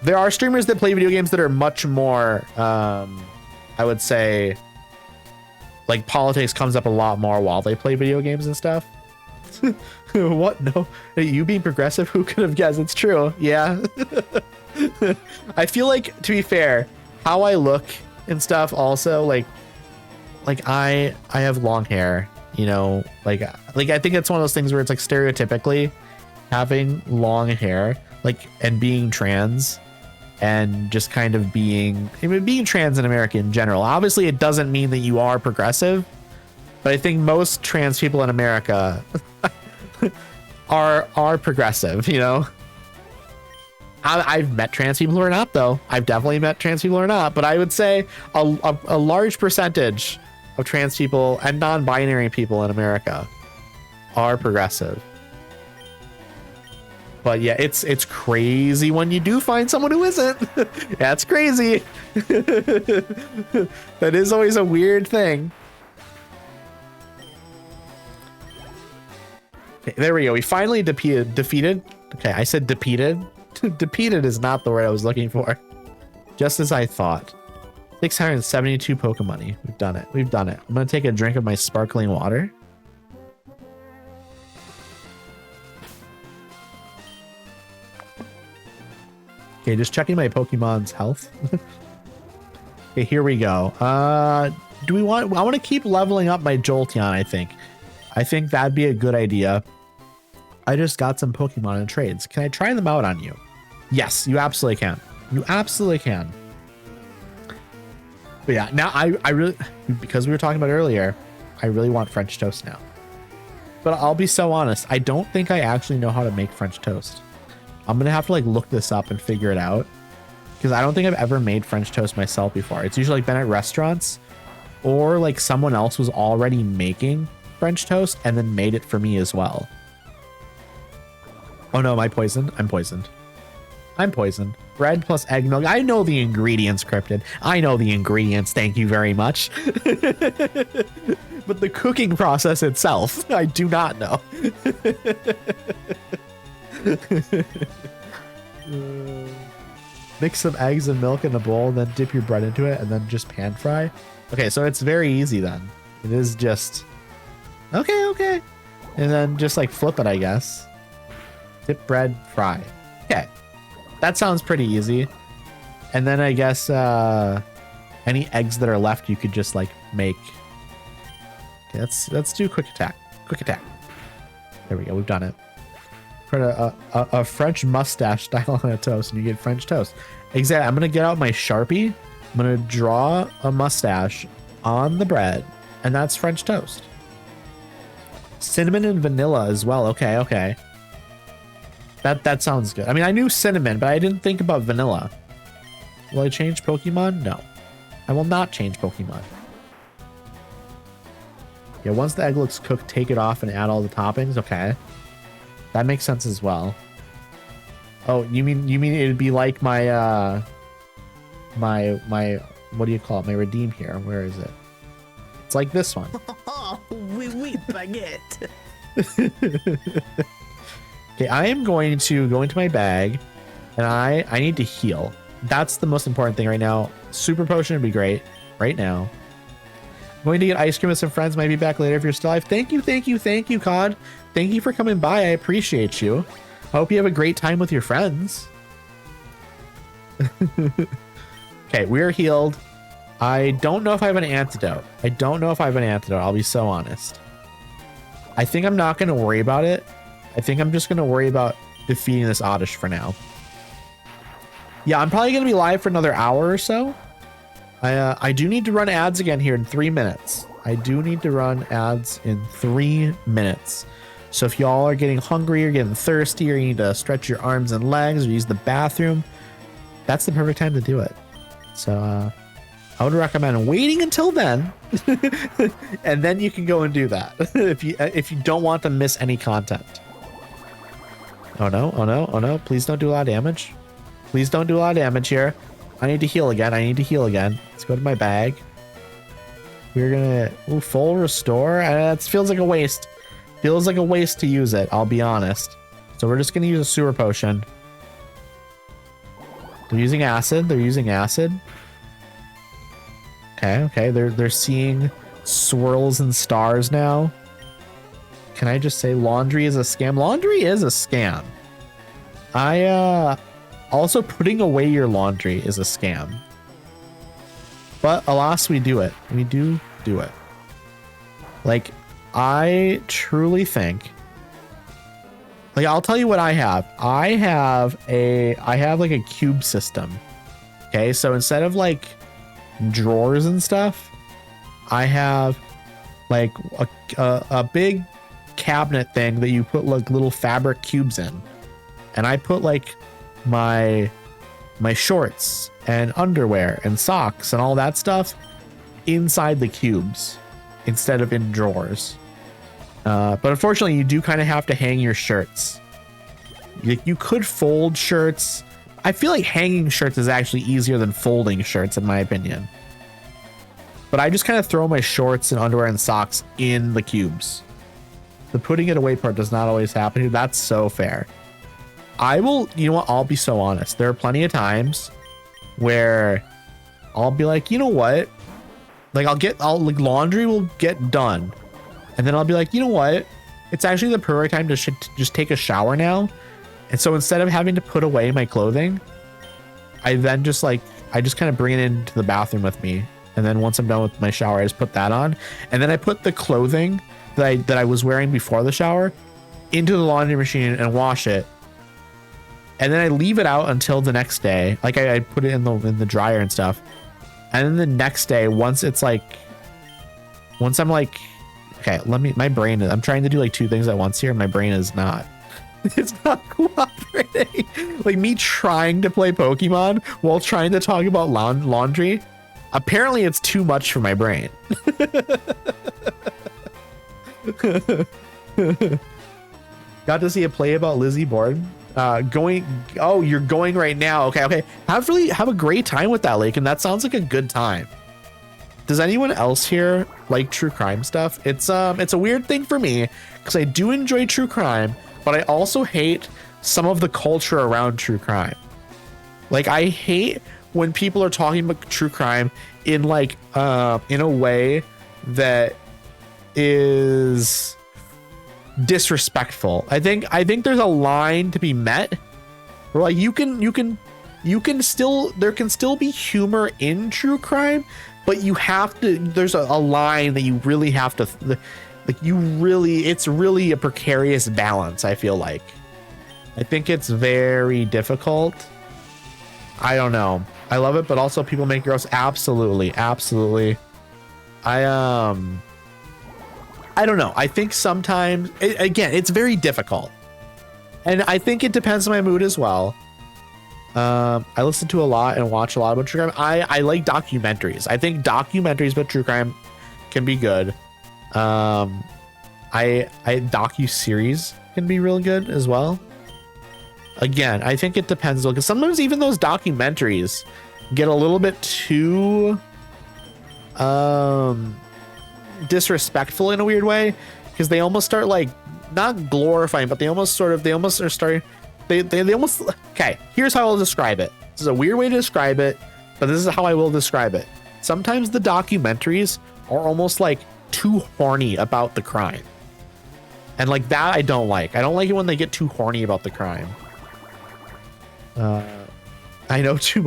There are streamers that play video games that are much more, I would say, like politics comes up a lot more while they play video games and stuff. What? No, you being progressive? Who could have guessed? It's true. Yeah. I feel like, to be fair, how I look and stuff also, like I have long hair, you know, like I think it's one of those things where it's like stereotypically having long hair, like, and being trans and just kind of being trans in America in general. Obviously it doesn't mean that you are progressive, but I think most trans people in America are progressive, you know? I've met trans people who are not, though. I've definitely met trans people who are not, but I would say a large percentage of trans people and non-binary people in America are progressive. But yeah, it's crazy when you do find someone who isn't. That's crazy. That is always a weird thing. Okay, there we go. We finally defeated. Okay, I said defeated. Defeated is not the word I was looking for. Just as I thought. 672 Pokemoney. We've done it. We've done it. I'm going to take a drink of my sparkling water. Okay, just checking my Pokemon's health. Okay, here we go. I want to keep leveling up my Jolteon, I think. I think that'd be a good idea. I just got some Pokemon in trades. Can I try them out on you? Yes, you absolutely can. You absolutely can. But yeah, now I really, because we were talking about earlier, I really want French toast now. But I'll be so honest, I don't think I actually know how to make French toast. I'm gonna have to like look this up and figure it out, because I don't think I've ever made French toast myself before. It's usually like been at restaurants, or like someone else was already making French toast and then made it for me as well. Oh no, am I poisoned? I'm poisoned. I'm poisoned. Bread plus egg milk. I know the ingredients, Cryptid. I know the ingredients. Thank you very much. But the cooking process itself, I do not know. Mix some eggs and milk in a bowl, then dip your bread into it, and then just pan fry. Okay, so it's very easy then. It is just, okay. And then just like flip it, I guess. Dip bread, fry. Okay, that sounds pretty easy. And then I guess any eggs that are left, you could just like make. Okay, let's do quick attack. Quick attack. There we go. We've done it. Put a French mustache style on a toast, and you get French toast. Exactly. I'm gonna get out my Sharpie. I'm gonna draw a mustache on the bread, and that's French toast. Cinnamon and vanilla as well. Okay. That sounds good. I mean, I knew cinnamon, but I didn't think about vanilla. Will I change Pokemon? No. I will not change Pokemon. Yeah, once the egg looks cooked, take it off and add all the toppings. Okay. That makes sense as well. Oh, you mean it'd be like my my what do you call it? My redeem here. Where is it? It's like this one. Oui, baguette. Okay, I am going to go into my bag, and I need to heal. That's the most important thing right now. Super potion would be great right now. I'm going to get ice cream with some friends. Might be back later if you're still alive. Thank you, COD. Thank you for coming by. I appreciate you. I hope you have a great time with your friends. Okay, we're healed. I don't know if I have an antidote. I'll be so honest. I think I'm not going to worry about it. I think I'm just going to worry about defeating this Oddish for now. Yeah, I'm probably going to be live for another hour or so. I do need to run ads again here in 3 minutes. So if y'all are getting hungry or getting thirsty or you need to stretch your arms and legs or use the bathroom, that's the perfect time to do it. So I would recommend waiting until then, and then you can go and do that if you don't want to miss any content. Oh no! Please don't do a lot of damage. Here. I need to heal again. Let's go to my bag. We're gonna full restore. That feels like a waste. To use it. I'll be honest. So we're just gonna use a sewer potion. They're using acid. Okay. They're seeing swirls and stars now. Can I just say laundry is a scam? Laundry is a scam. Also, putting away your laundry is a scam. But alas, we do it. We do it. Like, I truly think, like, I'll tell you what I have. I have like a cube system. Okay, so instead of like drawers and stuff, I have like a big cabinet thing that you put like little fabric cubes in, and I put like my shorts and underwear and socks and all that stuff inside the cubes instead of in drawers. But unfortunately, you do kind of have to hang your shirts. You could fold shirts. I feel like hanging shirts is actually easier than folding shirts, in my opinion. But I just kind of throw my shorts and underwear and socks in the cubes. The putting it away part does not always happen. That's so fair. You know what? I'll be so honest. There are plenty of times where I'll be like, you know what? Like laundry will get done. And then I'll be like, you know what? It's actually the perfect time to just take a shower now. And so instead of having to put away my clothing, I just kind of bring it into the bathroom with me. And then once I'm done with my shower, I just put that on. And then I put the clothing that I was wearing before the shower into the laundry machine and wash it. And then I leave it out until the next day. Like I put it in the dryer and stuff. And then the next day, once I'm like, okay, I'm trying to do like two things at once here. My brain is not. It's not cooperating. Like me trying to play Pokemon while trying to talk about laundry. Apparently it's too much for my brain. Got to see a play about Lizzie Borden. You're going right now. Okay. Have a great time with that, Lake, and that sounds like a good time. Does anyone else here like true crime stuff? It's a weird thing for me because I do enjoy true crime, but I also hate some of the culture around true crime. Like I hate when people are talking about true crime in like in a way that is disrespectful. I think there's a line to be met where like you can still, there can still be humor in true crime, but you have to, there's a line that you really have to like, it's really a precarious balance. I feel like, I think it's very difficult. I don't know. I love it, but also people make gross. Absolutely. I don't know. I think sometimes, again, it's very difficult. And I think it depends on my mood as well. I listen to a lot and watch a lot about true crime. I like documentaries. I think documentaries about true crime can be good. Docu-series can be really good as well. Again, I think it depends, because sometimes even those documentaries get a little bit too disrespectful in a weird way, because they almost start like not glorifying, but they almost are starting, they almost, okay, here's how I'll describe it. This is a weird way to describe it, but this is how I will describe it. Sometimes the documentaries are almost like too horny about the crime, and like that I don't like it when they get too horny about the crime. I know too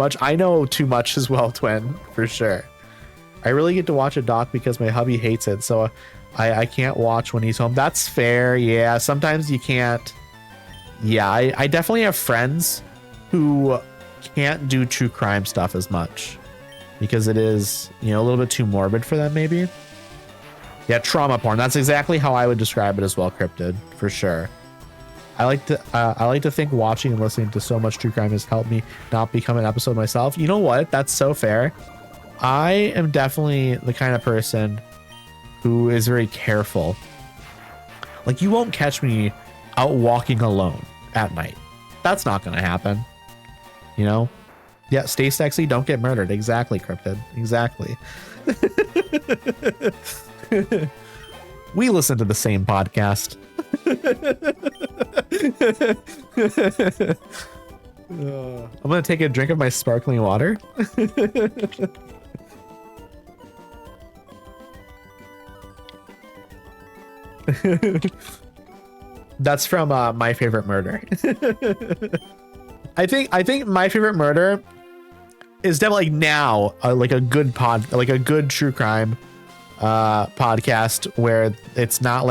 much as well, Twin, for sure. I really get to watch a doc because my hubby hates it, so I can't watch when he's home. That's fair. Yeah, sometimes you can't. Yeah, I definitely have friends who can't do true crime stuff as much because it is, a little bit too morbid for them, maybe. Yeah, trauma porn. That's exactly how I would describe it as well, Cryptid, for sure. I like to think watching and listening to so much true crime has helped me not become an episode myself. You know what? That's so fair. I am definitely the kind of person who is very careful. Like, you won't catch me out walking alone at night. That's not going to happen. Yeah, stay sexy, don't get murdered. Exactly, Cryptid. Exactly. We listen to the same podcast. I'm gonna take a drink of my sparkling water. That's from My Favorite Murder. I think My Favorite Murder is definitely now like a good true crime podcast where it's not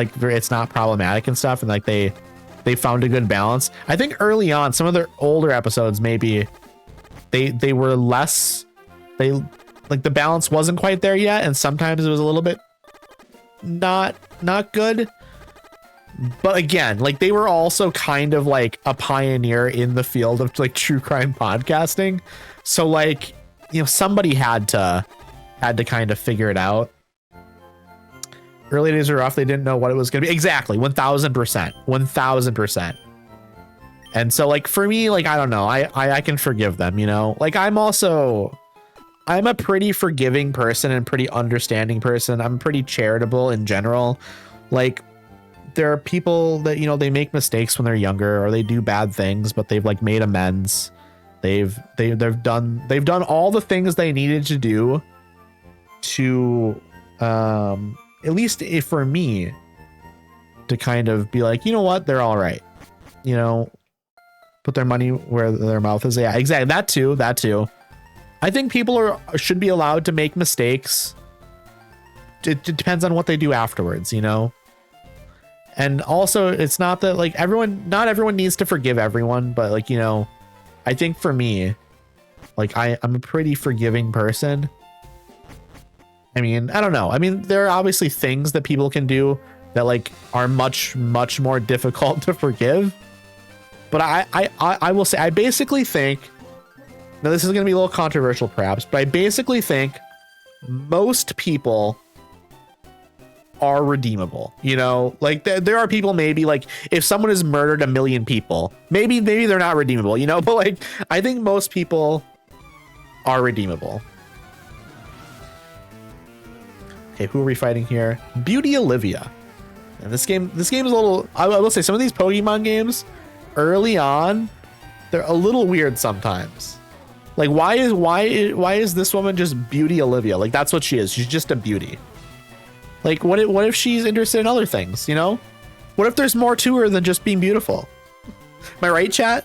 problematic and stuff, and like they found a good balance. I think early on some of their older episodes, maybe they were less, the balance wasn't quite there yet, and sometimes it was a little bit not good. But again, like, they were also kind of like a pioneer in the field of like true crime podcasting, so like, somebody had to kind of figure it out. Early days were rough. They didn't know what it was going to be. Exactly. 1000%. And so like, for me, like, I don't know, I can forgive them, like, I'm a pretty forgiving person and pretty understanding person. I'm pretty charitable in general. Like, there are people that, they make mistakes when they're younger, or they do bad things, but they've like made amends. They've done all the things they needed to do to, at least for me, to kind of be like, you know what, they're all right. Put their money where their mouth is. Yeah, exactly. That too. I think people should be allowed to make mistakes. It depends on what they do afterwards, And also, it's not that like not everyone needs to forgive everyone, but like, I think for me, like, I'm a pretty forgiving person. I mean, I don't know. I mean, there are obviously things that people can do that like are much more difficult to forgive. But I will say, I basically think, now this is going to be a little controversial perhaps, but I basically think most people are redeemable. Like there are people, maybe like if someone has murdered 1 million people, maybe they're not redeemable, but like I think most people are redeemable. Okay, who are we fighting here? Beauty Olivia. And this game is a little, I will say, some of these Pokemon games early on, they're a little weird sometimes. Like, why is this woman just beauty Olivia? Like, that's what she is. She's just a beauty. Like, what if she's interested in other things, you know? What if there's more to her than just being beautiful? Am I right, chat?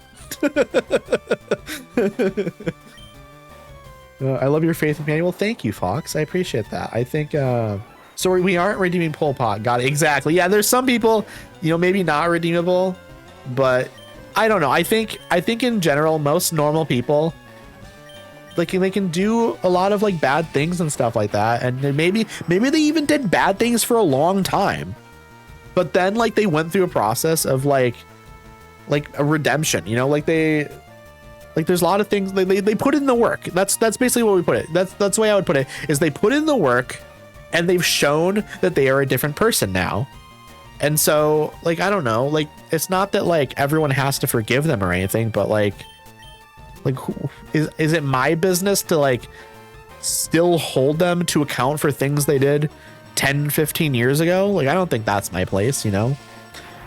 I love your faith in manual. Thank you, Fox. I appreciate that. I think, so we aren't redeeming Pol Pot. Got it. Exactly. Yeah, there's some people, you know, maybe not redeemable, but I don't know. I think in general, most normal people, like, they can do a lot of like bad things and stuff like that. And then maybe they even did bad things for a long time, but then like they went through a process of like a redemption, you know, like there's a lot of things they put in the work. That's basically what we put it. That's the way I would put it, is they put in the work and they've shown that they are a different person now. And so, like, I don't know, like, it's not that like everyone has to forgive them or anything, but like is it my business to like still hold them to account for things they did 10, 15 years ago? Like, I don't think that's my place, you know?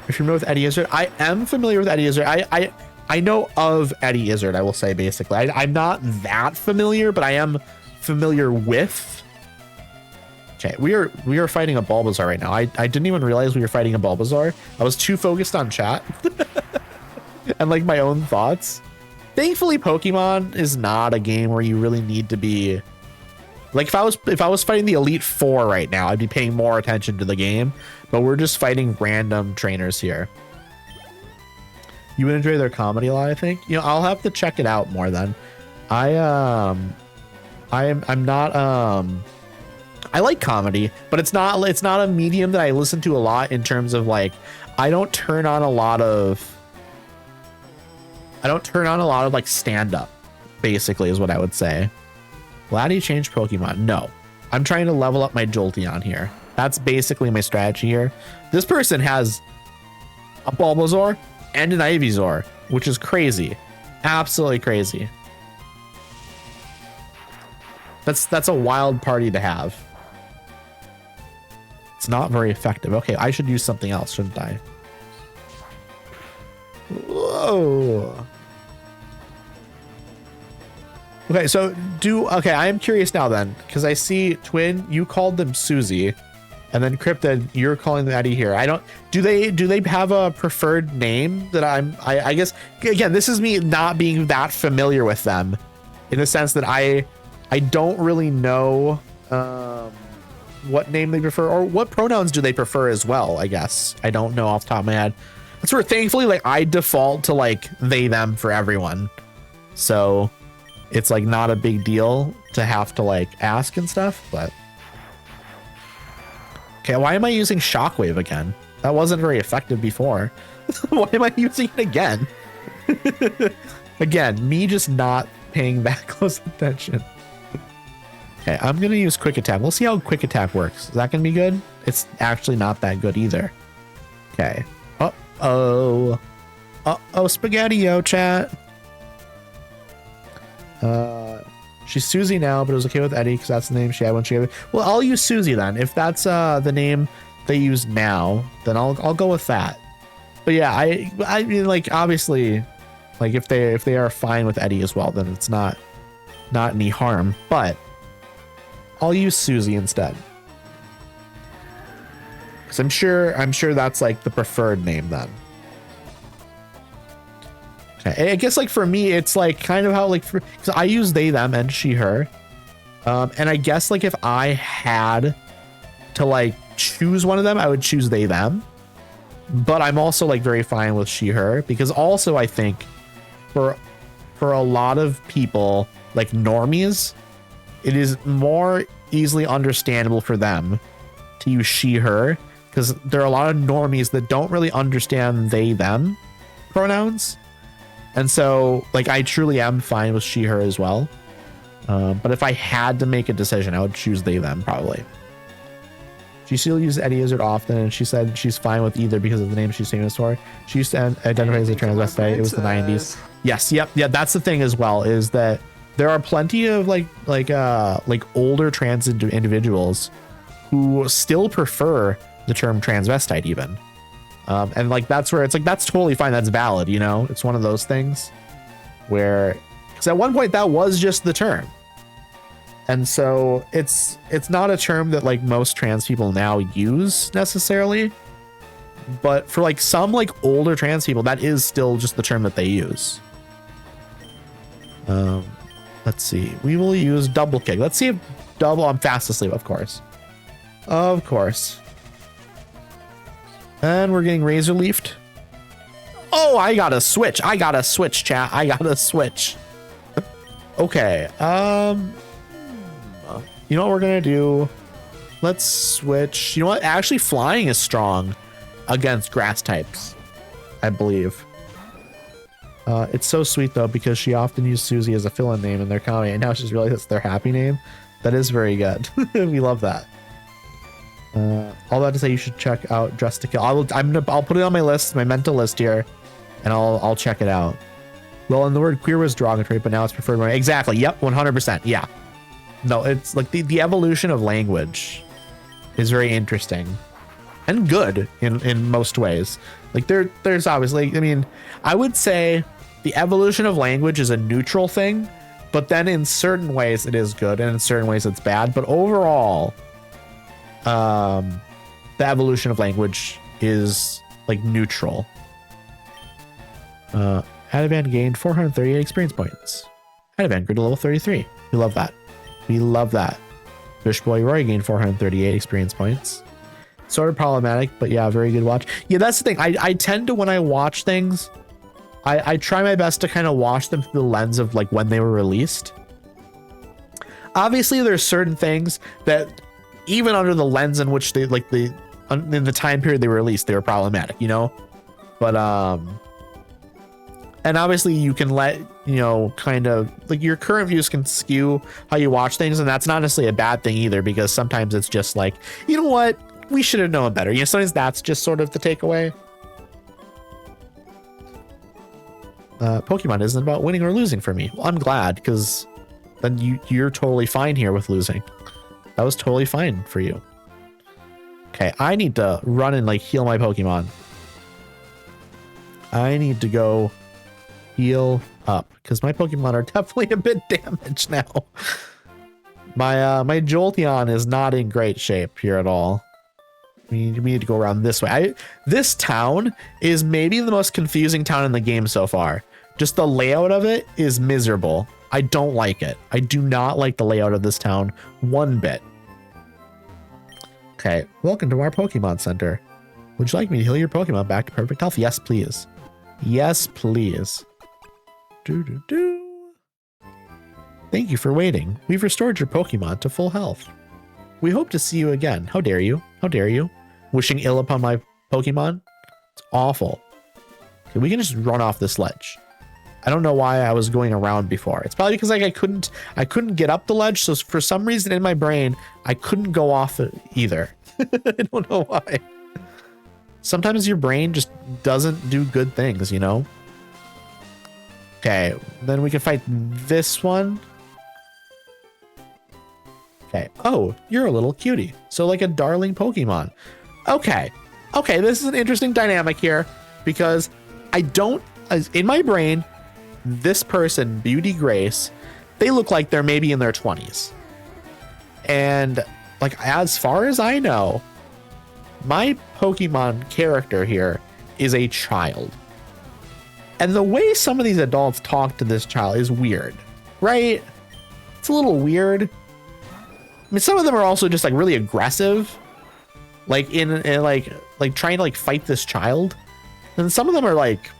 If you're familiar with Eddie Izzard, I am familiar with Eddie Izzard. I know of Eddie Izzard, I will say, basically. I'm not that familiar, but I am familiar with. Okay, we are fighting a Bulbasaur right now. I didn't even realize we were fighting a Bulbasaur. I was too focused on chat and like my own thoughts. Thankfully, Pokemon is not a game where you really need to be like, if I was fighting the Elite Four right now, I'd be paying more attention to the game, but we're just fighting random trainers here. You would enjoy their comedy a lot, I think. You know, I'll have to check it out more then. I'm not I like comedy, but it's not a medium that I listen to a lot in terms of like, I don't turn on a lot of like stand up, basically, is what I would say. Laddie changed Pokemon. No, I'm trying to level up my Jolteon here. That's basically my strategy here. This person has a Bulbasaur and an Ivysaur, which is crazy. Absolutely crazy. That's a wild party to have. It's not very effective. Okay, I should use something else, shouldn't I? Whoa. Okay, so I am curious now then, because I see Twin, you called them Susie, and then Cryptid, you're calling them Eddie here. Do they have a preferred name that I guess, again, this is me not being that familiar with them, in the sense that I don't really know what name they prefer, or what pronouns do they prefer as well, I guess. I don't know off the top of my head. That's where, thankfully, like, I default to like they, them for everyone. So it's like not a big deal to have to like ask and stuff, but okay, why am I using Shockwave again? That wasn't very effective before. Why am I using it again? Again, me just not paying that close attention. Okay, I'm gonna use Quick Attack. We'll see how Quick Attack works. Is that gonna be good? It's actually not that good either. Okay. Spaghetti-o, chat. She's Susie now, but it was okay with Eddie because that's the name she had when she gave it. Well, I'll use Susie then. If that's the name they use now, then I'll go with that. But yeah, I mean, like, obviously, like, if they are fine with Eddie as well, then it's not any harm. But I'll use Susie instead, because I'm sure that's like the preferred name then. Okay, I guess like for me, it's like kind of how like, because I use they, them, and she, her. And I guess like if I had to like choose one of them, I would choose they, them. But I'm also like very fine with she, her, because also I think for a lot of people, like normies, it is more easily understandable for them to use she, her, because there are a lot of normies that don't really understand they, them pronouns. And so, like, I truly am fine with she, her as well. But if I had to make a decision, I would choose they, them, probably. She still uses Eddie Izzard often, and she said she's fine with either because of the name she's famous for. She used to identify as a transvestite. It was the 90s. Yes, yep, yeah, that's the thing as well, is that there are plenty of, like older trans individuals who still prefer the term transvestite, even. And like that's where it's like, that's totally fine, that's valid, you know. It's one of those things where Because at one point that was just the term. And so it's not a term that like most trans people now use necessarily. But for like some like older trans people, that is still just the term that they use. Let's see. We will use double kick. Let's see if double. I'm fast asleep, of course. Of course. And we're getting razor leafed. Oh, I gotta switch. I gotta switch, chat. I gotta switch. Okay. You know what we're gonna do? Let's switch. You know what? Actually, flying is strong against grass types, I believe. It's so sweet though, because she often used Susie as a fill-in name in their comedy, and now she's realized it's their happy name. That is very good. We love that. All that to say, you should check out Dress to Kill. I'll put it on my list, my mental list here, and I'll check it out. Well, and the word queer was derogatory, but now it's preferred. Exactly. Yep. 100%. Yeah. No, it's like the evolution of language is very interesting and good in most ways. Like there's obviously, I mean, I would say the evolution of language is a neutral thing, but then in certain ways it is good and in certain ways it's bad. But overall, the evolution of language is like neutral. Adavan gained 438 experience points. Adavan grew to level 33. We love that. We love that. Fish Boy Roy gained 438 experience points. Sort of problematic, but yeah, very good watch. Yeah, that's the thing. I tend to, when I watch things, I try my best to kind of watch them through the lens of like when they were released. Obviously, there's certain things that even under the lens in which they in the time period they were released, they were problematic, you know? But and obviously you can let, you know, kind of like your current views can skew how you watch things, and that's not necessarily a bad thing either, because sometimes it's just like, you know what, we should have known better. You know, sometimes that's just sort of the takeaway. Pokemon isn't about winning or losing for me. Well, I'm glad, because then you're totally fine here with losing. That was totally fine for you. Okay, I need to run and like heal my Pokemon. I need to go heal up because my Pokemon are definitely a bit damaged now. My Jolteon is not in great shape here at all. We need to go around this way. This town is maybe the most confusing town in the game so far. Just the layout of it is miserable. I don't like it. I do not like the layout of this town one bit. Okay, welcome to our Pokemon Center. Would you like me to heal your Pokemon back to perfect health? Yes, please. Yes, please. Thank you for waiting. We've restored your Pokemon to full health. We hope to see you again. How dare you? How dare you? Wishing ill upon my Pokemon? It's awful. Okay, we can just run off this ledge. I don't know why I was going around before. It's probably because like I couldn't get up the ledge, so for some reason in my brain I couldn't go off it either. I don't know why. Sometimes your brain just doesn't do good things, you know? Okay, then we can fight this one. Okay. Oh, you're a little cutie. So like a darling Pokemon. Okay. Okay, this is an interesting dynamic here because in my brain, this person, Beauty Grace, they look like they're maybe in their 20s. And like, as far as I know, my Pokemon character here is a child. And the way some of these adults talk to this child is weird, right? It's a little weird. I mean, some of them are also just like really aggressive, like in like trying to like fight this child. And some of them are like,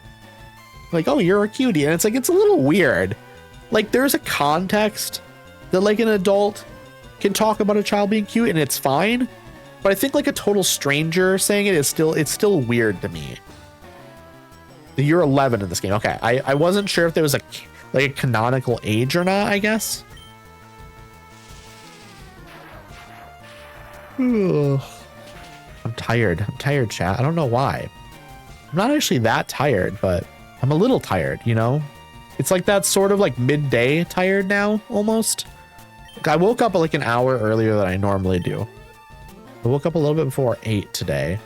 oh, you're a cutie. And it's like, it's a little weird. Like there's a context that like an adult can talk about a child being cute and it's fine. But I think like a total stranger saying it is still weird to me. You're 11 in this game. Okay. I wasn't sure if there was a canonical age or not, I guess. I'm tired. I'm tired, chat. I don't know why. I'm not actually that tired, but I'm a little tired, you know? It's like that sort of like midday tired now, almost. Like I woke up like an hour earlier than I normally do. I woke up a little bit before 8 today.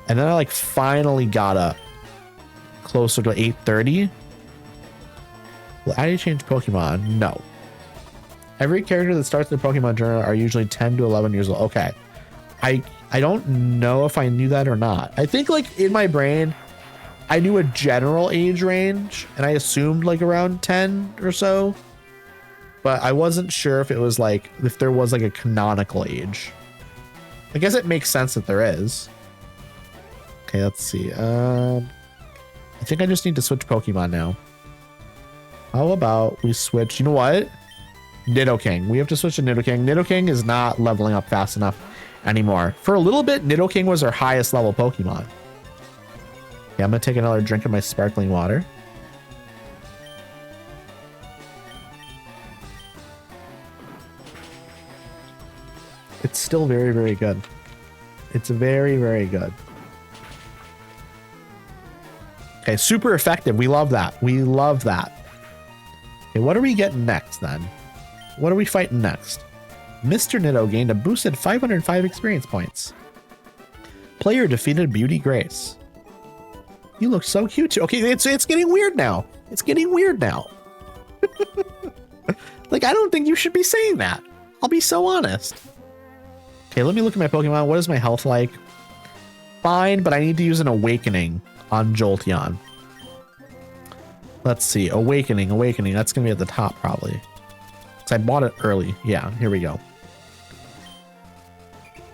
And then I like finally got up closer to 8:30. Will Addy change Pokemon? No. Every character that starts the Pokemon journal are usually 10 to 11 years old. Okay. I don't know if I knew that or not. I think like in my brain, I knew a general age range and I assumed like around 10 or so, but I wasn't sure if it was like, if there was like a canonical age. I guess it makes sense that there is. Okay, let's see. I think I just need to switch Pokemon now. How about we switch, you know what? Nidoking. We have to switch to Nidoking. Nidoking is not leveling up fast enough anymore. For a little bit, Nidoking was our highest level Pokemon. Yeah, I'm gonna take another drink of my sparkling water. It's still very, very good. It's very, very good. Okay, super effective. We love that. We love that. Okay, what are we getting next then? What are we fighting next? Mr. Nido gained a boosted 505 experience points. Player defeated Beauty Grace. You look so cute too. Okay, it's getting weird now. It's getting weird now. Like, I don't think you should be saying that. I'll be so honest. Okay, let me look at my Pokemon. What is my health like? Fine, but I need to use an Awakening on Jolteon. Let's see. Awakening. That's going to be at the top probably. So I bought it early. Yeah, here we go.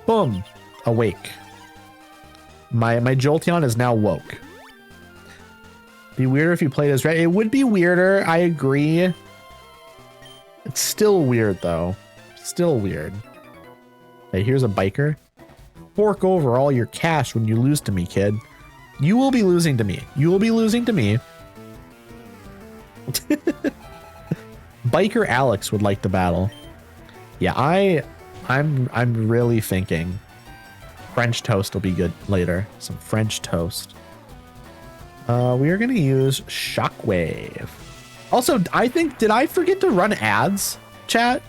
Boom. Awake. My Jolteon is now woke. Be weirder if you played as red. It would be weirder. I agree. It's still weird though. Still weird. Hey, here's a biker. Fork over all your cash when you lose to me, kid. You will be losing to me. You will be losing to me. Biker Alex would like the battle. Yeah, I'm really thinking French toast will be good later. Some French toast. We are gonna use Shockwave. Also, I think, did I forget to run ads, chat?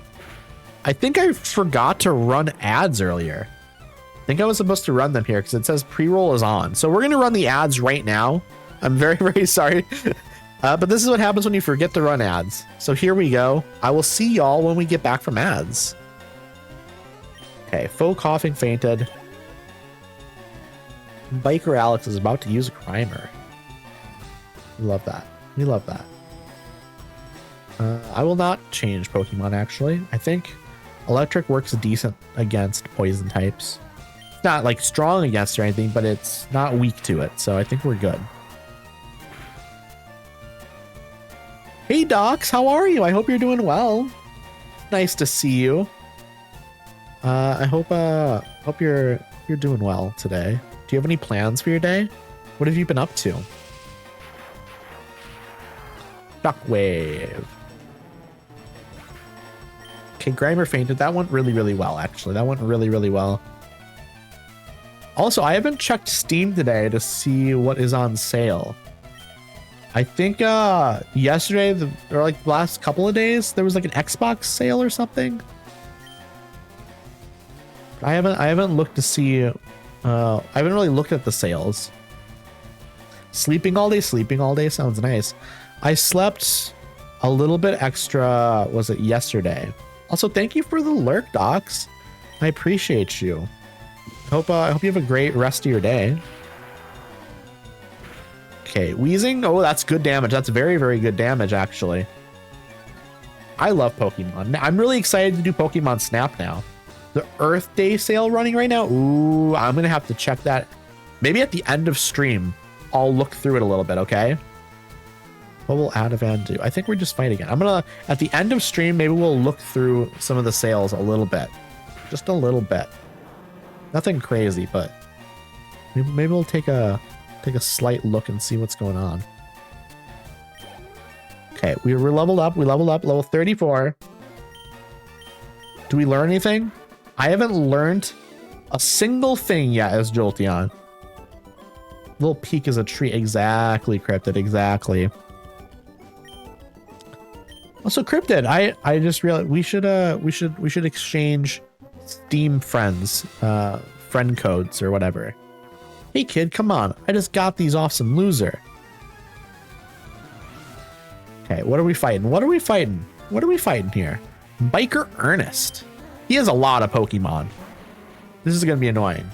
I think I forgot to run ads earlier. I think I was supposed to run them here because it says pre-roll is on. So we're gonna run the ads right now. I'm very, very sorry. But this is what happens when you forget to run ads. So here we go. I will see y'all when we get back from ads. Okay, faux coughing fainted. Biker Alex is about to use a Grimer. We love that. We love that. I will not change Pokemon, actually. I think Electric works decent against poison types. It's not like strong against or anything, but it's not weak to it. So I think we're good. Hey Docs, how are you? I hope you're doing well. Nice to see you. I hope you're doing well today. Do you have any plans for your day? What have you been up to? Shockwave. Okay, Grimer fainted. That went really, really well, actually. That went really, really well. Also, I haven't checked Steam today to see what is on sale. I think yesterday, or like the last couple of days, there was like an Xbox sale or something. I haven't looked to see. I haven't really looked at the sales. Sleeping all day sounds nice. I slept a little bit extra. Was it yesterday? Also, thank you for the lurk, Docs. I appreciate you. I hope you have a great rest of your day. Okay, wheezing. Oh, that's good damage. That's very, very good damage, actually. I love Pokemon. I'm really excited to do Pokemon Snap now. The Earth Day sale running right now. Ooh, I'm gonna have to check that. Maybe at the end of stream, I'll look through it a little bit. Okay. What will Adavan do? I think we're just fighting it. I'm gonna, at the end of stream, maybe we'll look through some of the sales a little bit. Just a little bit. Nothing crazy, but maybe we'll take a slight look and see what's going on. Okay, we're leveled up. We leveled up, level 34. Do we learn anything? I haven't learned a single thing yet as Jolteon. Little peak is a tree. Exactly, Cryptid. Exactly. Also, Cryptid, I just realized we should exchange Steam friends, friend codes or whatever. Hey kid, come on. I just got these off some loser. Okay, what are we fighting? What are we fighting? What are we fighting here? Biker Ernest. He has a lot of Pokemon. This is gonna be annoying.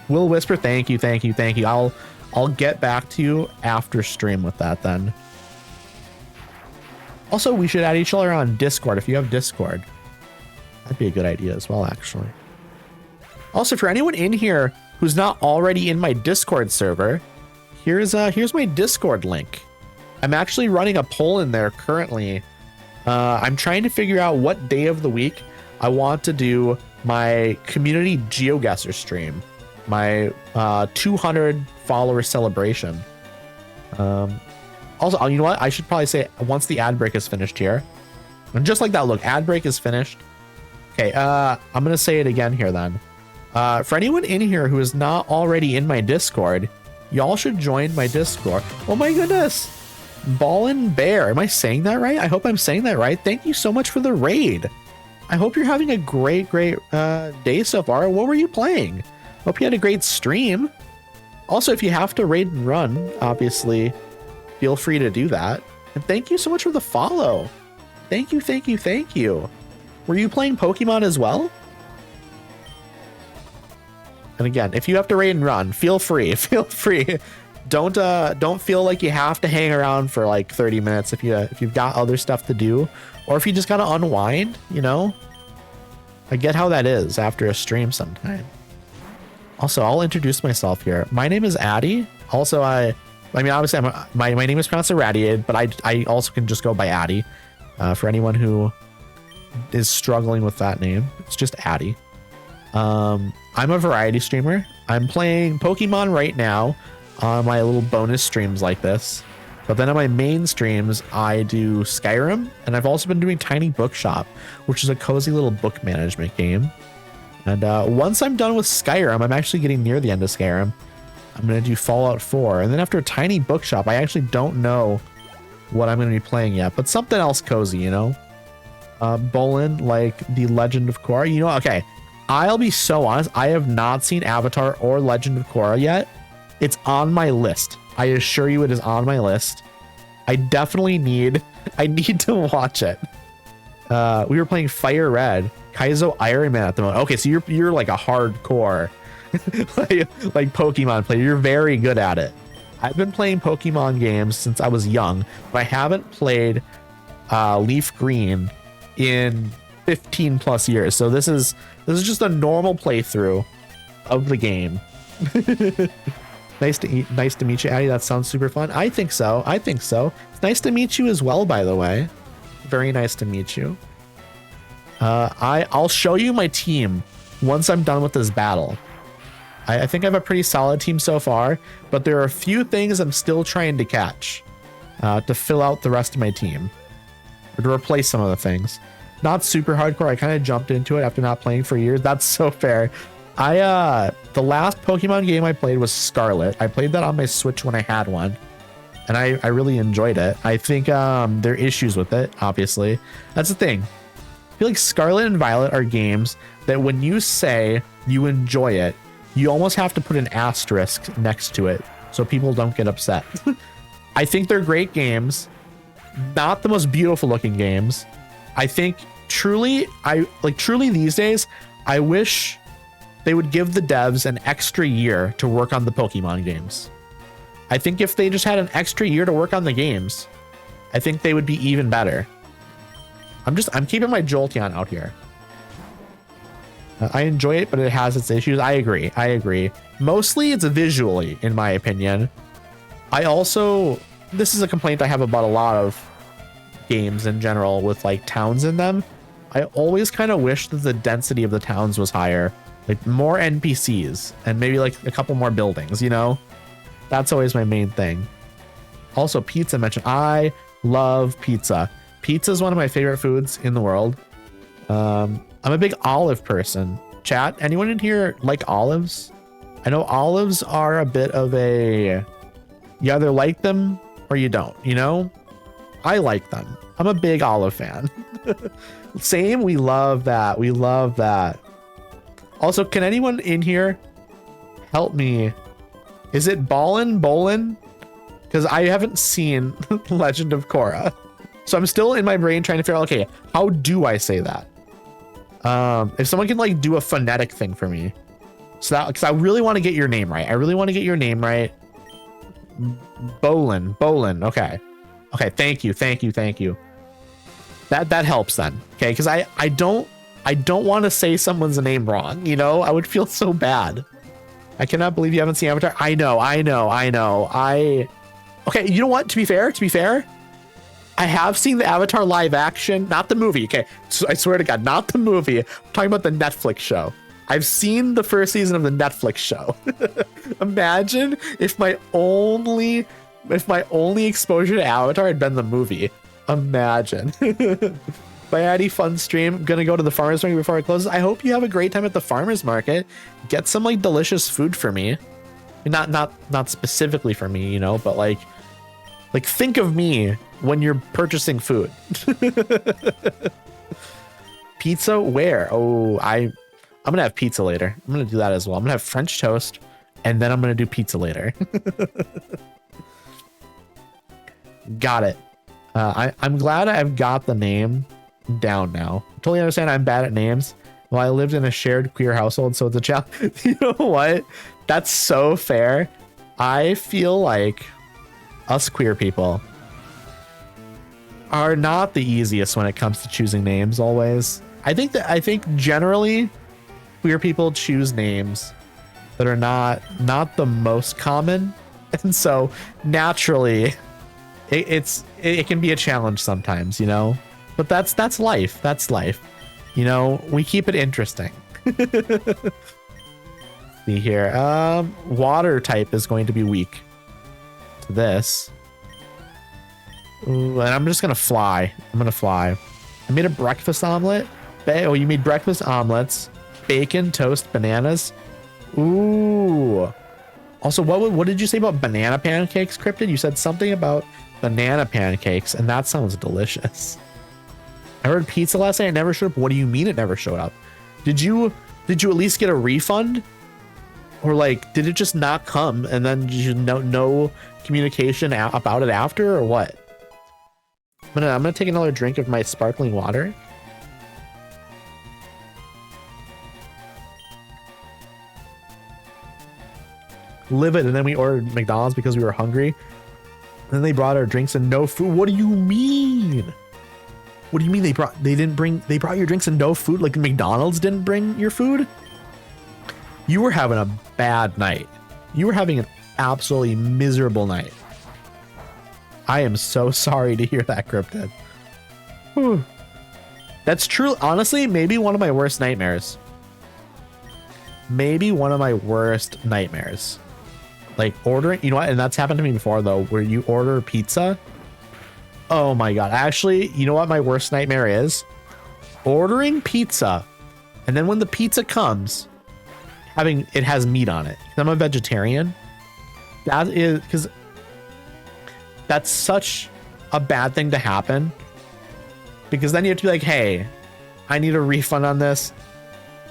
Will Whisper, thank you, thank you, thank you. I'll get back to you after stream with that then. Also, we should add each other on Discord if you have Discord. That'd be a good idea as well, actually. Also, for anyone in here who's not already in my Discord server, here's my Discord link. I'm actually running a poll in there currently. I'm trying to figure out what day of the week I want to do my community GeoGuessr stream, my 200 follower celebration. Also, you know what? I should probably say once the ad break is finished here, and just like that, look, ad break is finished. Okay, I'm gonna say it again here then. For anyone in here who is not already in my Discord, y'all should join my Discord. Oh my goodness. Ballin' Bear. Am I saying that right? I hope I'm saying that right. Thank you so much for the raid. I hope you're having a great day so far. What were you playing? Hope you had a great stream. Also, if you have to raid and run, obviously, feel free to do that. And thank you so much for the follow. Thank you, thank you, thank you. Were you playing Pokemon as well? And again, if you have to raid and run, feel free. Feel free. Don't feel like you have to hang around for like 30 minutes if you've got other stuff to do, or if you just gotta unwind, you know. I get how that is after a stream sometime. Also, I'll introduce myself here. My name is Addy. Also, I mean, obviously, my name is pronounced irraddyated, but I also can just go by Addy. For anyone who is struggling with that name, it's just Addy. I'm a variety streamer. I'm playing Pokemon right now on my little bonus streams like this, but then on my main streams I do Skyrim, and I've also been doing Tiny Bookshop, which is a cozy little book management game. And once I'm done with Skyrim, I'm actually getting near the end of Skyrim, I'm gonna do Fallout 4, and then after Tiny Bookshop I actually don't know what I'm gonna be playing yet, but something else cozy, you know. Bolin, like the Legend of Korra, you know. Okay, I'll be so honest, I have not seen Avatar or Legend of Korra yet. It's on my list. I assure you it is on my list. I definitely need to watch it. We were playing Fire Red, Kaizo Iron Man at the moment. Okay, so you're like a hardcore like Pokemon player. You're very good at it. I've been playing Pokemon games since I was young, but I haven't played LeafGreen in 15 plus years. So this is just a normal playthrough of the game. Nice to meet you, Addy. That sounds super fun. I think so. It's nice to meet you as well, by the way. Very nice to meet you. I'll show you my team once I'm done with this battle. I think I have a pretty solid team so far, but there are a few things I'm still trying to catch to fill out the rest of my team, or to replace some of the things. Not super hardcore. I kind of jumped into it after not playing for years. That's so fair. The last Pokemon game I played was Scarlet. I played that on my Switch when I had one, and I really enjoyed it. I think there are issues with it, obviously. That's the thing. I feel like Scarlet and Violet are games that when you say you enjoy it, you almost have to put an asterisk next to it so people don't get upset. I think they're great games, not the most beautiful looking games. I think truly these days, I wish they would give the devs an extra year to work on the Pokemon games. I think if they just had an extra year to work on the games, I think they would be even better. I'm keeping my Jolteon out here. I enjoy it, but it has its issues. I agree. Mostly it's visually, in my opinion. This is a complaint I have about a lot of games in general with like towns in them. I always kind of wish that the density of the towns was higher. Like more NPCs and maybe like a couple more buildings, you know? That's always my main thing. Also, pizza mentioned. I love pizza. Pizza is one of my favorite foods in the world. I'm a big olive person. Chat, anyone in here like olives? I know olives are a bit of a, you either like them or you don't, you know? I like them. I'm a big olive fan. Same, we love that. We love that. Also, can anyone in here help me? Is it Bolin? Because I haven't seen Legend of Korra. So I'm still in my brain trying to figure out, okay, how do I say that? If someone can like do a phonetic thing for me. So that, because I really want to get your name right. I really want to get your name right. Bolin. Okay. Okay. Thank you. That helps then. Okay. Because I don't want to say someone's name wrong. You know, I would feel so bad. I cannot believe you haven't seen Avatar. I know. Okay. You know what? To be fair, I have seen the Avatar live action, not the movie. Okay. So I swear to God, not the movie. I'm talking about the Netflix show. I've seen the first season of the Netflix show. Imagine if my only exposure to Avatar had been the movie. Imagine. Bye, Addy. Fun stream. I'm gonna go to the farmer's market before it closes. I hope you have a great time at the farmer's market. Get some like delicious food for me. Not specifically for me, you know, but like think of me when you're purchasing food. Pizza where? Oh, I'm gonna have pizza later. I'm gonna do that as well. I'm gonna have French toast, and then I'm gonna do pizza later. Got it. I'm glad I've got the name down now. Totally understand I'm bad at names. Well, I lived in a shared queer household, so it's a challenge. You know what? That's so fair. I feel like us queer people are not the easiest when it comes to choosing names always. I think generally queer people choose names that are not the most common, and so naturally it can be a challenge sometimes, you know, but that's life. You know, we keep it interesting. See here, water type is going to be weak to this. Ooh, and I'm just gonna fly. I made a breakfast omelet. Oh, you made breakfast omelets, bacon, toast, bananas. Ooh. Also, what did you say about banana pancakes, Cryptid? You said something about banana pancakes, and that sounds delicious. I heard pizza last night. It never showed up. What do you mean it never showed up? Did you at least get a refund? Or like, did it just not come and then you no communication about it after, or what? I'm gonna take another drink of my sparkling water. Livid, and then we ordered McDonald's because we were hungry. And then they brought our drinks and no food. What do you mean? What do you mean they brought your drinks and no food? Like McDonald's didn't bring your food? You were having a bad night. You were having an absolutely miserable night. I am so sorry to hear that, Cryptid. Whew. That's true. Honestly, maybe one of my worst nightmares. Like ordering, you know what? And that's happened to me before though, where you order pizza. Oh my God. Actually, you know what my worst nightmare is? Ordering pizza. And then when the pizza comes, it has meat on it. I'm a vegetarian. That is because that's such a bad thing to happen, because then you have to be like, hey, I need a refund on this.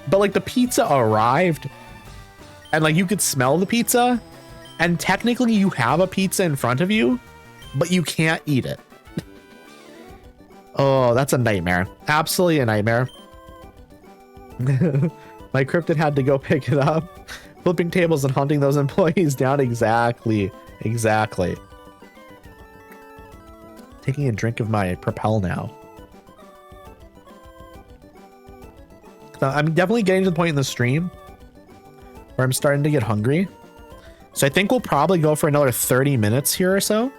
But like the pizza arrived and like you could smell the pizza, and technically you have a pizza in front of you, but you can't eat it. Oh, that's a nightmare. Absolutely a nightmare. My Cryptid had to go pick it up. Flipping tables and hunting those employees down. Exactly. Taking a drink of my Propel now. So I'm definitely getting to the point in the stream where I'm starting to get hungry. So I think we'll probably go for another 30 minutes here or so.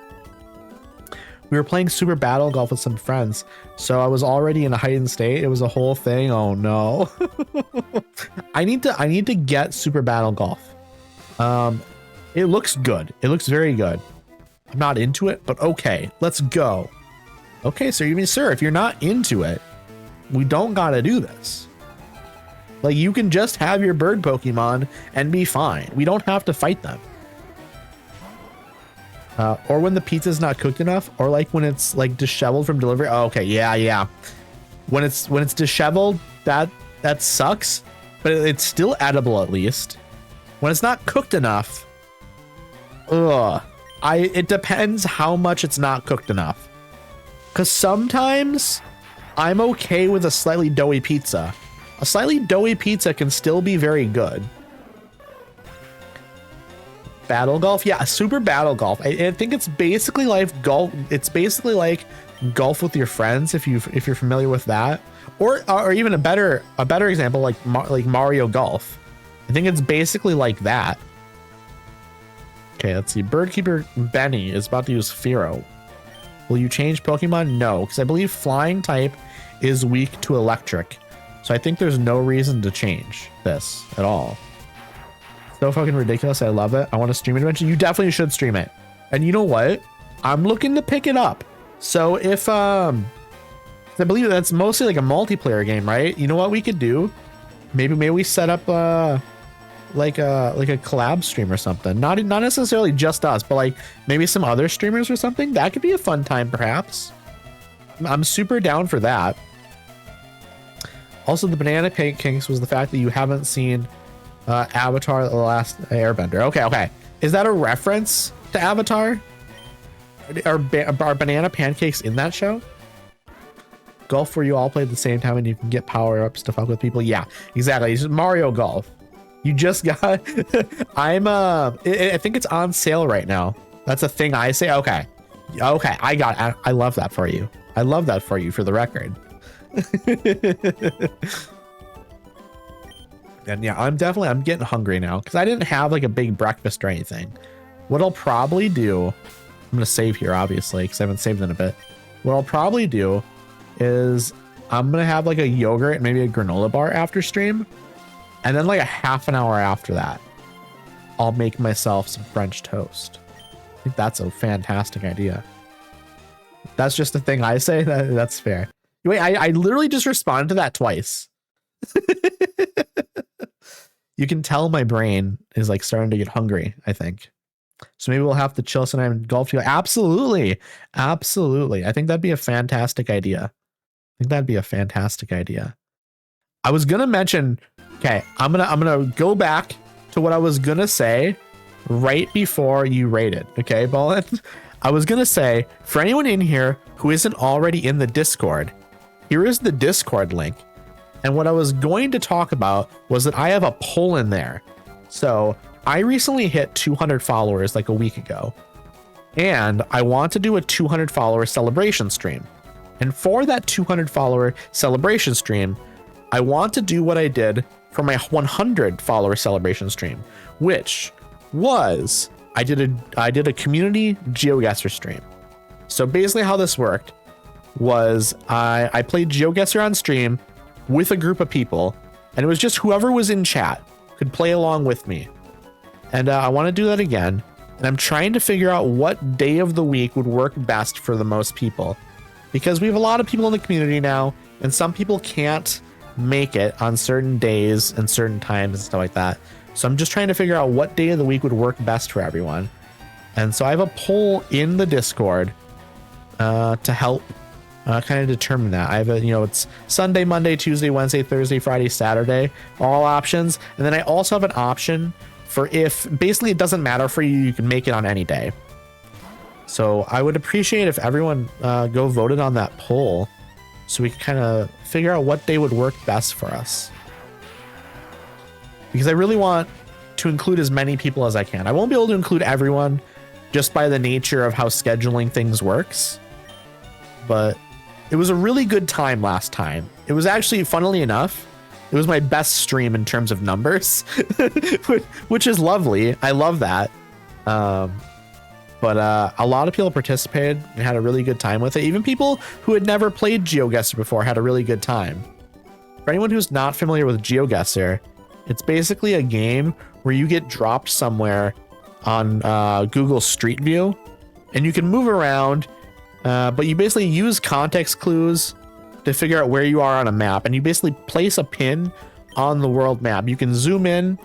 We were playing Super Battle Golf with some friends, so I was already in a heightened state. It was a whole thing. Oh no. I need to get Super Battle Golf. It looks good. It looks very good. I'm not into it, but okay, let's go. Okay, so you mean, sir, if you're not into it, we don't gotta do this. Like, you can just have your bird Pokemon and be fine. We don't have to fight them. Or when the pizza's not cooked enough, or like when it's like disheveled from delivery. Oh, okay, yeah. When it's disheveled, that sucks, but it's still edible at least. When it's not cooked enough, it depends how much it's not cooked enough. Because sometimes I'm okay with a slightly doughy pizza. A slightly doughy pizza can still be very good. Battle golf? Yeah, super battle golf. I think it's basically like golf. It's basically like golf with your friends if you're familiar with that. Or even a better example like Mario Golf. I think it's basically like that. Okay, let's see. Birdkeeper Benny is about to use Fearow. Will you change Pokemon? No, because I believe flying type is weak to electric. So I think there's no reason to change this at all. So fucking ridiculous. I love it. I want to stream it eventually. You definitely should stream it. And you know what? I'm looking to pick it up. So if I believe that's mostly like a multiplayer game, right? You know what we could do? Maybe we set up like a collab stream or something. Not necessarily just us, but like maybe some other streamers or something. That could be a fun time, perhaps. I'm super down for that. Also, the banana pancakes was the fact that you haven't seen Avatar: The Last Airbender. Okay. Is that a reference to Avatar? Are banana pancakes in that show? Golf where you all play at the same time and you can get power-ups to fuck with people? Yeah, exactly. It's just Mario Golf. You just got... I think it's on sale right now. That's a thing I say. Okay, I got it. I love that for you. I love that for you, for the record. And yeah, I'm getting hungry now because I didn't have like a big breakfast or anything. What I'll probably do, I'm gonna save here obviously because I haven't saved in a bit. What I'll probably do is I'm gonna have like a yogurt and maybe a granola bar after stream, and then like a half an hour after that, I'll make myself some French toast. I think that's a fantastic idea. That's just the thing I say. That's fair. Wait, I literally just responded to that twice. You can tell my brain is like starting to get hungry, I think. So maybe we'll have to chill sometime and golf together. Absolutely. I think that'd be a fantastic idea. I was gonna mention, okay, I'm gonna go back to what I was gonna say right before you rated. Okay, Ballin? I was gonna say, for anyone in here who isn't already in the Discord, here is the Discord link. And what I was going to talk about was that I have a poll in there. So I recently hit 200 followers like a week ago, and I want to do a 200 follower celebration stream. And for that 200 follower celebration stream, I want to do what I did for my 100 follower celebration stream, which was I did a community GeoGuessr stream. So basically how this worked was I played GeoGuessr on stream with a group of people, and it was just whoever was in chat could play along with me. And I want to do that again, and I'm trying to figure out what day of the week would work best for the most people, because we have a lot of people in the community now, and some people can't make it on certain days and certain times and stuff like that. So I'm just trying to figure out what day of the week would work best for everyone. And so I have a poll in the Discord to help kind of determine that. I have it's Sunday, Monday, Tuesday, Wednesday, Thursday, Friday, Saturday, all options. And then I also have an option for if basically it doesn't matter for you, you can make it on any day. So I would appreciate if everyone go voted on that poll so we can kind of figure out what day would work best for us. Because I really want to include as many people as I can. I won't be able to include everyone just by the nature of how scheduling things works. But it was a really good time last time. It was actually, funnily enough, it was my best stream in terms of numbers, which is lovely. I love that. But a lot of people participated and had a really good time with it. Even people who had never played GeoGuessr before had a really good time. For anyone who's not familiar with GeoGuessr, it's basically a game where you get dropped somewhere on Google Street View, and you can move around, but you basically use context clues to figure out where you are on a map, and you basically place a pin on the world map. You can zoom in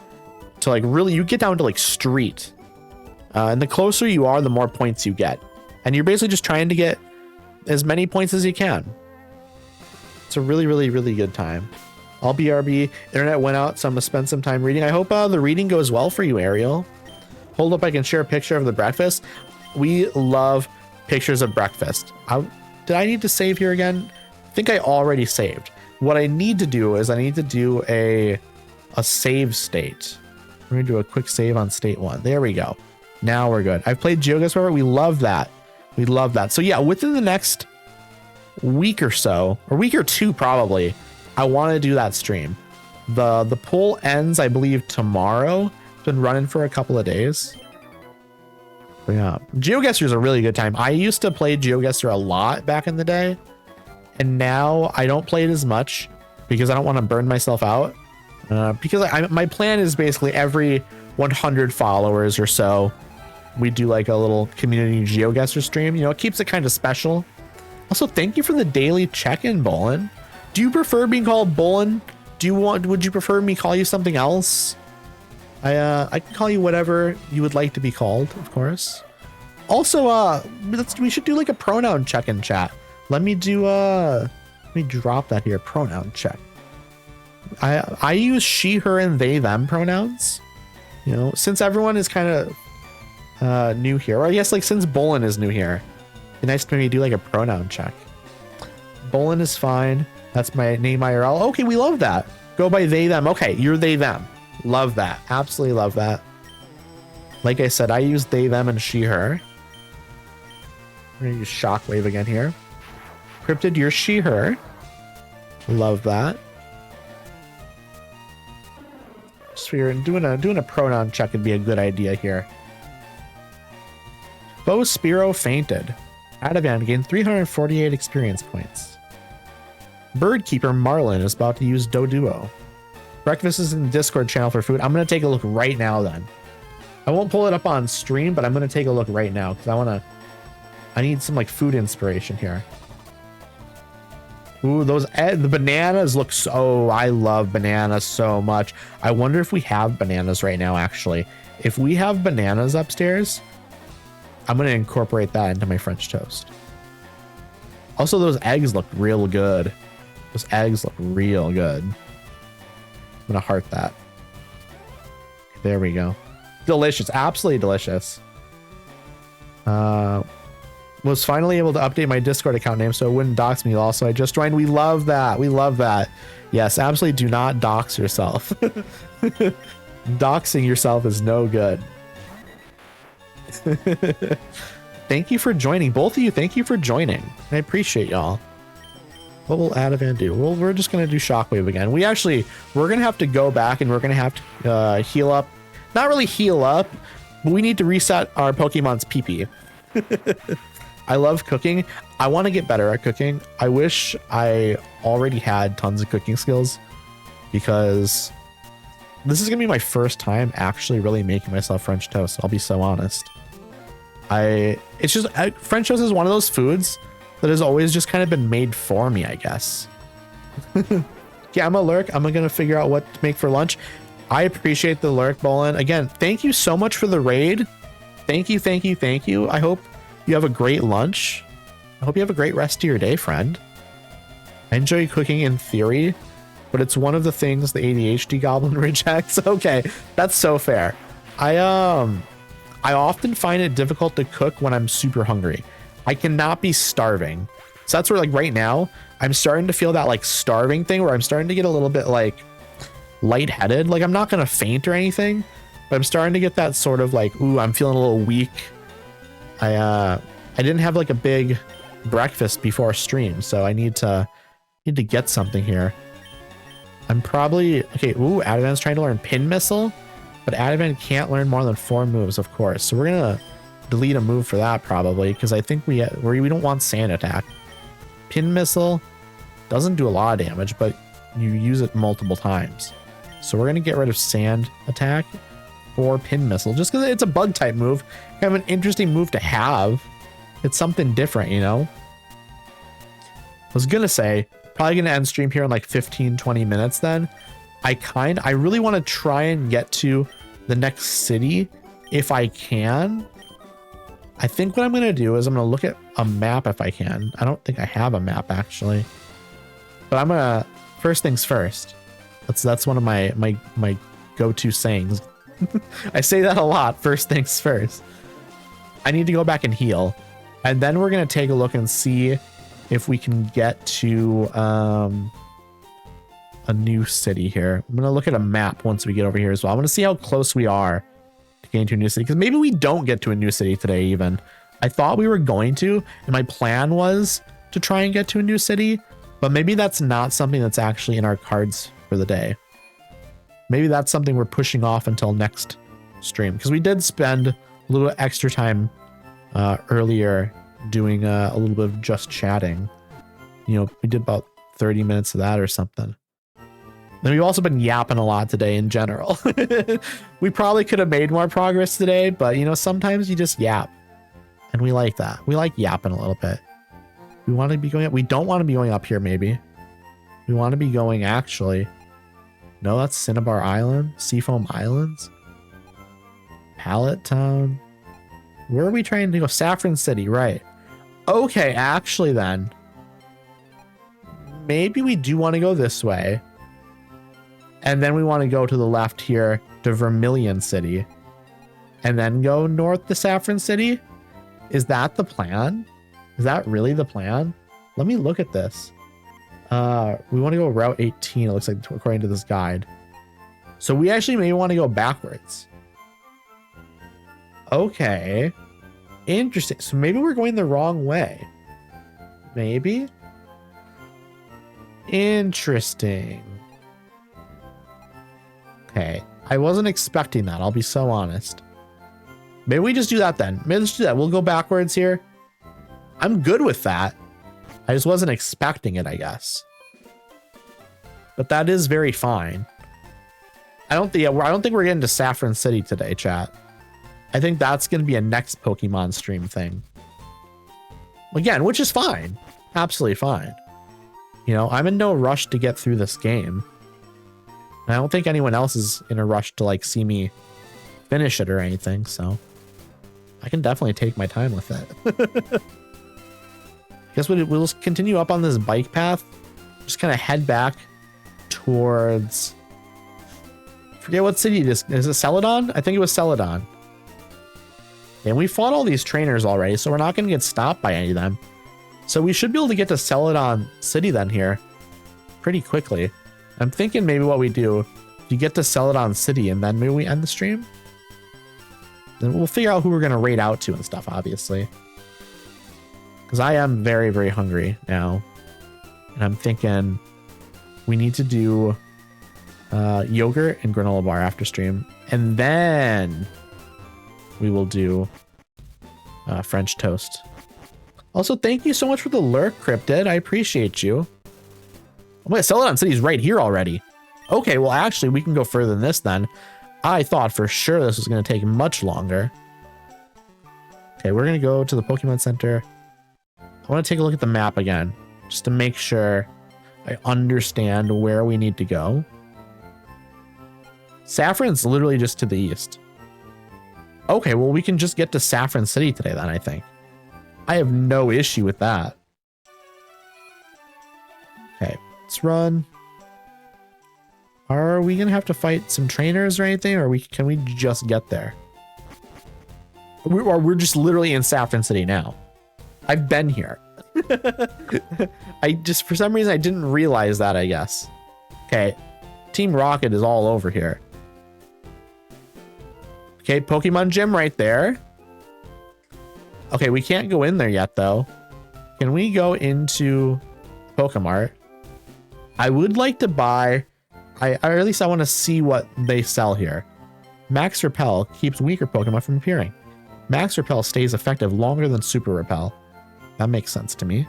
to like really, you get down to like street, and the closer you are, the more points you get, and you're basically just trying to get as many points as you can. It's a really, really, really good time. All BRB, internet went out, so I'm gonna spend some time reading. I hope the reading goes well for you, Ariel. Hold up, I can share a picture of the breakfast. We love pictures of breakfast. Did I need to save here again? I think I already saved. What I need to do is I need to do a save state. We're gonna do a quick save on state 1. There we go. Now we're good. I've played GeoGuessr before. We love that. We love that. So yeah, within the next week or so, or week or two probably, I want to do that stream. The poll ends, I believe, tomorrow. It's been running for a couple of days. But yeah, GeoGuessr is a really good time. I used to play GeoGuessr a lot back in the day, and now I don't play it as much because I don't want to burn myself out. Because my plan is basically every 100 followers or so, we do like a little community GeoGuessr stream. You know, it keeps it kind of special. Also, thank you for the daily check-in, Bolin. Do you prefer being called Bolin? Would you prefer me call you something else? I can call you whatever you would like to be called, of course. Also, we should do like a pronoun check in chat. Let me drop that here. Pronoun check. I use she, her, and they, them pronouns. You know, since everyone is kind of new here, or I guess like since Bolin is new here, it'd be nice to maybe do like a pronoun check. Bolin is fine. That's my name IRL. Okay, we love that. Go by they, them. Okay, you're they, them. Love that. Absolutely love that. Like I said, I use they, them, and she, her. We're gonna use Shockwave again here. Cryptid, you're she, her. Love that. Just figuring doing a pronoun check would be a good idea here. Bo Spiro fainted. Adavan gained 348 experience points. Birdkeeper Marlin is about to use Doduo. Breakfast is in the Discord channel for food. I'm going to take a look right now then. I won't pull it up on stream, but I'm going to take a look right now because I need some like food inspiration here. Ooh, the bananas look so, I love bananas so much. I wonder if we have bananas right now, actually. If we have bananas upstairs, I'm going to incorporate that into my French toast. Also, those eggs look real good. Those eggs look real good. I'm going to heart that. There we go. Delicious. Absolutely delicious. Was finally able to update my Discord account name so it wouldn't dox me. Also, I just joined. We love that. We love that. Yes, absolutely do not dox yourself. Doxing yourself is no good. Thank you for joining. Both of you, thank you for joining. I appreciate y'all. What will Adavan do? Well, we're just going to do Shockwave again. We're going to have to go back and we're going to have to heal up. Not really heal up, but we need to reset our Pokemon's PP. I love cooking. I want to get better at cooking. I wish I already had tons of cooking skills because this is going to be my first time actually really making myself French toast. I'll be so honest. French toast is one of those foods that has always just kind of been made for me, I guess. Yeah, I'm a lurk. I'm going to figure out what to make for lunch. I appreciate the lurk, Bolin. Again, thank you so much for the raid. Thank you, thank you, thank you. I hope you have a great lunch. I hope you have a great rest of your day, friend. I enjoy cooking in theory, but it's one of the things the ADHD goblin rejects. Okay, that's so fair. I often find it difficult to cook when I'm super hungry. I cannot be starving. So that's where, like, right now, I'm starting to feel that, like, starving thing where I'm starting to get a little bit, like, lightheaded. Like, I'm not going to faint or anything, but I'm starting to get that sort of, like, ooh, I'm feeling a little weak. I didn't have, like, a big breakfast before stream, so I need to get something here. I'm probably... Okay, ooh, Adavan's trying to learn Pin Missile, but Adavan can't learn more than 4 moves, of course. So we're going to delete a move for that, probably, because I think we don't want Sand Attack. Pin Missile doesn't do a lot of damage, but you use it multiple times. So we're going to get rid of Sand Attack for Pin Missile, just because it's a Bug-type move. Kind of an interesting move to have. It's something different, you know? I was going to say, probably going to end stream here in like 15-20 minutes then. I really want to try and get to the next city if I can. I think what I'm going to do is I'm going to look at a map if I can. I don't think I have a map, actually. But I'm going to... First things first. That's one of my go-to sayings. I say that a lot. First things first. I need to go back and heal. And then we're going to take a look and see if we can get to a new city here. I'm going to look at a map once we get over here as well. I want to see how close we are to getting to a new city, because maybe we don't get to a new city today even. I thought we were going to, and my plan was to try and get to a new city, but maybe that's not something that's actually in our cards for the day. Maybe that's something we're pushing off until next stream, because we did spend a little extra time earlier doing a little bit of just chatting. You know, we did about 30 minutes of that or something. Then we've also been yapping a lot today in general. We probably could have made more progress today, but you know, sometimes you just yap. And we like that. We like yapping a little bit. We want to be going up. We don't want to be going up here, maybe. We want to be going actually. No, that's Cinnabar Island. Seafoam Islands. Pallet Town. Where are we trying to go? Saffron City, right. Okay, actually then. Maybe we do want to go this way. And then we want to go to the left here to Vermilion City. And then go north to Saffron City? Is that the plan? Is that really the plan? Let me look at this. We want to go Route 18, it looks like, according to this guide. So we actually may want to go backwards. Okay. Interesting. So maybe we're going the wrong way. Maybe? Interesting. Okay. I wasn't expecting that. I'll be so honest. Maybe we just do that then. Maybe let's do that. We'll go backwards here. I'm good with that. I just wasn't expecting it, I guess. But that is very fine. I don't think we're getting to Saffron City today, chat. I think that's going to be a next Pokemon stream thing. Again, which is fine. Absolutely fine. You know, I'm in no rush to get through this game. And I don't think anyone else is in a rush to like see me finish it or anything, so I can definitely take my time with it. I guess we'll continue up on this bike path. Just kind of head back towards... Forget what city it is. Is it Celadon? I think it was Celadon. And we fought all these trainers already, so we're not going to get stopped by any of them. So we should be able to get to Celadon City then here pretty quickly. I'm thinking maybe what we do, you get to Celadon City and then maybe we end the stream. Then we'll figure out who we're going to raid out to and stuff, obviously. Because I am very, very hungry now. And I'm thinking we need to do yogurt and granola bar after stream. And then we will do French toast. Also, thank you so much for the lurk, Cryptid. I appreciate you. Oh my, Celadon City's right here already. Okay, well, actually, we can go further than this then. I thought for sure this was going to take much longer. Okay, we're going to go to the Pokemon Center. I want to take a look at the map again, just to make sure I understand where we need to go. Saffron's literally just to the east. Okay, well, we can just get to Saffron City today then, I think. I have no issue with that. Okay, let's run. Are we going to have to fight some trainers or anything, or can we just get there? We're just literally in Saffron City now. I've been here. I just, for some reason, I didn't realize that, I guess. Okay, Team Rocket is all over here. Okay, Pokemon Gym right there. Okay, we can't go in there yet, though. Can we go into Pokemart? I would like to buy... or at least I want to see what they sell here. Max Repel keeps weaker Pokemon from appearing. Max Repel stays effective longer than Super Repel. That makes sense to me.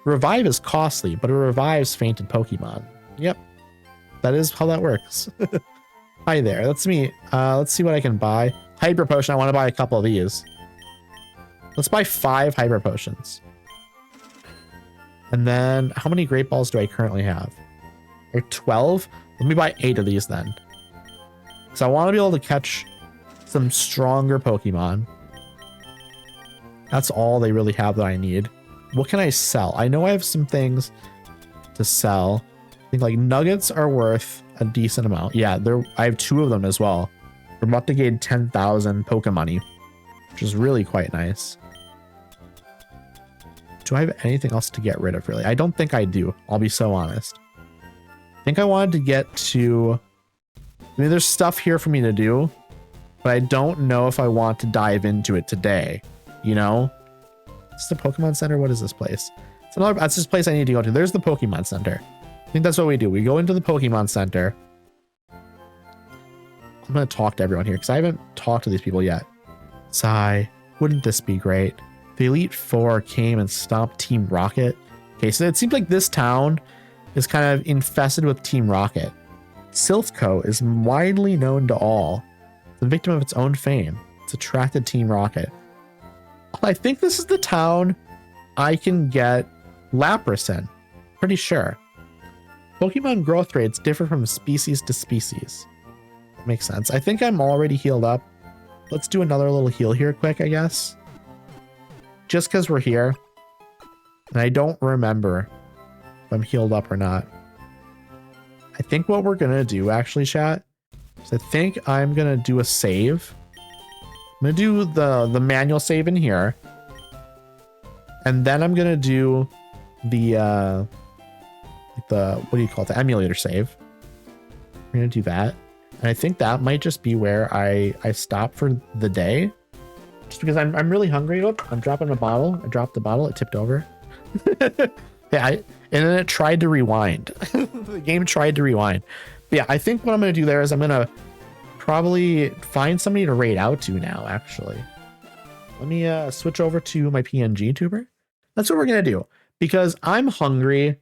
Revive is costly, but it revives fainted Pokemon. Yep. That is how that works. Hi there. Let's see what I can buy. Hyper Potion. I want to buy a couple of these. Let's buy 5 Hyper Potions. And then how many Great Balls do I currently have? Or 12? Let me buy 8 of these then. So I want to be able to catch some stronger Pokemon. That's all they really have that I need. What can I sell? I know I have some things to sell. I think like nuggets are worth a decent amount. Yeah, I have 2 of them as well. We're about to gain 10,000 Pokemoney, which is really quite nice. do I have anything else to get rid of, really? I don't think I do. I'll be so honest. I think I wanted to get to... I mean, there's stuff here for me to do, but I don't know if I want to dive into it today, you know? Is this the Pokemon Center? What is this place? That's this place I need to go to. There's the Pokemon Center. I think that's what we do. We go into the Pokemon Center. I'm going to talk to everyone here because I haven't talked to these people yet. Sigh, wouldn't this be great? The Elite Four came and stopped Team Rocket. Okay, so it seems like this town is kind of infested with Team Rocket. Silphco is widely known to all. The victim of its own fame. It's attracted Team Rocket. I think this is the town I can get Lapras in. Pretty sure. Pokemon growth rates differ from species to species. That makes sense. I think I'm already healed up. Let's do another little heal here quick, I guess. Just because we're here. And I don't remember if I'm healed up or not. I think what we're going to do, actually, chat, is I think I'm going to do a save. I'm going to do the manual save in here. And then I'm going to do the what do you call it? The emulator save. We're going to do that. And I think that might just be where I stop for the day. Just because I'm really hungry. Look, I'm dropping a bottle. I dropped the bottle. It tipped over. Yeah, and then it tried to rewind. The game tried to rewind. But yeah, I think what I'm going to do there is I'm going to probably find somebody to raid out to now, actually. Let me switch over to my PNG tuber. That's what we're going to do. Because I'm hungry.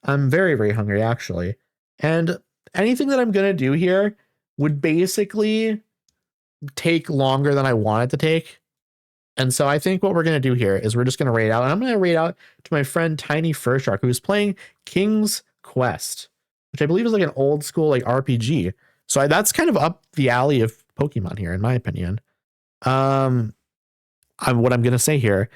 I'm very, very hungry, actually. And anything that I'm going to do here would basically take longer than I want it to take. And so I think what we're going to do here is we're just going to raid out. And I'm going to raid out to my friend Tiny Fur Shark, who's playing King's Quest, which I believe is like an old school like RPG. So that's kind of up the alley of Pokemon here, in my opinion. What I'm going to say here.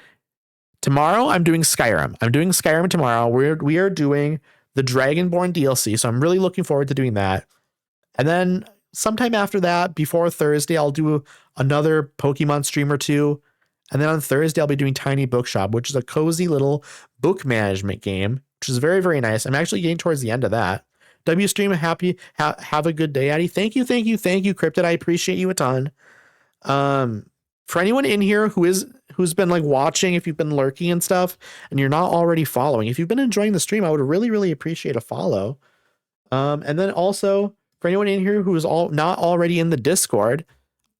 Tomorrow, I'm doing Skyrim. I'm doing Skyrim tomorrow. We are doing the Dragonborn DLC. So I'm really looking forward to doing that. And then sometime after that, before Thursday, I'll do another Pokemon stream or two. And then on Thursday, I'll be doing Tiny Bookshop, which is a cozy little book management game, which is very, very nice. I'm actually getting towards the end of that. W Stream, have a good day, Addy. Thank you, Cryptid. I appreciate you a ton. For anyone in here who's been like watching, if you've been lurking and stuff, and you're not already following, if you've been enjoying the stream, I would really, really appreciate a follow. And then also for anyone in here who is not already in the Discord,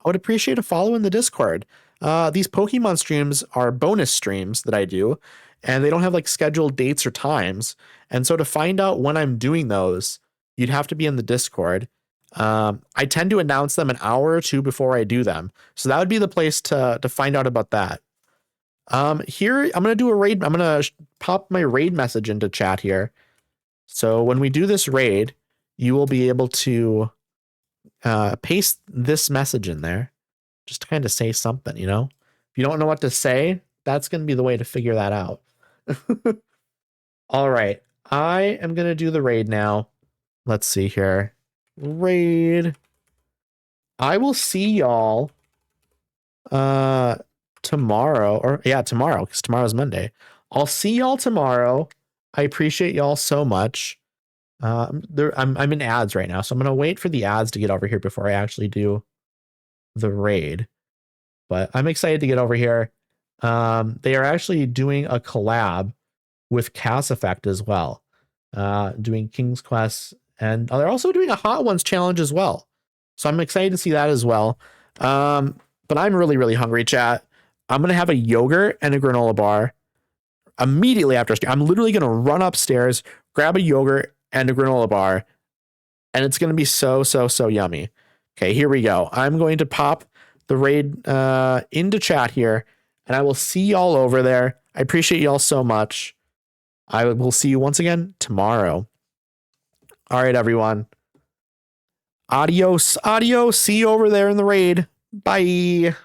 I would appreciate a follow in the Discord. These Pokemon streams are bonus streams that I do, and they don't have like scheduled dates or times. And so to find out when I'm doing those, you'd have to be in the Discord. I tend to announce them an hour or two before I do them. So that would be the place to find out about that. Here, I'm going to do a raid. I'm going to pop my raid message into chat here. So when we do this raid, you will be able to paste this message in there just to kind of say something, you know? If you don't know what to say, that's going to be the way to figure that out. All right. I am going to do the raid now. Let's see here. Raid. I will see y'all tomorrow, tomorrow, because tomorrow's Monday. I'll see y'all tomorrow. I appreciate y'all so much. I'm in ads right now, so I'm gonna wait for the ads to get over here before I actually do the raid. But I'm excited to get over here. They are actually doing a collab with Cass Effect as well, doing King's Quest, and they're also doing a Hot Ones challenge as well. So I'm excited to see that as well. But I'm really, really hungry, chat. I'm gonna have a yogurt and a granola bar immediately after. I'm literally gonna run upstairs, grab a yogurt and a granola bar, and it's gonna be so yummy. Okay, here we go. I'm going to pop the raid into chat here, and I will see y'all over there. I appreciate y'all so much. I will see you once again tomorrow. All right, everyone. Adios. See you over there in the raid. Bye.